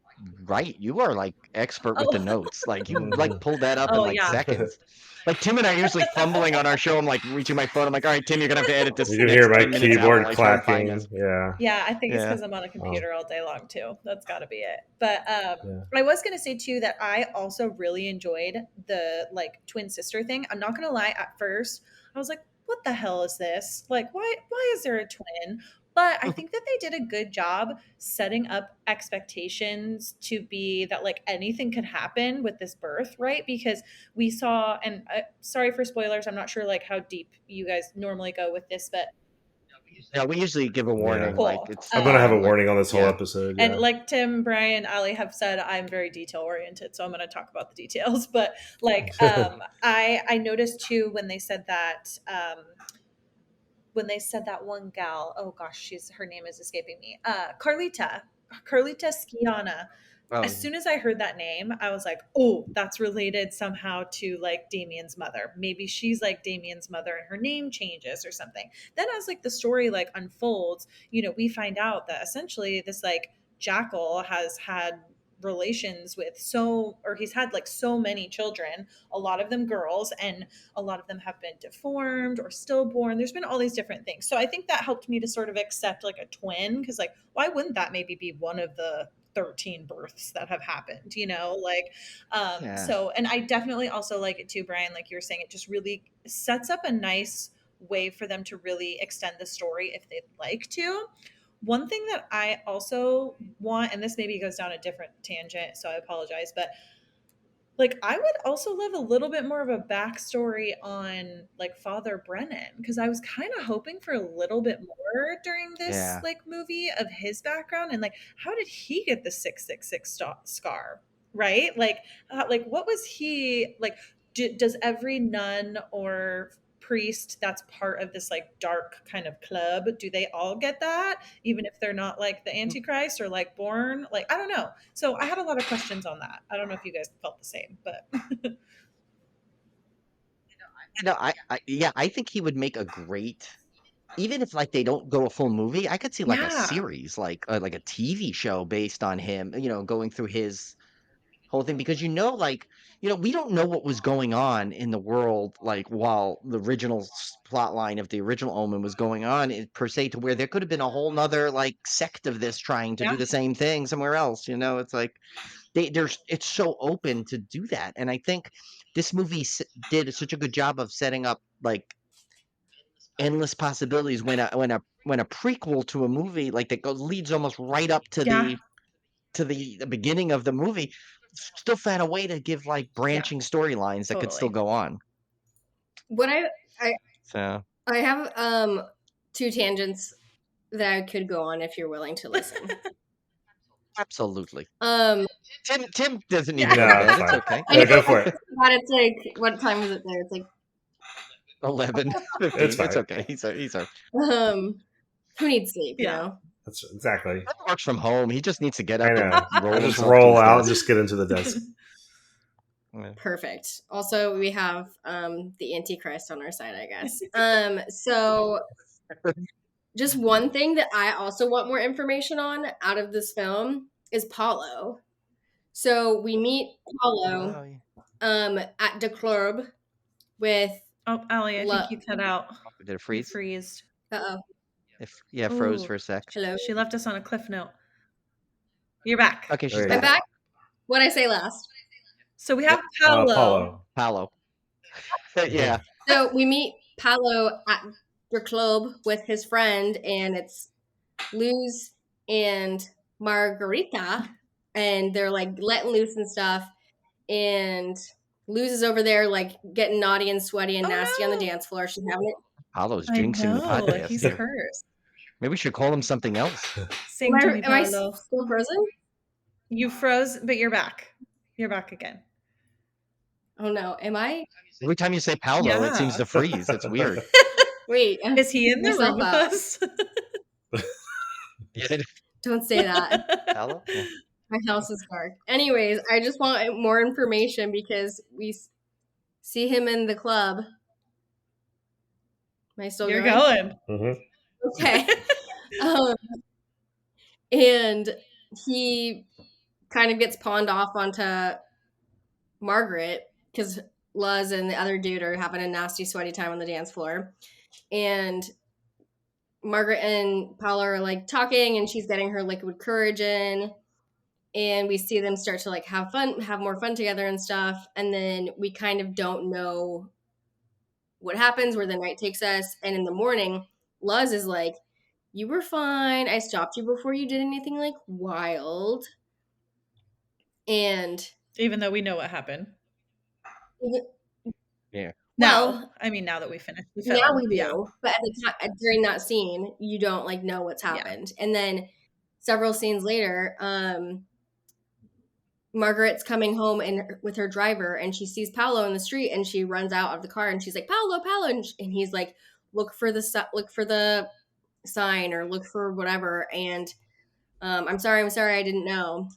right. You are like expert with the notes. Like you like pulled that up in like seconds. Like Tim and I are usually fumbling on our show. I'm like reaching my phone. I'm like, all right, Tim, you're gonna have to edit this. You can hear my keyboard clacking. Yeah, I think it's because I'm on a computer all day long too. That's got to be it. But I was gonna say too that I also really enjoyed the like twin sister thing. I'm not gonna lie. At first, I was like, "What the hell is this? Like, why is there a twin?" But I think that they did a good job setting up expectations to be that like anything could happen with this birth, right? Because we saw, and sorry for spoilers, I'm not sure like how deep you guys normally go with this, but yeah, we usually give a warning. Cool. Like it's, I'm gonna have a warning on this whole episode. And like Tim, Brian, Ali have said, I'm very detail oriented, so I'm going to talk about the details. But like, I noticed too when they said that. When they said that one gal, oh gosh, her name is escaping me. Carlita Skiana. As soon as I heard that name, I was like, oh, that's related somehow to like Damien's mother. Maybe she's like Damien's mother and her name changes or something. Then as like the story like unfolds, you know, we find out that essentially this like Jackal has had relations with he's had like so many children, a lot of them girls, and a lot of them have been deformed or stillborn. There's been all these different things. So I think that helped me to sort of accept like a twin, because like why wouldn't that maybe be one of the 13 births that have happened, you know, like so. And I definitely also like it too, Brian, like you were saying, it just really sets up a nice way for them to really extend the story if they'd like to. One thing that I also want, and this maybe goes down a different tangent, so I apologize, but like I would also love a little bit more of a backstory on like Father Brennan, because I was kind of hoping for a little bit more during this like movie of his background and like how did he get the 666 scar, right? Like what was he like? Does every nun or priest that's part of this like dark kind of club, do they all get that even if they're not like the Antichrist or like born? Like I don't know. So I had a lot of questions on that. I don't know if you guys felt the same, but I think he would make a great, even if like they don't go a full movie, I could see like a series, like a TV show based on him, you know, going through his whole thing, because like, we don't know what was going on in the world, like, while the original plot line of the original Omen was going on, per se, to where there could have been a whole nother, like, sect of this trying to do the same thing somewhere else. It's like it's so open to do that, and I think this movie did such a good job of setting up, like, endless possibilities when a prequel to a movie like that leads almost right up to the beginning of the movie, still found a way to give, like, branching storylines that could still go on. What I have 2 tangents that I could go on if you're willing to listen. Absolutely. Tim doesn't need to go to bed. It's okay. Yeah, go for it. But it's like, what time is it there? It's like 11. It's okay. He's who needs sleep? You know. That's exactly. He works from home. He just needs to get up and just roll out and just get into the desk. Perfect. Also, we have the Antichrist on our side, I guess. So just one thing that I also want more information on out of this film is Paulo. So we meet Paulo at the club with Allie, I think you cut out. Did it freeze? Freezed. Uh-oh. Froze for a sec. Hello. She left us on a cliff note. You're back. Okay, she's back. I'm back. What'd I say last? So we have Paulo. Yeah. So we meet Paulo at the club with his friend, and it's Luz and Margarita, and they're like letting loose and stuff. And Luz is over there like getting naughty and sweaty and nasty on the dance floor. She's having it. Paulo's jinxing the podcast. He's cursed. Maybe we should call him something else. Sing to me, Paulo. Am I still frozen? You froze, but you're back. You're back again. Oh no, am I? Every time you say Paulo, it seems to freeze. It's weird. Wait, is he in the room with us? Don't say that. Paulo? Yeah. My house is dark. Anyways, I just want more information because we see him in the club. Am I still You're going? Mm-hmm. Okay. And he kind of gets pawned off onto Margaret because Luz and the other dude are having a nasty, sweaty time on the dance floor. And Margaret and Paula are like talking, and she's getting her liquid courage in. And we see them start to like have more fun together and stuff. And then we kind of don't know what happens, where the night takes us. And in the morning, Luz is like, "You were fine. I stopped you before you did anything like wild." And even though we know what happened. Yeah. Well, now that we finished. Now we do. Yeah. But at the time, during that scene, you don't like know what's happened. Yeah. And then several scenes later, Margaret's coming home with her driver, and she sees Paulo in the street, and she runs out of the car, and she's like, "Paulo, Paulo," and he's like, look for the sign, or look for whatever. And I'm sorry, I didn't know.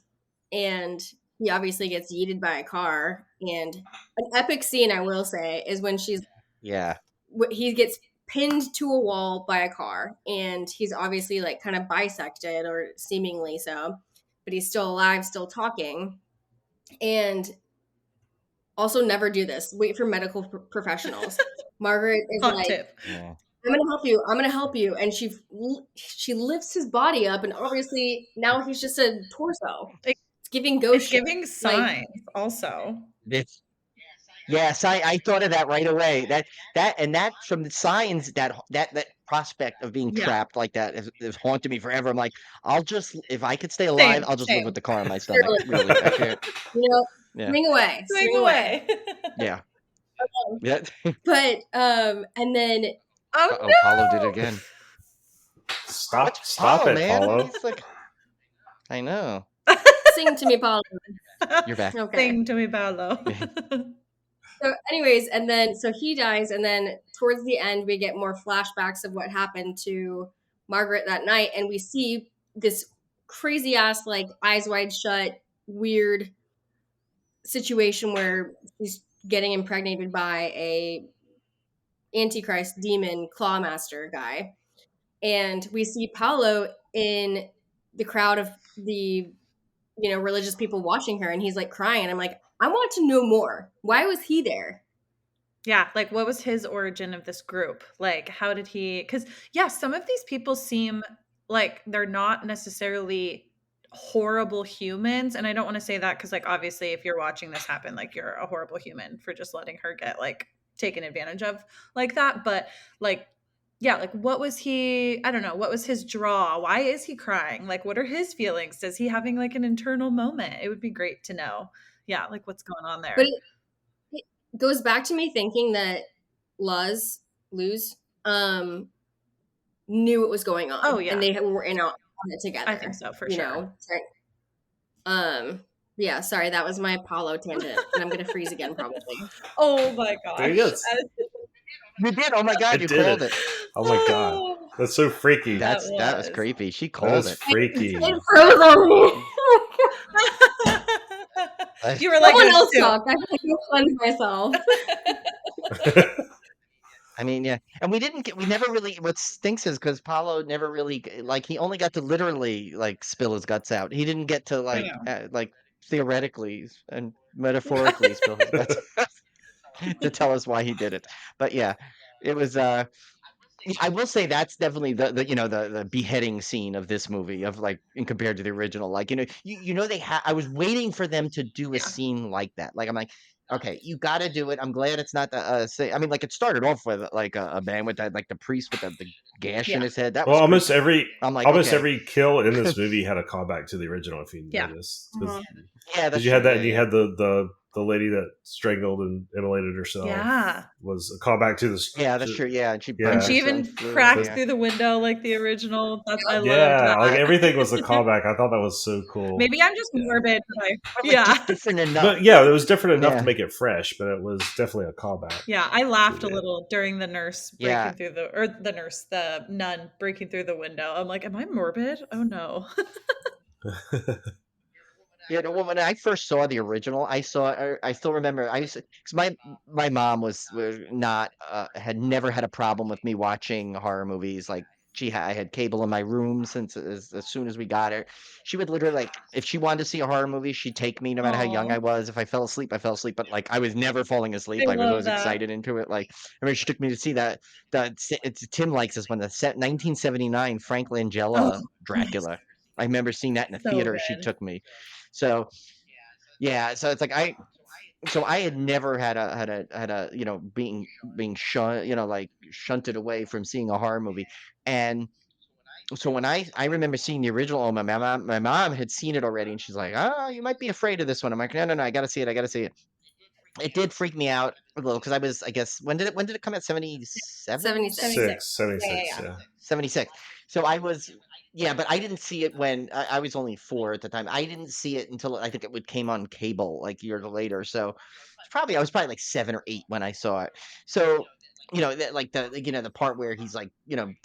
And he obviously gets yeeted by a car. And an epic scene, I will say, is when he gets pinned to a wall by a car, and he's obviously like kind of bisected, or seemingly so, but he's still alive, still talking. And also, never do this. Wait for medical professionals. Margaret is like, "I'm gonna help you," and she lifts his body up, and obviously now he's just a torso. It's giving ghost. It's giving signs, also. Yes, I thought of that right away. That from the signs, that prospect of being trapped like that has haunted me forever. I'm like, if I could stay alive, I'll just live with the car on my stomach. Really, I can't. Swing away. Yeah. Yeah. But and then no! Paulo did it again. Stop it, man. Paulo. Like, I know. Sing to me, Paulo. You're back. Okay. Sing to me, Paulo. So anyways, and then so he dies, and then towards the end we get more flashbacks of what happened to Margaret that night, and we see this crazy ass, like, eyes wide shut, weird situation where she's getting impregnated by a Antichrist demon clawmaster guy. And we see Paulo in the crowd of the religious people watching her, and he's like crying. I'm like, I want to know more. Why was he there? Yeah, like what was his origin of this group? Like how did he, because yeah, some of these people seem like they're not necessarily horrible humans. And I don't want to say that because like obviously if you're watching this happen, like you're a horrible human for just letting her get like taken advantage of like that. But like, yeah, like what was he, I don't know, what was his draw? Why is he crying? Like what are his feelings? Is he having like an internal moment? It would be great to know. Yeah, like what's going on there. But it goes back to me thinking that Luz knew what was going on. Oh yeah, and they were in on it together. I think so, for sure. Yeah, sorry, that was my Apollo tangent, and I'm gonna freeze again probably. Oh my gosh! There he is. You did. Oh my god, you called it. Oh my god, that's so freaky. That was creepy. She called it. Freaky. It froze on me. You were like, someone else talk. I have to cleanse myself. I mean, yeah, and we never really. What stinks is because Paulo never really like. He only got to literally like spill his guts out. He didn't get to like theoretically and metaphorically spill his guts out to tell us why he did it. But yeah, it was. I will say that's definitely the beheading scene of this movie of like in compared to the original. Like I was waiting for them to do a scene like that. Like I'm like, okay, you got to do it. I'm glad it's not the I mean, like it started off with like a man with that, like the priest with the gash in his head. That was almost creepy. every kill in this movie had a callback to the original. If you notice, because you had that, and you had the lady that strangled and immolated herself. Yeah, was a callback to this. Yeah, that's true. Yeah, and she even cracked through the window like the original. I loved that. Like everything was a callback. I thought that was so cool. Maybe I'm just morbid, but just different enough. But yeah, it was different enough to make it fresh, but it was definitely a callback. Yeah, I laughed a little during the nurse breaking through the nun breaking through the window. I'm like, am I morbid? Oh no. Yeah, when I first saw the original, I still remember. Because my mom was not had never had a problem with me watching horror movies. Like I had cable in my room since as soon as we got it. She would literally like if she wanted to see a horror movie, she'd take me no matter how young I was. If I fell asleep, I fell asleep. But like I was never falling asleep. I was always excited into it. Like I mean, she took me to see that. Tim likes this one. The 1979 Frank Langella Dracula. I remember seeing that in the theater. Good. She took me. So yeah, so it's like I had never had a being shunted away from seeing a horror movie. And so when I remember seeing the original Omen, my mom had seen it already, and she's like, "Oh, you might be afraid of this one." I'm like, "No, I gotta see it. It did freak me out a little because I guess when did it come out? 77? 76. Yeah. 76. So I was. Yeah, but I didn't see it when I was only 4 at the time. I didn't see it until I think it came on cable like years later. So I was probably like 7 or 8 when I saw it. So like the part where he's like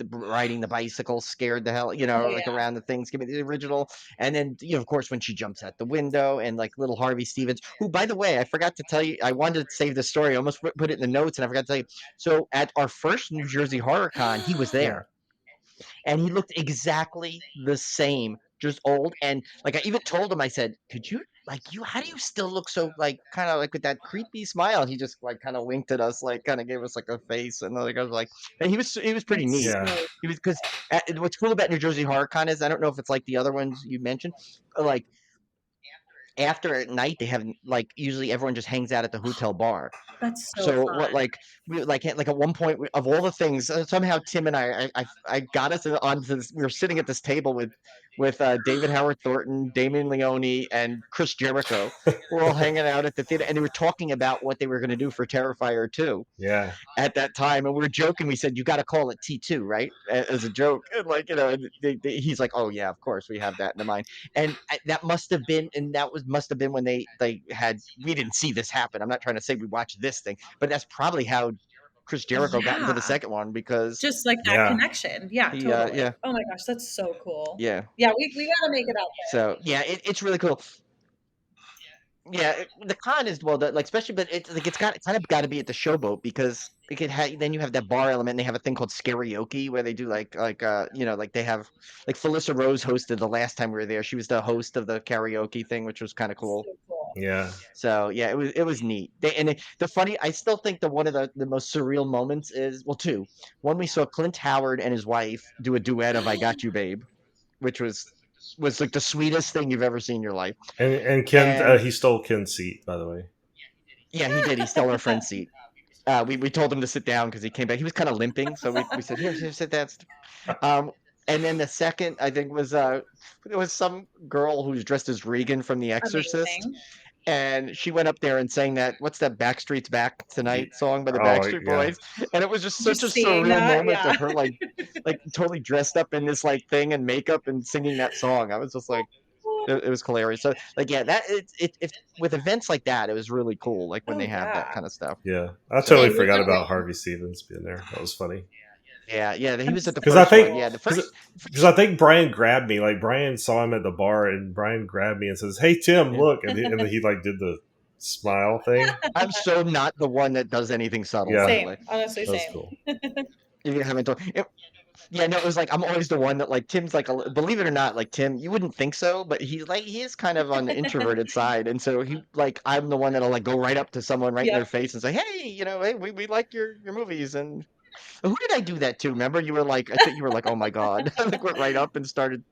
riding the bicycle, scared the hell like around the things. Give me the original, and then of course when she jumps out the window and like little Harvey Stevens, who by the way I forgot to tell you, I wanted to save the story, I almost put it in the notes and I forgot to tell you. So at our first New Jersey Horror Con, he was there. And he looked exactly the same, just old. And like I even told him, I said, how do you still look so like kind of like with that creepy smile? He just like kind of winked at us, like kind of gave us like a face, and like I was like, and he was pretty neat. Yeah. He was, because what's cool about New Jersey Horror Con is I don't know if it's like the other ones you mentioned, like after at night they have like usually everyone just hangs out at the hotel bar. That's so fun. What like we like at one point of all the things somehow Tim and I got us onto this. We were sitting at this table with David Howard Thornton, Damien Leone, and Chris Jericho. We're all hanging out at the theater, and they were talking about what they were going to do for Terrifier 2. Yeah. At that time, and we were joking. We said, "You got to call it T2, right?" As a joke, and like he's like, "Oh yeah, of course we have that in mind." And that must have been, must have been when they had. We didn't see this happen. I'm not trying to say we watched this thing, but that's probably how Chris Jericho got into the second one, because just like that connection. Yeah, totally. Yeah. Oh my gosh, that's so cool. Yeah. Yeah, we gotta make it out there. So yeah, it's really cool. Yeah, the con is well, like especially, but it's like it's kind of got to be at the showboat because then you have that bar element. And they have a thing called karaoke where they do like they have like Felissa Rose hosted the last time we were there. She was the host of the karaoke thing, which was kind of cool. So cool. Yeah. So yeah, it was neat. The funny, I still think that one of the most surreal moments is two. One, we saw Clint Howard and his wife do a duet of "I Got You, Babe," which was like the sweetest thing you've ever seen in your life. And Ken, And he stole Ken's seat, by the way. yeah, he did. He stole our friend's seat. We told him to sit down because he came back. He was kind of limping, so we said, "Here, sit down." Um, and then the second, I think, was there was some girl who was dressed as Regan from The Exorcist, Amazing. and she went up there and sang what's that Backstreet's Back Tonight song by the Oh, Backstreet yeah. Boys, and it was just such a seeing surreal that, moment yeah. of her like totally dressed up in this like thing and makeup and singing that song. I was just like, it was hilarious. So like yeah, that it with events like that, it was really cool. Like when Oh, they have that yeah. kind of stuff. Yeah. I So totally And forgot like, about Harvey Stevens being there. That was funny. yeah, he was at the Because I first one. think, Yeah, the first. because I think Brian grabbed me. Like Brian saw him at the bar, and Brian grabbed me and says, "Hey Tim, Yeah. look!" And then he like did the smile thing. I'm so not the one that does anything subtle. Yeah. By the Same. way, Honestly, That was same. cool. if you haven't told. Yeah, no, it was like I'm always the one that like Tim's like believe it or not, like Tim, you wouldn't think so, but he is kind of on the introverted side, and so I'm the one that'll like go right up to someone right in their Yep. face and say, hey, hey, we like your movies, and who did I do that to? Remember, you were like, I think you were like, oh my god, I like went right up and started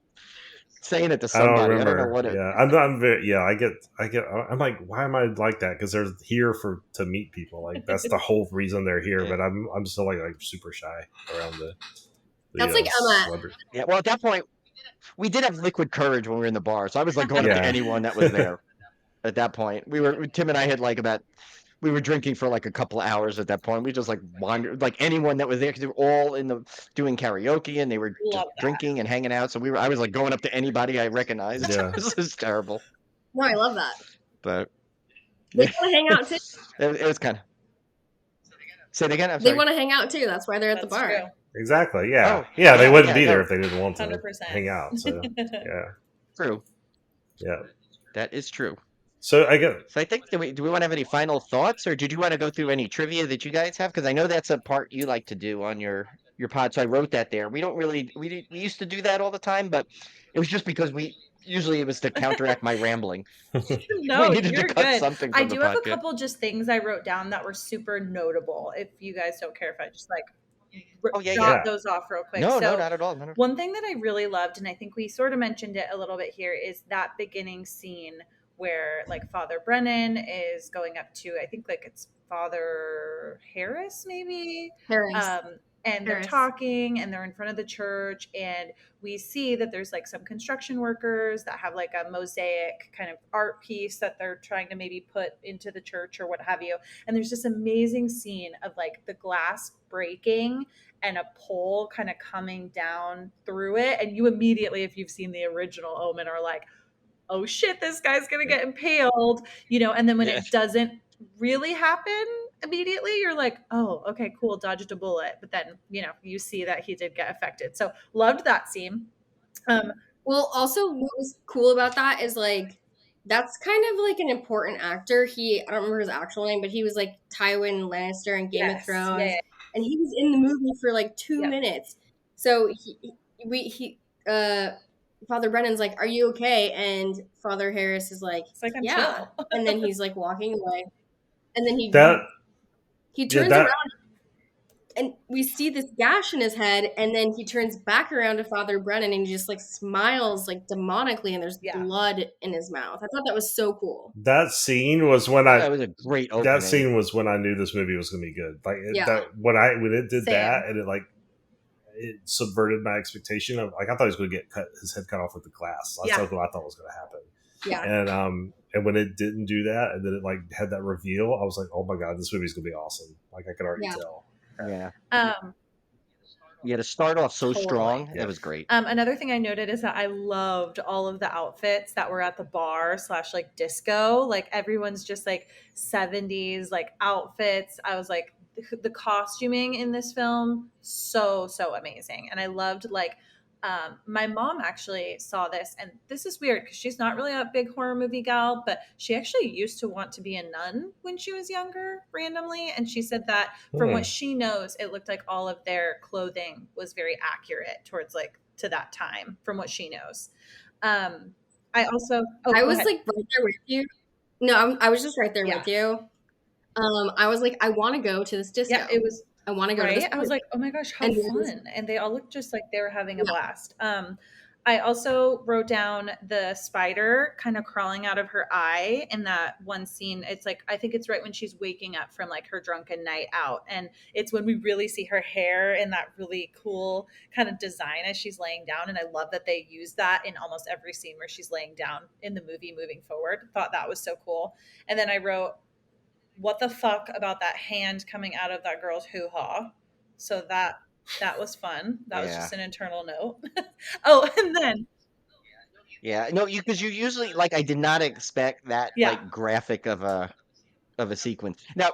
saying it to I don't somebody. I don't know remember. what it. Yeah, I'm very. Yeah, I get. I'm like, why am I like that? Because they're here to meet people. Like that's the whole reason they're here. Yeah. But I'm still like super shy around the That's like Emma. celebrity. Yeah, well, at that point, we did have liquid courage when we were in the bar, so I was like going up to Yeah. anyone that was there. At that point, Tim and I had like we were drinking for like a couple of hours at that point. We just like wandered, like anyone that was there, because they were all doing karaoke and they were just Love that. drinking and hanging out. So I was like going up to anybody I recognized. Yeah. This is terrible, No, I love that. but They want to hang out too. it was kind of. Say it again. I'm They sorry. want to hang out too. That's why they're at the That's bar. true. Exactly. Yeah. Oh, yeah. They yeah, wouldn't yeah, be there no. if they didn't want to 100%. hang out. So yeah. True. Yeah. That is true. So I get. So I think do we want to have any final thoughts, or did you want to go through any trivia that you guys have? Because I know that's a part you like to do on your pod. So I wrote that there. We don't really we used to do that all the time, but it was just because usually it was to counteract my rambling. No, we needed you're to cut good. something I from do the have a podcast. couple just things I wrote down that were super notable. If you guys don't care, if I just like jot those off real quick. No, so not at all. Not at all. One thing that I really loved, and I think we sort of mentioned it a little bit here, is that beginning scene where like Father Brennan is going up to, I think like it's Father Harris, maybe. Harris. And they're talking and they're in front of the church, and we see that there's like some construction workers that have like a mosaic kind of art piece that they're trying to maybe put into the church or what have you. And there's this amazing scene of like the glass breaking and a pole kind of coming down through it. And you immediately, if you've seen the original Omen, are like, oh shit, this guy's going to get impaled, and then when it doesn't really happen immediately, you're like, oh, okay, cool, dodged a bullet. But then, you see that he did get affected. So loved that scene. Well, also what was cool about that is like, that's kind of like an important actor. I don't remember his actual name, but he was like Tywin Lannister in Game of Thrones. Yeah. And he was in the movie for like 2 minutes. So Father Brennan's like, are you okay? And Father Harris is like, yeah. And then he's like walking away. And then he turns around and we see this gash in his head. And then he turns back around to Father Brennan and he just like smiles like demonically, and there's blood in his mouth. I thought that was so cool. That scene was when that was a great opening. That scene was when I knew this movie was going to be good. Like when it did that, and it subverted my expectation of like, I thought he was going to get his head cut off with the glass. That's what I thought was going to happen. Yeah. And when it didn't do that, and then it like had that reveal, I was like, oh my god, this movie's going to be awesome. Like I could already tell. Yeah. To start off so strong. It was great. Another thing I noted is that I loved all of the outfits that were at the bar / like disco. Like everyone's just like 70s like outfits. I was like, the costuming in this film so amazing, and I loved like My mom actually saw this, and this is weird because she's not really a big horror movie gal, but she actually used to want to be a nun when she was younger, randomly. And she said that from what she knows, it looked like all of their clothing was very accurate towards like to that time, from what she knows. I also, I was like right there with you. No, I was just right there with you. I was like, I want to go to this disco. Yeah, it was. I want to go to this. I was like, oh my gosh, how fun. And they all looked just like they were having a blast. I also wrote down the spider kind of crawling out of her eye in that one scene. It's like, I think it's right when she's waking up from like her drunken night out. And it's when we really see her hair in that really cool kind of design as she's laying down. And I love that they use that in almost every scene where she's laying down in the movie moving forward. Thought that was so cool. And then I wrote, what the fuck about that hand coming out of that girl's hoo-ha? So that was fun. That was just an internal note. Oh, and then no, because you usually like I did not expect that like graphic of a sequence. Now,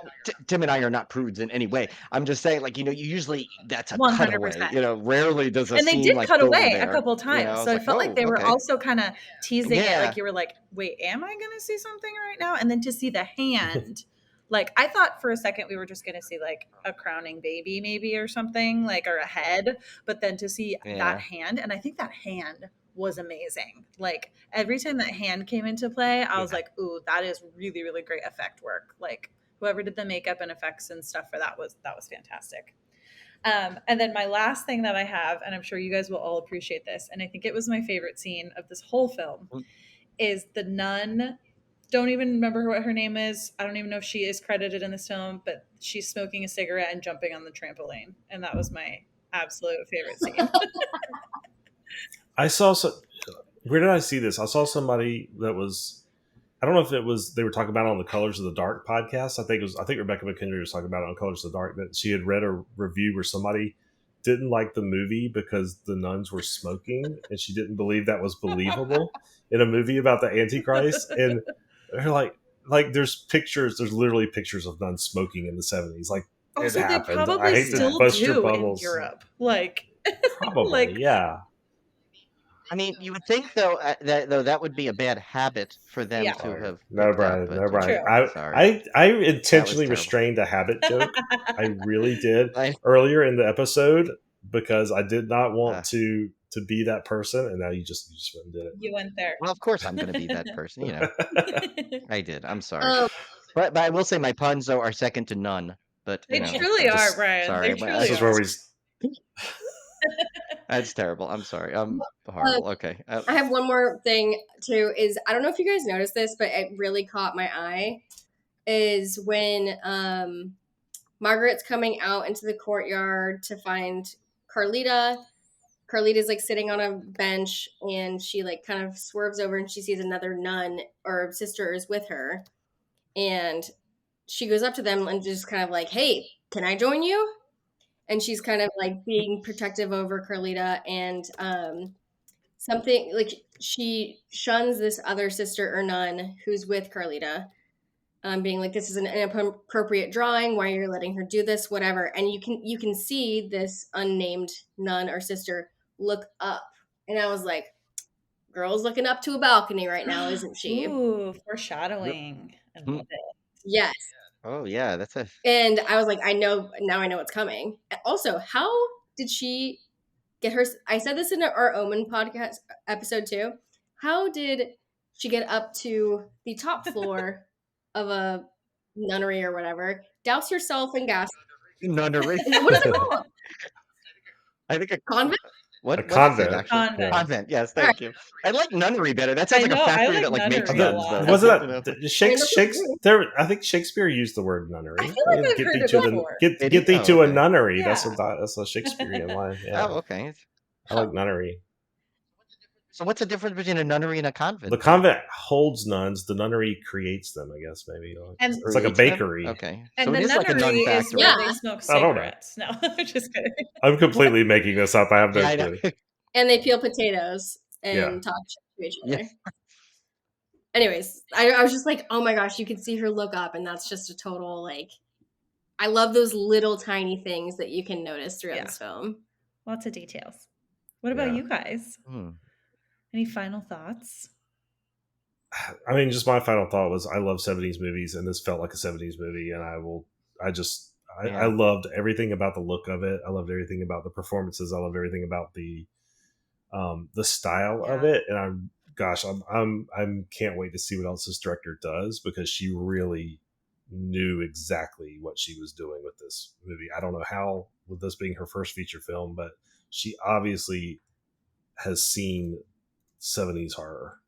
Tim and I are not prudes in any way. I'm just saying, like, you usually that's a 100%. Cutaway. Rarely does a and they scene did like cut away there, a couple times, so I felt like they were also kind of teasing it. Like you were like, wait, am I going to see something right now? And then to see the hand. Like, I thought for a second we were just going to see, like, a crowning baby maybe or something, like, or a head. But then to see that hand, and I think that hand was amazing. Like, every time that hand came into play, I was like, ooh, that is really, really great effect work. Like, whoever did the makeup and effects and stuff for that was fantastic. And then my last thing that I have, and I'm sure you guys will all appreciate this, and I think it was my favorite scene of this whole film, is the nun. Don't even remember what her name is. I don't even know if she is credited in this film, but she's smoking a cigarette and jumping on the trampoline. And that was my absolute favorite scene. I saw where did I see this? I saw somebody that was, I don't know if it was, they were talking about it on the Colors of the Dark podcast. I think Rebecca McHenry was talking about it on Colors of the Dark, that she had read a review where somebody didn't like the movie because the nuns were smoking, and she didn't believe that was believable in a movie about the Antichrist. And they're like there's literally pictures of nuns smoking in the 70s. Like, also, it happened. They probably I hate still to bust do your bubbles. in Europe. Like, probably, like, yeah. I mean, you would think though that would be a bad habit for them to have. No, Brian. I intentionally restrained a habit joke. I really did earlier in the episode because I did not want to be that person, and now you just went and did it. You went there. Well, of course I'm going to be that person. I did. I'm sorry, but I will say my puns though are second to none. But they truly are, Brian. Sorry, they truly this are. Is where we. That's terrible. I'm sorry. I'm horrible. Okay. I have one more thing too. Is I don't know if you guys noticed this, but it really caught my eye. Is when Margaret's coming out into the courtyard to find Carlita. Carlita's like sitting on a bench, and she like kind of swerves over, and she sees another nun or sister is with her, and she goes up to them and just kind of like, "Hey, can I join you?" And she's kind of like being protective over Carlita, and something like she shuns this other sister or nun who's with Carlita, being like, "This is an inappropriate drawing. Why are you letting her do this? Whatever." And you can see this unnamed nun or sister look up, and I was like, "Girl's looking up to a balcony right now, isn't she?" Ooh, foreshadowing. I love it. Yes. Oh yeah, that's a. And I was like, I know what's coming. Also, how did she get her? I said this in our Omen podcast episode too. How did she get up to the top floor of a nunnery or whatever? Douse herself in gas. Nunnery. What is it called? I think a convent. A convent. Convent. Yes, thank you. I like nunnery better. That sounds like a factory that like makes nuns. Was it Shakespeare? I think Shakespeare used the word nunnery. I feel like I've heard it before. Get thee to a nunnery. Yeah. That's a Shakespearean line. Yeah. Oh, okay. I like nunnery. So what's the difference between a nunnery and a convent? The convent holds nuns. The nunnery creates them, I guess, maybe. And it's like a bakery. Okay. And so the it is like a nun nunnery is factory. where they smoke cigarettes. No, I'm just kidding. I'm completely making this up. I have no clue. And they peel potatoes and talk to each other. Yeah. Anyways, I was just like, oh my gosh, you can see her look up, and that's just a total, like, I love those little tiny things that you can notice throughout this film. Lots of details. What about you guys? Hmm. Any final thoughts? I mean, just my final thought was I love 70s movies, and this felt like a 70s movie, and I loved everything about the look of it. I loved everything about the performances. I loved everything about the style of it, and I'm can't wait to see what else this director does, because she really knew exactly what she was doing with this movie. I don't know how, with this being her first feature film, but she obviously has seen 70s horror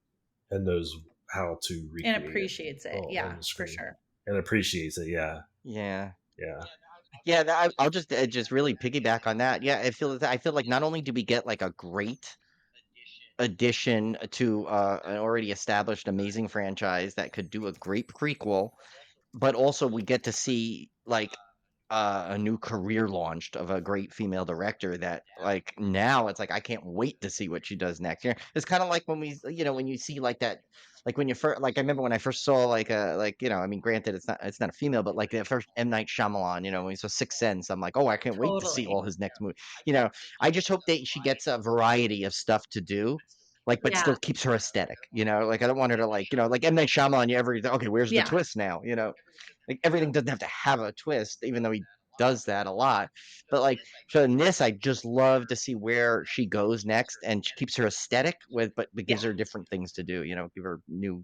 and knows how to recreate and appreciates it. Yeah, for sure. And appreciates it. Yeah. Yeah. I'll just really piggyback on that. Yeah, I feel like not only do we get like a great addition to an already established amazing franchise that could do a great prequel, but also we get to see like a new career launched of a great female director that like now it's like I can't wait to see what she does next. It's kind of like when when you see like that, like when you first, like I remember when I first saw I mean, granted it's not a female, but like the first M. Night Shyamalan, when he saw Sixth Sense, I'm like, oh, I can't wait to see Totally. all his next movie. I just hope that she gets a variety of stuff to do. Like, but Yeah. still keeps her aesthetic, like I don't want her to like M. Night Shyamalan, okay, where's the Yeah. twist now? Like everything doesn't have to have a twist, even though he does that a lot. But like, so in this, I just love to see where she goes next, and she keeps her aesthetic but gives Yeah. her different things to do. Give her new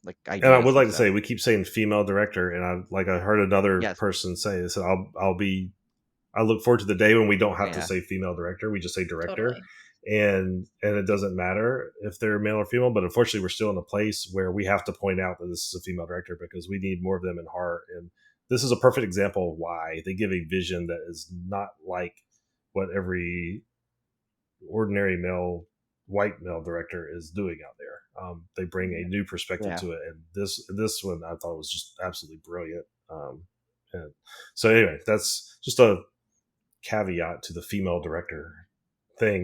like And I would ideas like and to stuff. say, we keep saying female director, and I heard another Yes. person say this. I look forward to the day when we don't have to Yeah. say female director. We just say director. Totally. And it doesn't matter if they're male or female, but unfortunately we're still in a place where we have to point out that this is a female director, because we need more of them in horror. And this is a perfect example of why. They give a vision that is not like what every ordinary white male director is doing out there. They bring a new perspective to it, and this one I thought was just absolutely brilliant. And so anyway, that's just a caveat to the female director thing.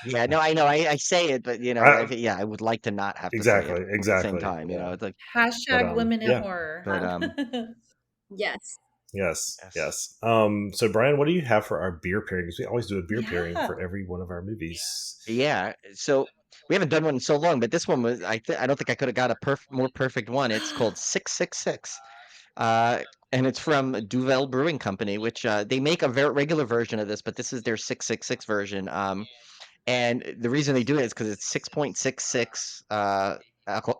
Yeah, no, I know. I say it, but I would like to not have to say it at the same time. Yeah. It's like Hashtag women in horror. but Yes. Yes. Yes. So Brian, what do you have for our beer pairings? We always do a beer pairing for every one of our movies. Yeah. So we haven't done one in so long, but this one was I don't think I could have got a more perfect one. It's called 666. And it's from Duvel Brewing Company, which they make a very regular version of this, but this is their 666 version. And the reason they do it is because it's 6.66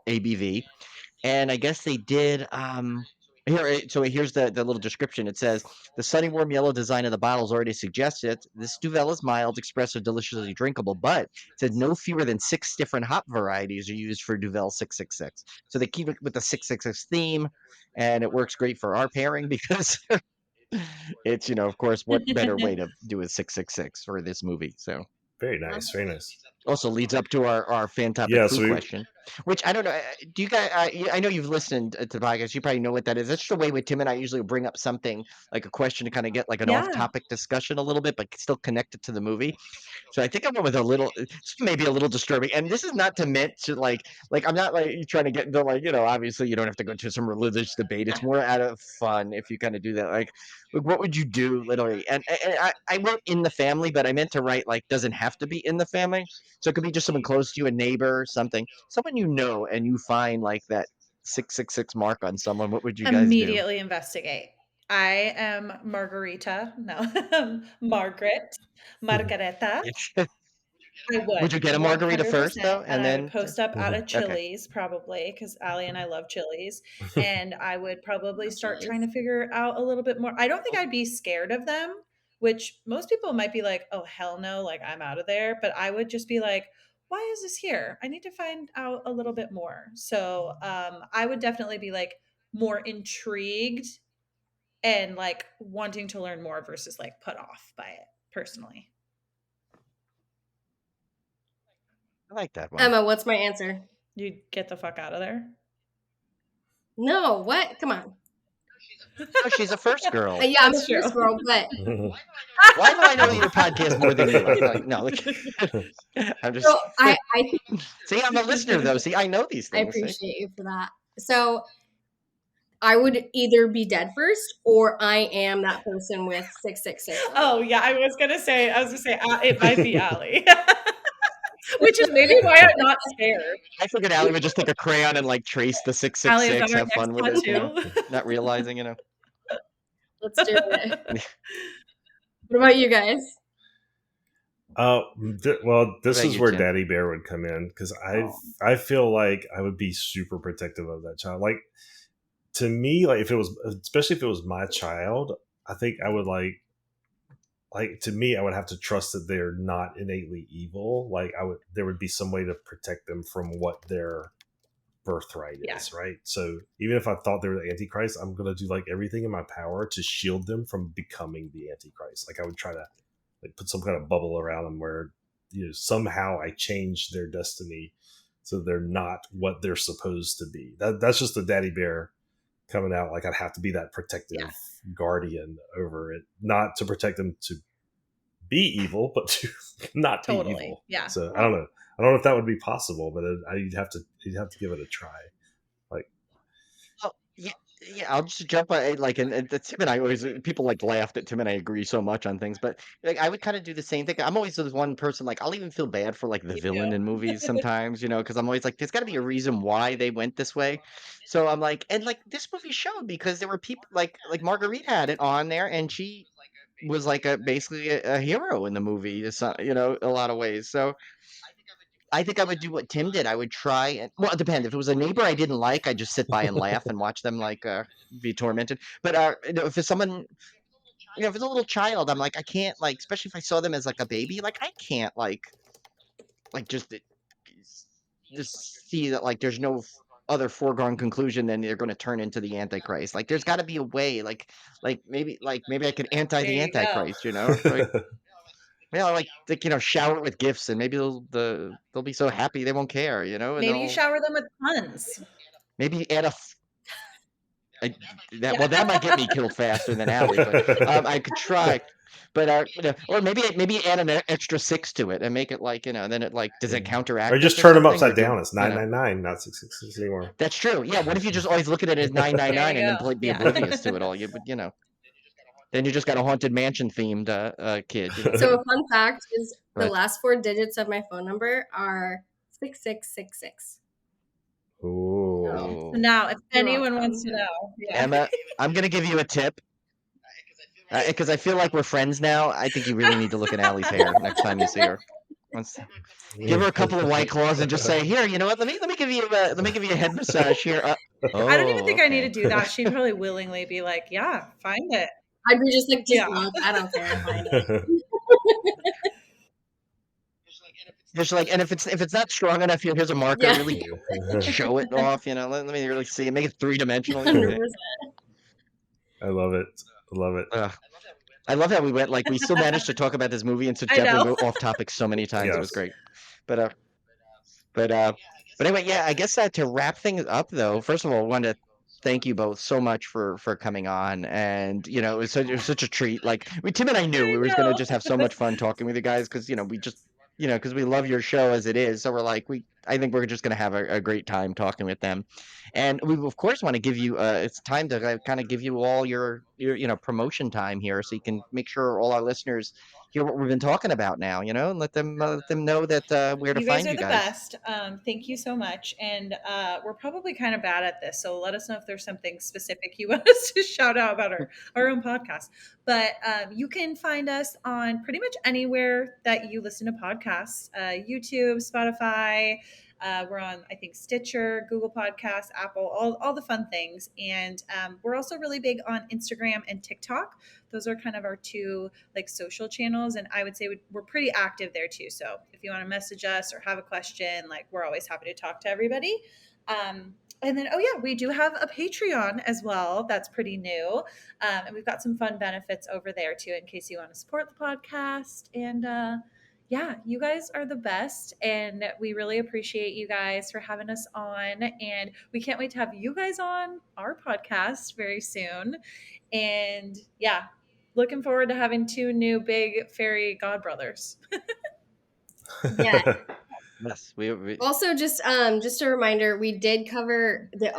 ABV, and I guess they did. So here's the little description. It says the sunny warm yellow design of the bottles already suggests it. This Duvel is mild, expressive, deliciously drinkable, but it said no fewer than 6 different hop varieties are used for Duvel 666. So they keep it with the 666 theme, and it works great for our pairing because it's of course, what better way to do a 666 for this movie? So very nice, very nice. Also leads up to our fan topic food question, which I don't know. Do you guys? I know you've listened to the podcast. You probably know what that is. That's just a way with Tim and I usually bring up something like a question to kind of get like an off-topic discussion a little bit, but still connect it to the movie. So I think I went with a little, maybe a little disturbing. And this is not meant to like I'm not like trying to get into like obviously you don't have to go to some religious debate. It's more out of fun if you kind of do that. Like what would you do literally? And I wrote in the family, but I meant to write like doesn't have to be in the family. So it could be just someone close to you, a neighbor, something, someone and you find like that 666 mark on someone. What would you guys immediately investigate? I am Margarita. No, Margareta. I would you get a margarita 100%, first though, and then I would post up out of Okay. Chili's probably because Ali and I love Chili's, and I would probably start trying to figure out a little bit more. I don't think I'd be scared of them, which most people might be like, "Oh hell no, like I'm out of there." But I would just be like, "Why is this here? I need to find out a little bit more." So I would definitely be like more intrigued and like wanting to learn more versus like put off by it personally. I like that one. Emma, what's my answer? You'd get the fuck out of there. No, what? Come on. Oh, she's a first girl. Yeah, I'm a first girl, but why do I know your podcast more than you? No, I'm just. So I think See, I'm a listener though. See, I know these I things. appreciate you for that. So I would either be dead first or I am that person with 666. Oh yeah, I was gonna say it might be Allie. Which is maybe why I'm not scared. I figured Allie would just take a crayon and like trace the Allie, is that 666, our have next fun with one it, too? not realizing, Let's do it. What about you guys? Well, this is where Tim? Daddy Bear would come in, because I feel like I would be super protective of that child. Like, to me, like, especially if it was my child, I think I would to me, I would have to trust that they're not innately evil. Like, there would be some way to protect them from what their birthright is, right? So even if I thought they were the Antichrist, I'm gonna do like everything in my power to shield them from becoming the Antichrist. Like, I would try to like put some kind of bubble around them where somehow I change their destiny so they're not what they're supposed to be. That's just the Daddy Bear coming out. Like, I'd have to be that protective guardian over it, not to protect them to be evil, but to not be evil. Yeah. So I don't know if that would be possible, but you'd have to give it a try. Like, Oh, yeah, I'll just jump on like, and Tim and I always, people like laughed at Tim and I agree so much on things, but like I would kind of do the same thing. I'm always this one person, like I'll even feel bad for like the villain in movies sometimes, because I'm always like, there's got to be a reason why they went this way. So I'm like, and like this movie showed, because there were people like Marguerite had it on there, and she was like basically a hero in the movie, a lot of ways. So I think I would do what Tim did. I would try and, well, it depends. If it was a neighbor I didn't like, I'd just sit by and laugh and watch them like be tormented. But if it's someone, if it's a little child, I'm like, I can't, like, especially if I saw them as like a baby, like I can't like just see that like there's no other foregone conclusion than they're going to turn into the Antichrist. Like there's got to be a way. Maybe I could There the you go. Antichrist. Like, yeah, like shower it with gifts, and maybe they'll be so happy they won't care, and Maybe you shower them with puns. maybe add well, that might get me killed faster than Allie, but I could try. But or maybe add an extra 6 to it and make it like, then it like, does it counteract or it just or turn them something, or upside down. It's 999, not 666 anymore. That's true. Yeah. What if you just always look at it as 999 and then be oblivious to it all? Then you just got a Haunted Mansion themed kid. So a fun fact is the last 4 digits of my phone number are 6666. Ooh. So now, if anyone wants to know, Emma, I'm gonna give you a tip. Because I feel like we're friends now. I think you really need to look at Allie's hair next time you see her. Give her a couple of White Claws and just say, "Here, you know what? Let me give you a head massage here." I don't even think I need to do that. She'd probably willingly be like, "Yeah, find it." I'd be just like, I don't care. Find it. Just like, and if it's not strong enough, here's a marker. Really show it off. Let me really see it. Make it 3-dimensional. 100%. I love it. I love how we went, like, we still managed to talk about this movie and such depth and go off topic so many times. Yes. It was great. But anyway, yeah, I guess to wrap things up, though, first of all, I wanted to thank you both so much for coming on. And, it was such a treat. Like, Tim and I knew we were going to just have so much fun talking with you guys because, we just, because we love your show as it is. So we're like, I think we're just going to have a great time talking with them. And we, of course, want to give you, it's time to kind of give you all your promotion time here so you can make sure all our listeners hear what we've been talking about now, and let them know that where to find you guys. You guys are the best. Thank you so much. And we're probably kind of bad at this, so let us know if there's something specific you want us to shout out about our own podcast. But you can find us on pretty much anywhere that you listen to podcasts, YouTube, Spotify. We're on, I think, Stitcher, Google Podcasts, Apple, all the fun things. And we're also really big on Instagram and TikTok. Those are kind of our 2 like social channels. And I would say we're pretty active there too. So if you want to message us or have a question, like, we're always happy to talk to everybody. And then, we do have a Patreon as well. That's pretty new. And we've got some fun benefits over there too, in case you want to support the podcast. And you guys are the best. And we really appreciate you guys for having us on. And we can't wait to have you guys on our podcast very soon. And looking forward to having 2 new big fairy godbrothers. Yeah. Yes, we Also, just a reminder, we did cover the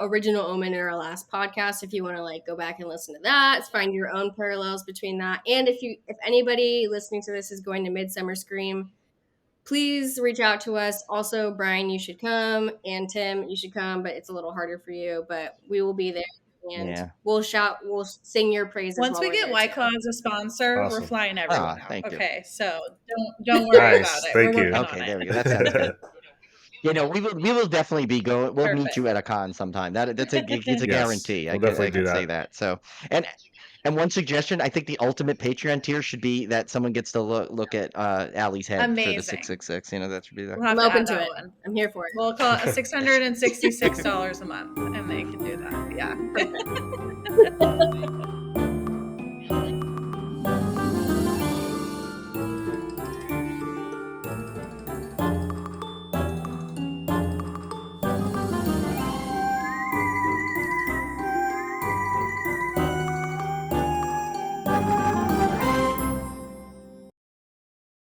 original Omen in our last podcast. If you want to like go back and listen to that, find your own parallels between that. And if anybody listening to this is going to Midsummer Scream, please reach out to us. Also, Brian, you should come, and Tim, you should come, but it's a little harder for you. But we will be there, and we'll sing your praises. Once we get White Claw as a sponsor, we're flying everyone out. Thank you. Okay, so don't worry about it. Thank we're you. working Okay, on there it. we go. That sounds good. We will definitely be going. We'll meet Perfect. you at a con sometime. It's a Yes, guarantee. we'll I definitely can do say that. So and one suggestion, I think the ultimate Patreon tier should be that someone gets to look at Allie's head for the 666. That should be the. We'll have I'm to open add to that it. one. I'm here for it. We'll call it $666 a month, and they can do that. Yeah.